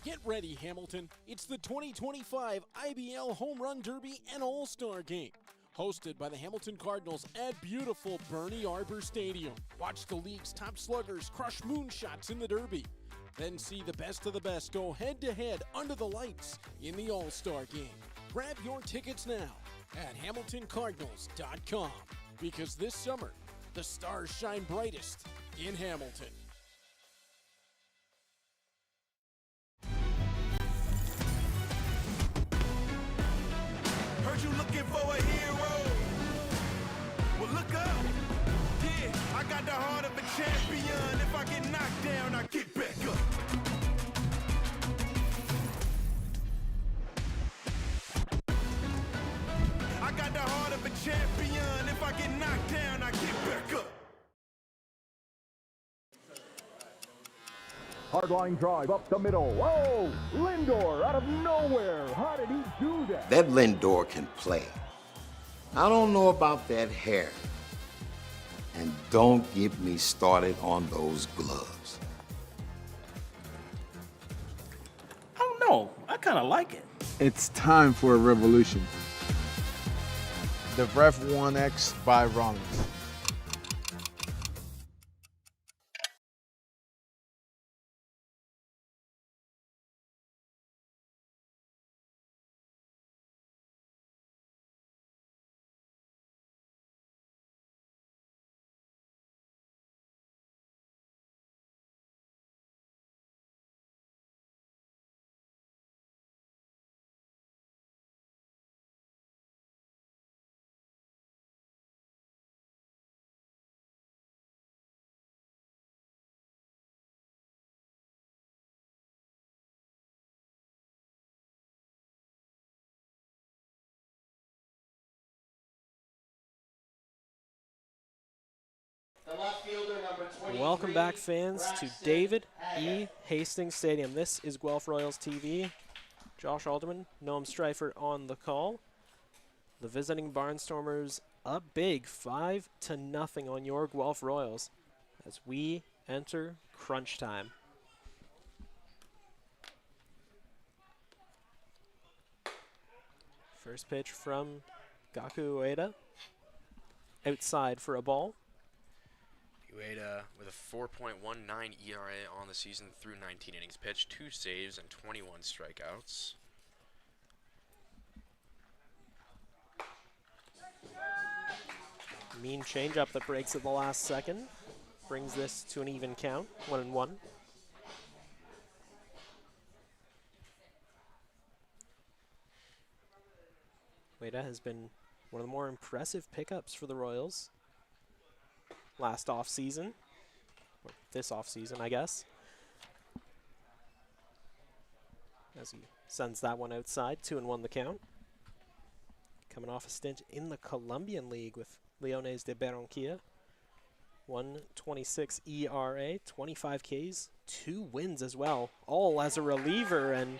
Get ready, Hamilton. It's the 2025 IBL Home Run Derby and All-Star Game. Hosted by the Hamilton Cardinals at beautiful Bernie Arbor Stadium. Watch the league's top sluggers crush moonshots in the Derby. Then see the best of the best go head-to-head under the lights in the All-Star Game. Grab your tickets now at HamiltonCardinals.com, because this summer, the stars shine brightest in Hamilton. Heard you looking for a hero. Well, look up. Yeah, I got the heart of a champion. If I get knocked down, I get back up. I got the heart of a champion. If I get knocked down, I get back up. Hard-line drive up the middle. Whoa! Lindor out of nowhere. How did he do that? That Lindor can play. I don't know about that hair. And don't get me started on those gloves. I don't know. I kind of like it. It's time for a revolution. The Ref 1X by Rollins. The left fielder, number 23. Welcome back, fans, to Braxton David Haggett. E. Hastings Stadium. This is Guelph Royals TV. Josh Alderman, Noam Streifer on the call. The visiting Barnstormers up big, 5-0 on your Guelph Royals as we enter crunch time. First pitch from Gaku Ueda. Outside for a ball. Ueda with a 4.19 ERA on the season through 19 innings pitched, 2 saves and 21 strikeouts. Mean changeup that breaks at the last second. Brings this to an even count, 1-1. Ueda has been one of the more impressive pickups for the Royals last offseason, or this offseason, I guess. As he sends that one outside, 2-1 the count. Coming off a stint in the Colombian League with Leones de Barranquilla. 1.26 ERA, 25 Ks, 2 wins as well, all as a reliever. And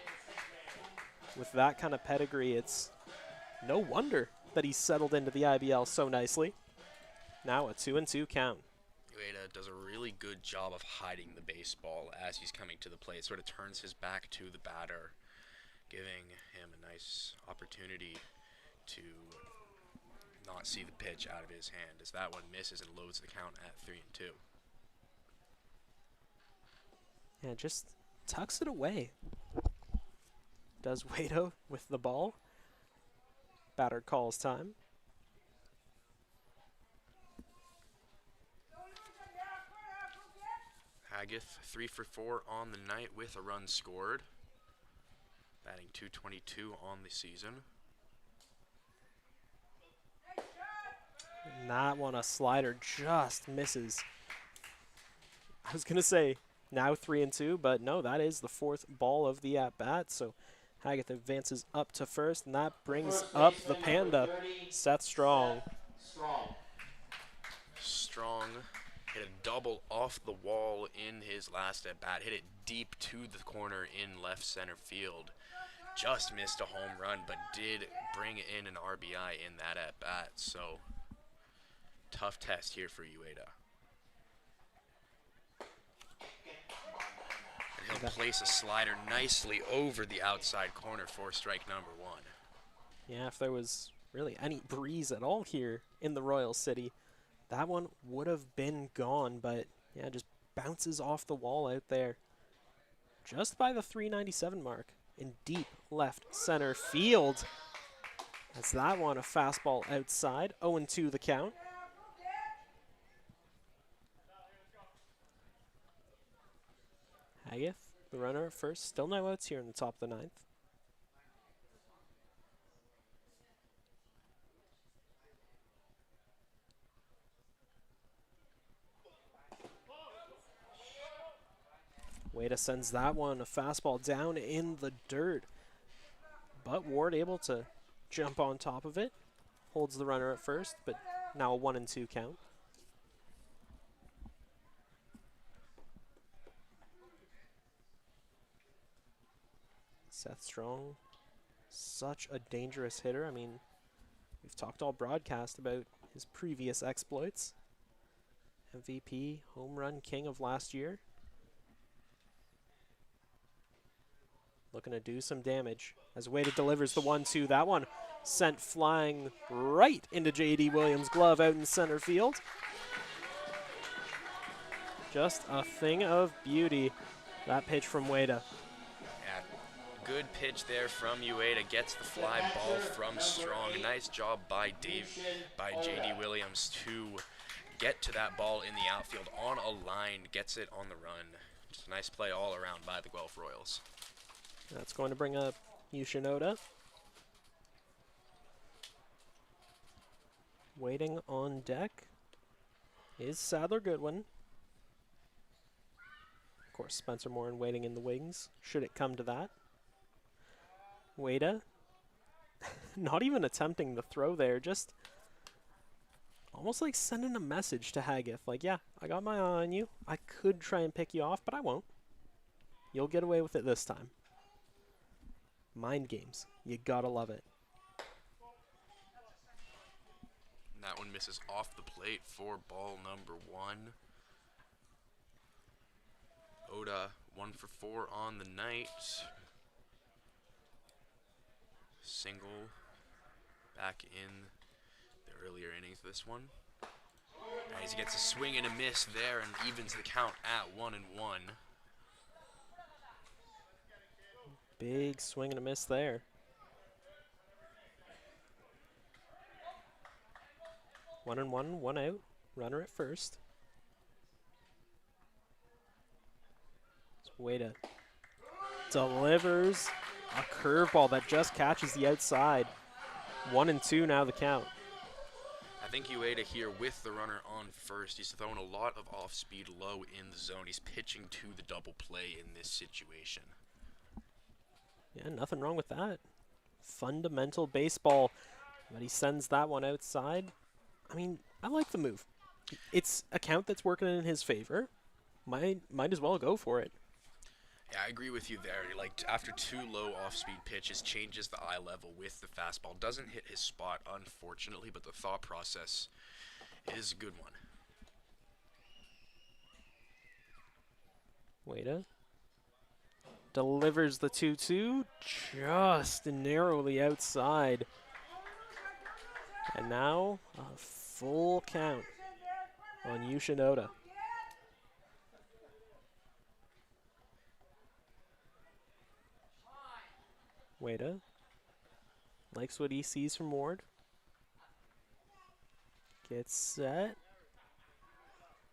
with that kind of pedigree, it's no wonder that he's settled into the IBL so nicely. Now a 2-2 count. Ueda does a really good job of hiding the baseball as he's coming to the plate. Sort of turns his back to the batter, giving him a nice opportunity to not see the pitch out of his hand, as that one misses and loads the count at 3-2. Yeah, just tucks it away. Does Ueda with the ball. Batter calls time. Haggett 3 for 4 on the night with a run scored, batting .222 on the season. And that one, a slider, just misses. I was going to say now 3-2, but no, that is the 4th ball of the at-bat. So Haggett advances up to first, and that brings up the Panda, Seth Strong. Strong hit a double off the wall in his last at-bat, hit it deep to the corner in left center field. Just missed a home run, but did bring in an RBI in that at-bat, so tough test here for Ueda. And he'll place a slider nicely over the outside corner for strike number 1. Yeah, if there was really any breeze at all here in the Royal City, that one would have been gone, but yeah, just bounces off the wall out there. Just by the 397 mark in deep left center field. That's that one, a fastball outside, 0-2 the count. Haggett, the runner at first, still no outs here in the top of the 9th. Ueda sends that one, a fastball down in the dirt. But Ward able to jump on top of it. Holds the runner at first, but now a 1-2 count. Seth Strong, such a dangerous hitter. I mean, we've talked all broadcast about his previous exploits. MVP, home run king of last year. Looking to do some damage as Ueda delivers the 1-2. That one sent flying right into J.D. Williams' glove out in center field. Just a thing of beauty, that pitch from Ueda. Good pitch there from Ueda, gets the fly ball from Strong. Nice job by J.D. Williams to get to that ball in the outfield on a line, gets it on the run. Just a nice play all around by the Guelph Royals. That's going to bring up Yoshinoda. Waiting on deck is Sadler Goodwin. Of course, Spencer Morin waiting in the wings, should it come to that. Ueda, not even attempting the throw there, just almost like sending a message to Haggith, like, yeah, I got my eye on you. I could try and pick you off, but I won't. You'll get away with it this time. Mind games. You gotta love it. And that one misses off the plate for ball number 1. Oda 1 for 4 on the night. Single back in the earlier innings of this one. As he gets a swing and a miss there and evens the count at 1-1. Big swing and a miss there. 1-1, 1 out. Runner at first. Ueda delivers a curveball that just catches the outside. 1-2 now the count. I think Ueda here with the runner on first. He's throwing a lot of off-speed low in the zone. He's pitching to the double play in this situation. Yeah, nothing wrong with that. Fundamental baseball. But he sends that one outside. I mean, I like the move. It's a count that's working in his favor. Might as well go for it. Yeah, I agree with you there. Like, after 2 low off-speed pitches, changes the eye level with the fastball. Doesn't hit his spot, unfortunately, but the thought process is a good one. Ueda delivers the 2-2 just narrowly outside. And now a full count on Yoshinoda. Ueda likes what he sees from Ward. Gets set.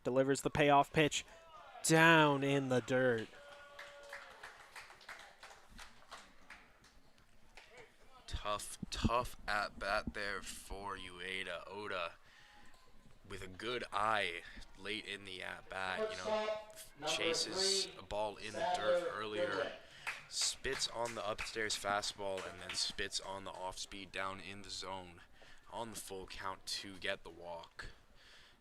Delivers the payoff pitch down in the dirt. Tough at-bat there for Ueda. Oda with a good eye late in the at-bat, you know, chases a ball in the dirt earlier, spits on the upstairs fastball, and then spits on the off-speed down in the zone on the full count to get the walk.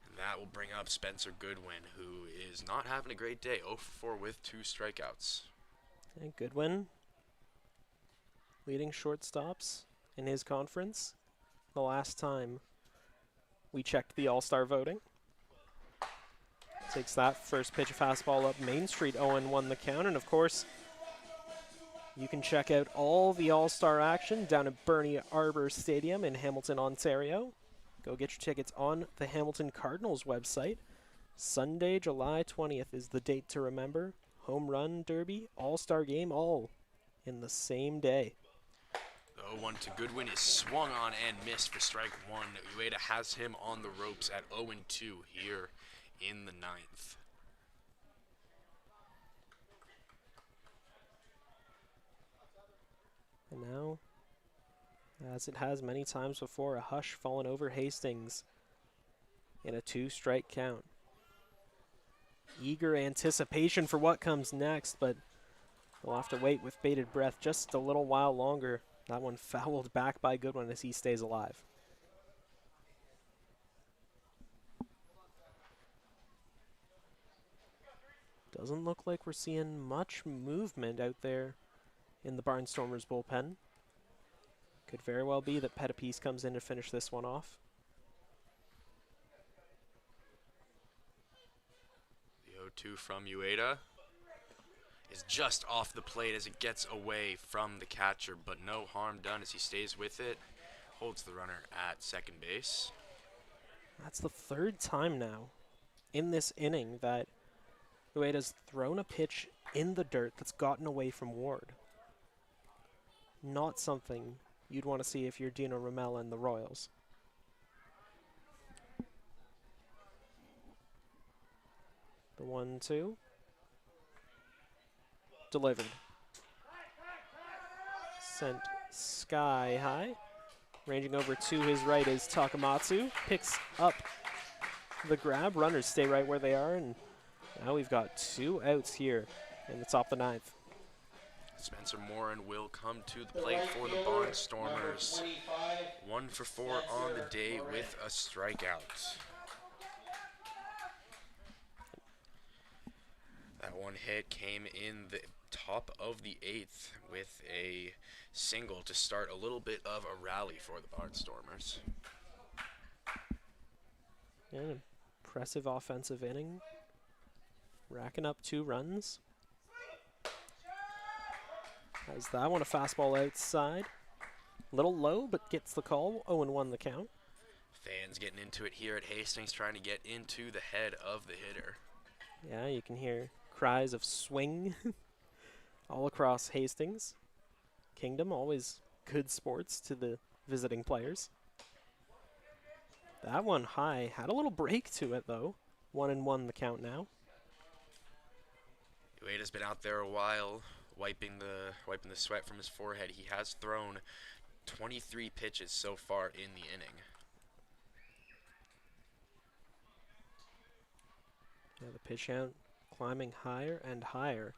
And that will bring up Spencer Goodwin, who is not having a great day, 0 for 4 with 2 strikeouts. And Goodwin leading shortstops in his conference the last time we checked the All-Star voting. Takes that first pitch of fastball up Main Street, 0-1 the count. And of course, you can check out all the All-Star action down at Bernie Arbor Stadium in Hamilton, Ontario. Go get your tickets on the Hamilton Cardinals website. Sunday, July 20th is the date to remember. Home Run Derby, All-Star Game, all in the same day. The 0-1 to Goodwin is swung on and missed for strike 1. Ueda has him on the ropes at 0-2 here in the 9th. And now, as it has many times before, a hush fallen over Hastings in a 2-strike count. Eager anticipation for what comes next, but we'll have to wait with bated breath just a little while longer. That one fouled back by Goodwin as he stays alive. Doesn't look like we're seeing much movement out there in the Barnstormers bullpen. Could very well be that Pettipiece comes in to finish this one off. The 0-2 from Ueda is just off the plate as it gets away from the catcher, but no harm done as he stays with it, holds the runner at second base. That's the 3rd time now in this inning that Ueda's thrown a pitch in the dirt that's gotten away from Ward. Not something you'd want to see if you're Dino Ramel and the Royals. The 1-2. Delivered. Sent sky high. Ranging over to his right is Takamatsu. Picks up the grab. Runners stay right where they are, and now we've got 2 outs here in the top of the 9th. Spencer Morin will come to the plate for the Barnstormers. 1 for 4 on the day with a strikeout. That one hit came in the top of the 8th with a single to start a little bit of a rally for the Barnstormers. Yeah, an impressive offensive inning. Racking up 2 runs. Has that one, a fastball outside. A little low, but gets the call. 0-1 the count. Fans getting into it here at Hastings, trying to get into the head of the hitter. Yeah, you can hear cries of swing all across Hastings. Kingdom, always good sports to the visiting players. That one high, had a little break to it though. 1-1 the count now. Ueda's been out there a while, wiping the sweat from his forehead. He has thrown 23 pitches so far in the inning. Yeah, the pitch count climbing higher and higher.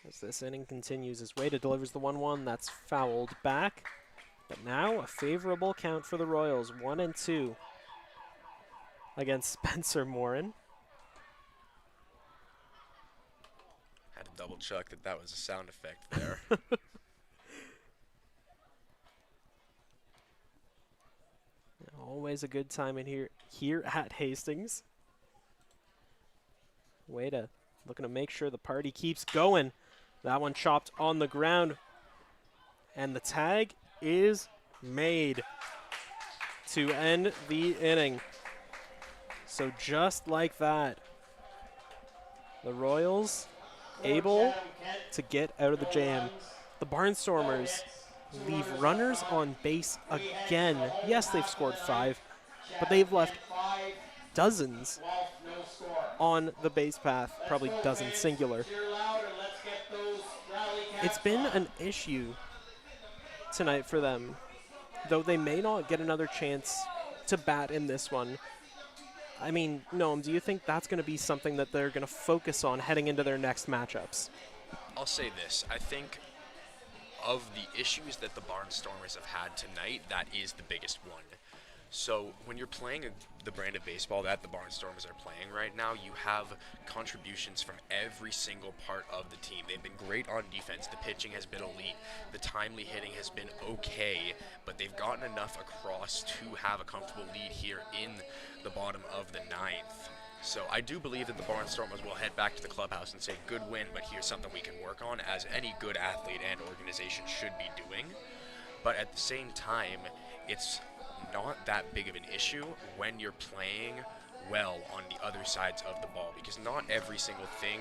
As this inning continues, as Ueda delivers the 1-1, that's fouled back. But now a favorable count for the Royals, 1-2 against Spencer Morin. Had to double check that was a sound effect there. Always a good time in here at Hastings. Ueda looking to make sure the party keeps going. That one chopped on the ground. And the tag is made to end the inning. So just like that, the Royals able to get out of the jam. The Barnstormers leave runners on base again. Yes, they've scored 5, but they've left dozens on the base path, probably dozens singular. It's been an issue tonight for them, though they may not get another chance to bat in this one. I mean, Noam, do you think that's going to be something that they're going to focus on heading into their next matchups? I'll say this. I think of the issues that the Barnstormers have had tonight, that is the biggest one. So when you're playing the brand of baseball that the Barnstormers are playing right now, you have contributions from every single part of the team. They've been great on defense. The pitching has been elite. The timely hitting has been okay, but they've gotten enough across to have a comfortable lead here in the bottom of the 9th. So I do believe that the Barnstormers will head back to the clubhouse and say, good win, but here's something we can work on, as any good athlete and organization should be doing. But at the same time, it's not that big of an issue when you're playing well on the other sides of the ball, because not every single thing,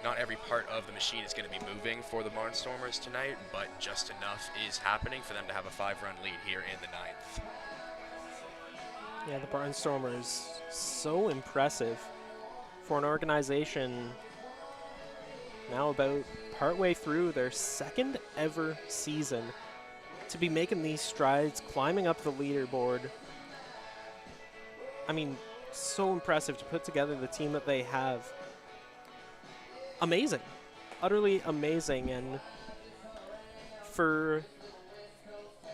not every part of the machine is going to be moving for the Barnstormers tonight, but just enough is happening for them to have a 5-run lead here in the 9th. Yeah, the Barnstormers, so impressive for an organization now about partway through their 2nd ever season to be making these strides, climbing up the leaderboard. I mean, so impressive to put together the team that they have. Amazing, utterly amazing. And for,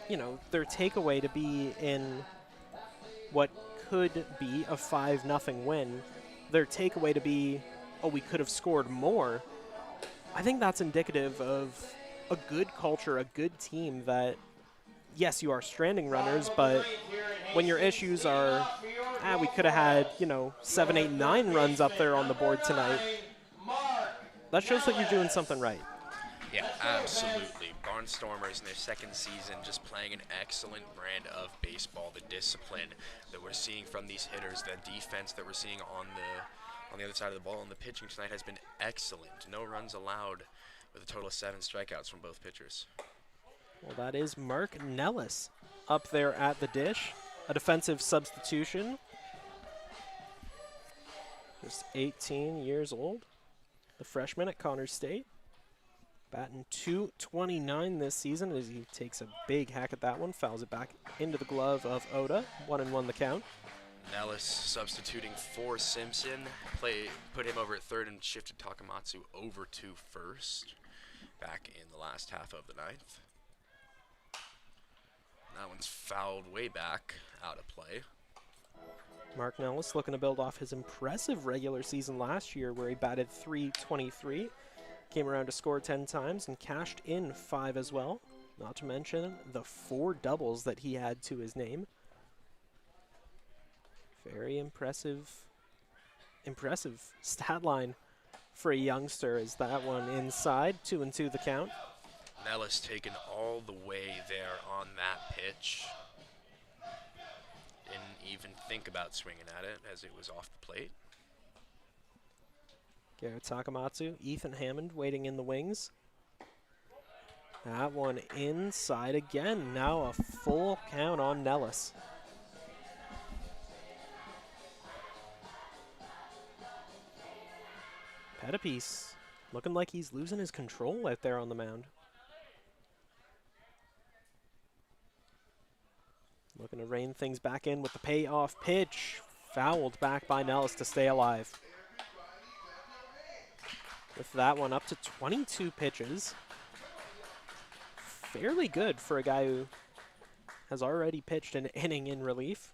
you know, their takeaway to be in what could be a 5-0 win, their takeaway to be, oh, we could have scored more, I think that's indicative of a good culture, a good team that, yes, you are stranding runners, but when your issues are, we could have had, 7, 8, 9 runs up there on the board tonight, that shows that you're doing something right. Yeah, absolutely. Barnstormers in their 2nd season just playing an excellent brand of baseball. The discipline that we're seeing from these hitters, the defense that we're seeing on the other side of the ball, and the pitching tonight has been excellent. No runs allowed, with a total of 7 strikeouts from both pitchers. Well, that is Mark Nellis up there at the dish, a defensive substitution. Just 18 years old, the freshman at Connors State. Batting .229 this season as he takes a big hack at that one, fouls it back into the glove of Oda. 1-1 the count. Nellis substituting for Simpson, put him over at 3rd and shifted Takamatsu over to 1st. back in the last half of the ninth. That one's fouled way back, out of play. Mark Nellis looking to build off his impressive regular season last year where he batted .323, came around to score 10 times and cashed in 5 as well. Not to mention the 4 doubles that he had to his name. Very impressive stat line for a youngster. Is that one inside, 2-2 the count. Nellis taken all the way there on that pitch. Didn't even think about swinging at it as it was off the plate. Garrett Takamatsu, Ethan Hammond waiting in the wings. That one inside again. Now a full count on Nellis. Pettipiece looking like he's losing his control out there on the mound. Looking to rein things back in with the payoff pitch. Fouled back by Nellis to stay alive. With that one up to 22 pitches. Fairly good for a guy who has already pitched an inning in relief.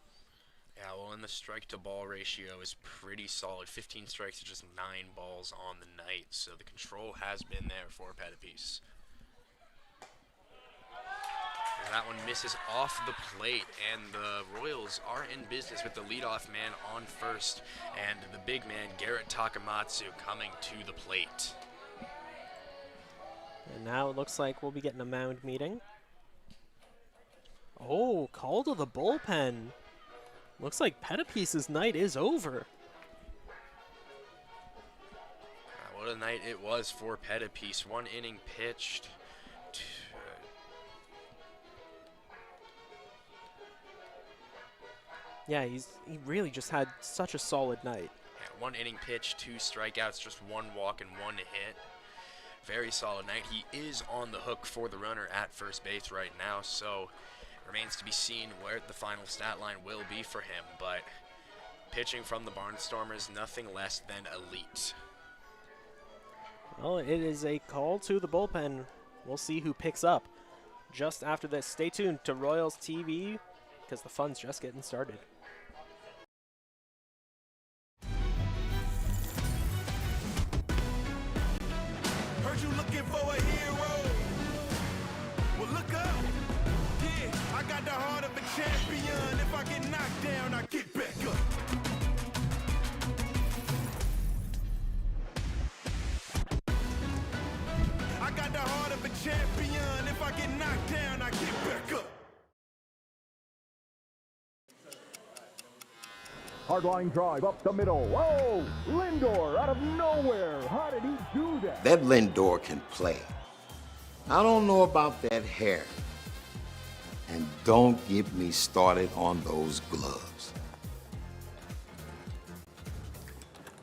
Yeah, well, and the strike-to-ball ratio is pretty solid. 15 strikes to just 9 balls on the night, so the control has been there for Pettipiece. And that one misses off the plate, and the Royals are in business with the leadoff man on first, and the big man, Garrett Takamatsu, coming to the plate. And now it looks like we'll be getting a mound meeting. Oh, call to the bullpen. Looks like Pettipiece's night is over. What a night it was for Pettipiece. 1 inning pitched. Yeah, he really just had such a solid night. Yeah, 1 inning pitch, 2 strikeouts, just 1 walk and 1 hit. Very solid night. He is on the hook for the runner at first base right now, so remains to be seen where the final stat line will be for him, but pitching from the Barnstormers, nothing less than elite. Well, it is a call to the bullpen. We'll see who picks up just after this. Stay tuned to Royals TV because the fun's just getting started. Heard you looking for a hero. Well, look up. Yeah, I got the heart of a champion. If I get knocked down, I get back up. I got the heart of a champion. If I get knocked down, I get back up. Hard line drive up the middle. Whoa! Lindor out of nowhere. How did he do that? That Lindor can play. I don't know about that hair. And don't get me started on those gloves.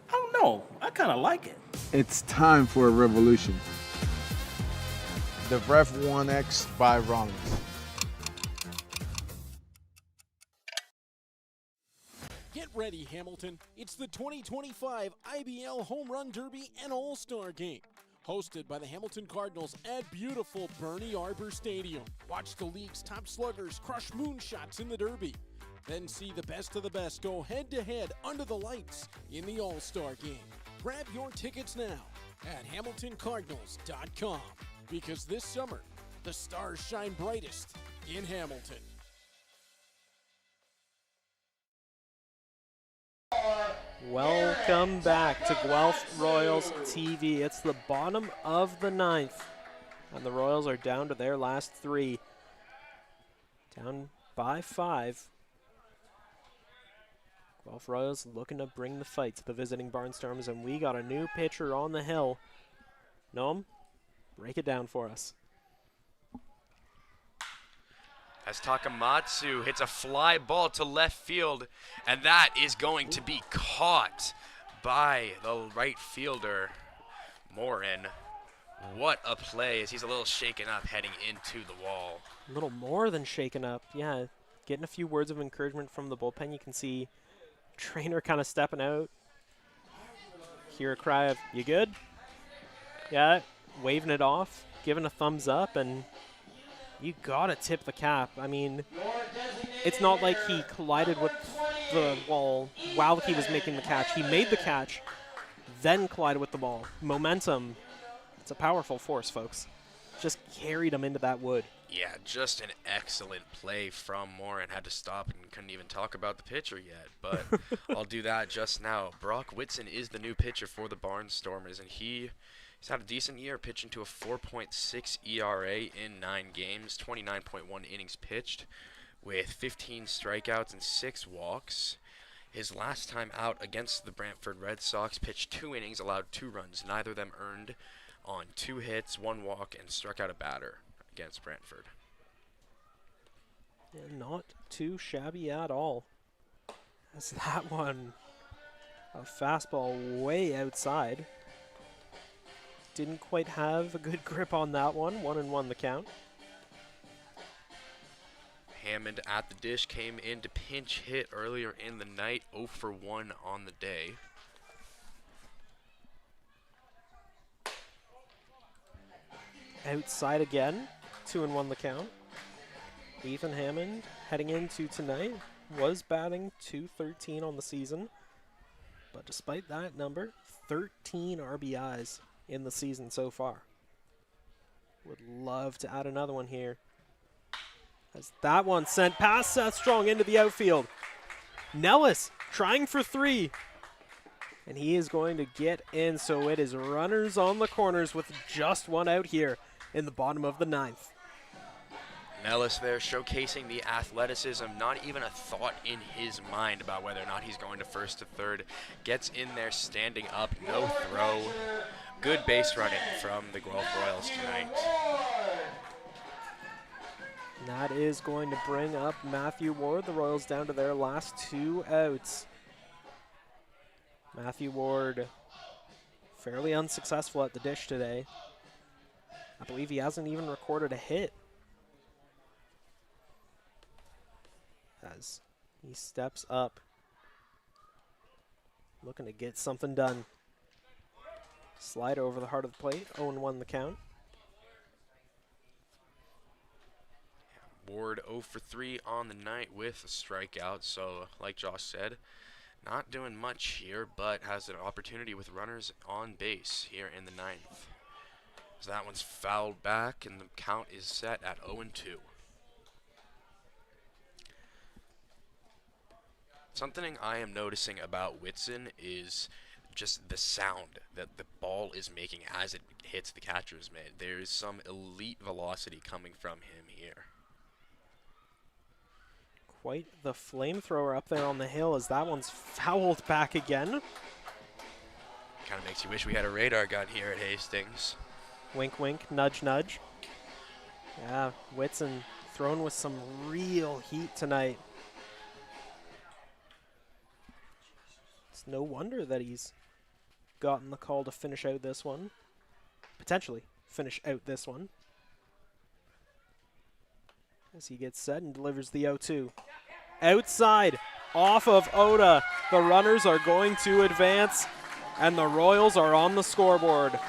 I don't know. I kind of like it. It's time for a revolution. The Ref 1X by Ronald. Get ready, Hamilton. It's the 2025 IBL Home Run Derby and All-Star Game. Hosted by the Hamilton Cardinals at beautiful Bernie Arbor Stadium. Watch the league's top sluggers crush moonshots in the Derby. Then see the best of the best go head-to-head under the lights in the All-Star Game. Grab your tickets now at HamiltonCardinals.com. Because this summer, the stars shine brightest in Hamilton. Welcome back to Guelph Royals TV. It's the bottom of the ninth, and the Royals are down to their last 3. Down by 5. Guelph Royals looking to bring the fight to the visiting Barnstormers, and we got a new pitcher on the hill. Noam, break it down for us. As Takamatsu hits a fly ball to left field, and that is going to be caught by the right fielder, Morin. What a play as he's a little shaken up heading into the wall. A little more than shaken up, yeah. Getting a few words of encouragement from the bullpen. You can see trainer kind of stepping out. Hear a cry of, "You good?" Yeah, waving it off. given a thumbs up, and you got to tip the cap. I mean, it's not like he collided with the wall while he was making the catch. He made the catch, then collided with the ball. Momentum, it's a powerful force, folks. Just carried him into that wood. Yeah, just an excellent play from Morin. Had to stop and couldn't even talk about the pitcher yet, but I'll do that just now. Brock Whitson is the new pitcher for the Barnstormers, and he's had a decent year, pitching to a 4.6 ERA in 9 games, 29.1 innings pitched, with 15 strikeouts and 6 walks. His last time out against the Brantford Red Sox, pitched 2 innings, allowed 2 runs, neither of them earned, on 2 hits, 1 walk, and struck out a batter against Brantford. Yeah, not too shabby at all. As that one, a fastball way outside. Didn't quite have a good grip on that one. 1-1 the count. Hammond at the dish, came in to pinch hit earlier in the night, 0 for 1 on the day. Outside again, 2-1 the count. Ethan Hammond heading into tonight was batting .213 on the season, but despite that number, 13 RBIs in the season so far. Would love to add another one here. As that one sent past Seth Strong into the outfield. Nellis trying for 3. And he is going to get in, so it is runners on the corners with just 1 out here in the bottom of the 9th. Nellis there showcasing the athleticism, not even a thought in his mind about whether or not he's going to first to third. Gets in there standing up, no throw. Good base running from the Guelph Royals tonight. And that is going to bring up Matthew Ward, the Royals down to their last 2 outs. Matthew Ward fairly unsuccessful at the dish today. I believe he hasn't even recorded a hit. As he steps up, looking to get something done. Slide over the heart of the plate, 0-1 the count. Ward 0 for 3 on the night with a strikeout, so like Josh said, not doing much here, but has an opportunity with runners on base here in the 9th. So that one's fouled back, and the count is set at 0-2. Something I am noticing about Whitson is just the sound that the ball is making as it hits the catcher's mitt. There is some elite velocity coming from him here. Quite the flamethrower up there on the hill as that one's fouled back again. Kind of makes you wish we had a radar gun here at Hastings. Wink, wink, nudge, nudge. Yeah, Whitson thrown with some real heat tonight. It's no wonder that he's gotten the call to finish out this one. Potentially finish out this one. As he gets set and delivers the 0-2. Outside, off of Oda. The runners are going to advance, and the Royals are on the scoreboard.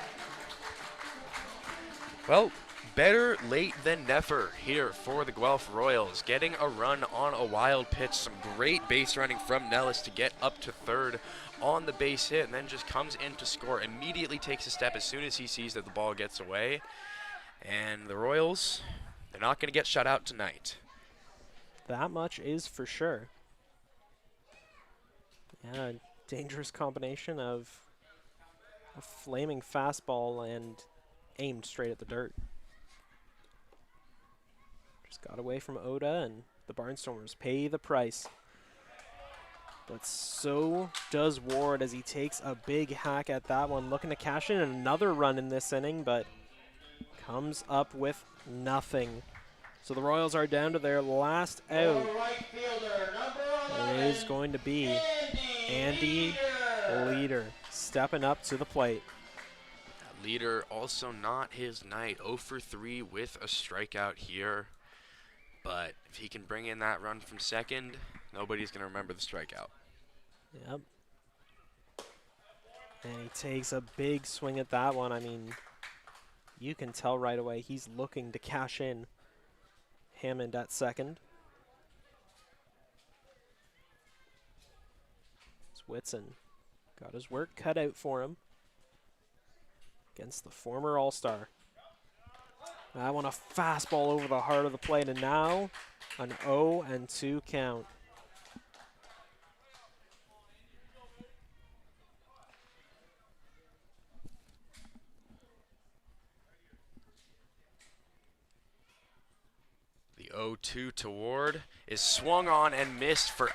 Well, better late than never here for the Guelph Royals. Getting a run on a wild pitch. Some great base running from Nellis to get up to third on the base hit, and then just comes in to score. Immediately takes a step as soon as he sees that the ball gets away. And the Royals, they're not going to get shut out tonight. That much is for sure. Yeah, dangerous combination of a flaming fastball and aimed straight at the dirt. Just got away from Oda, and the Barnstormers pay the price. But so does Ward as he takes a big hack at that one, looking to cash in another run in this inning, but comes up with nothing. So the Royals are down to their last out. It is going to be Andy Leader stepping up to the plate. Leader also not his night. 0 for 3 with a strikeout here. But if he can bring in that run from second, nobody's going to remember the strikeout. Yep. And he takes a big swing at that one. I mean, You can tell right away he's looking to cash in. Hammond at second. It's Whitson. Got his work cut out for him against the former All-Star. I want a fastball over the heart of the plate, and now an 0-2 count. The 0-2 to Ward is swung on and missed for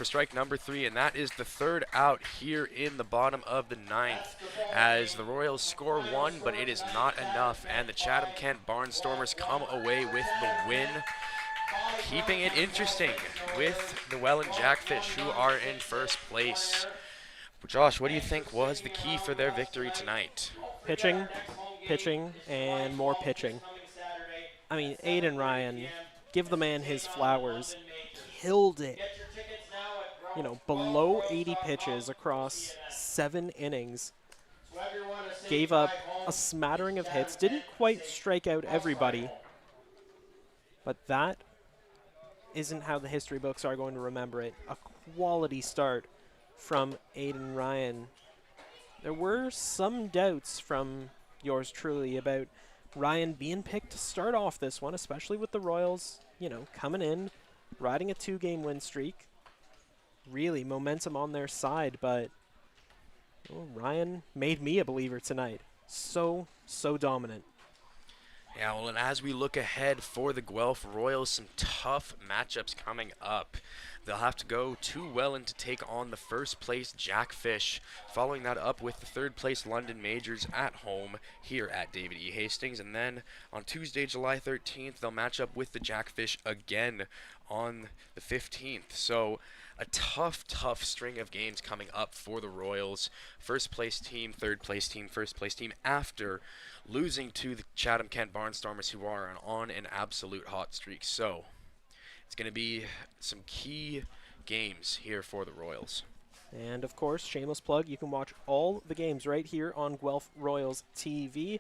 strike number 3, and that is the third out here in the bottom of the 9th as the Royals score 1, but it is not enough, and the Chatham Kent Barnstormers come away with the win, keeping it interesting with the Welland Jackfish, who are in first place. Josh, what do you think was the key for their victory tonight? Pitching, pitching, and more pitching. I mean, Aiden Ryan, give the man his flowers. Killed it. You know, below 80 pitches across 7 innings. Gave up a smattering of hits. Didn't quite strike out everybody. But that isn't how the history books are going to remember it. A quality start from Aiden Ryan. There were some doubts from yours truly about Ryan being picked to start off this one, especially with the Royals, you know, coming in, riding a 2-game win streak. Really momentum on their side, but Ryan made me a believer tonight. So dominant. Yeah, well, and as we look ahead for the Guelph Royals, some tough matchups coming up. They'll have to go to Welland to take on the first place Jackfish, following that up with the third place London Majors at home here at David E. Hastings. And then on Tuesday, July 13th, they'll match up with the Jackfish again on the 15th. So a tough string of games coming up for the Royals. First place team, third place team, first place team after losing to the Chatham Kent Barnstormers, who are on an absolute hot streak. So it's going to be some key games here for the Royals. And of course, shameless plug, you can watch all the games right here on Guelph Royals TV.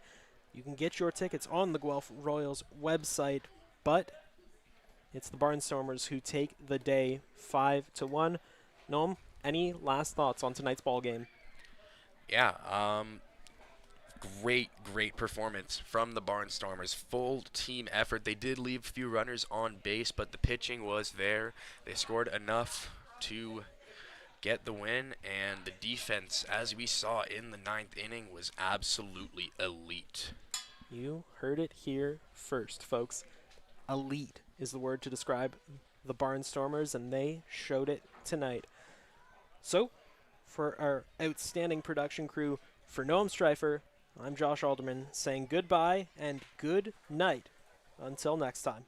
You can get your tickets on the Guelph Royals website, but it's the Barnstormers who take the day 5-1. Noam, any last thoughts on tonight's ball game? Yeah, great performance from the Barnstormers. Full team effort. They did leave a few runners on base, but the pitching was there. They scored enough to get the win, and the defense, as we saw in the 9th inning, was absolutely elite. You heard it here first, folks. Elite is the word to describe the Barnstormers, and they showed it tonight. So, for our outstanding production crew, for Noam Streifer, I'm Josh Alderman saying goodbye and good night. Until next time.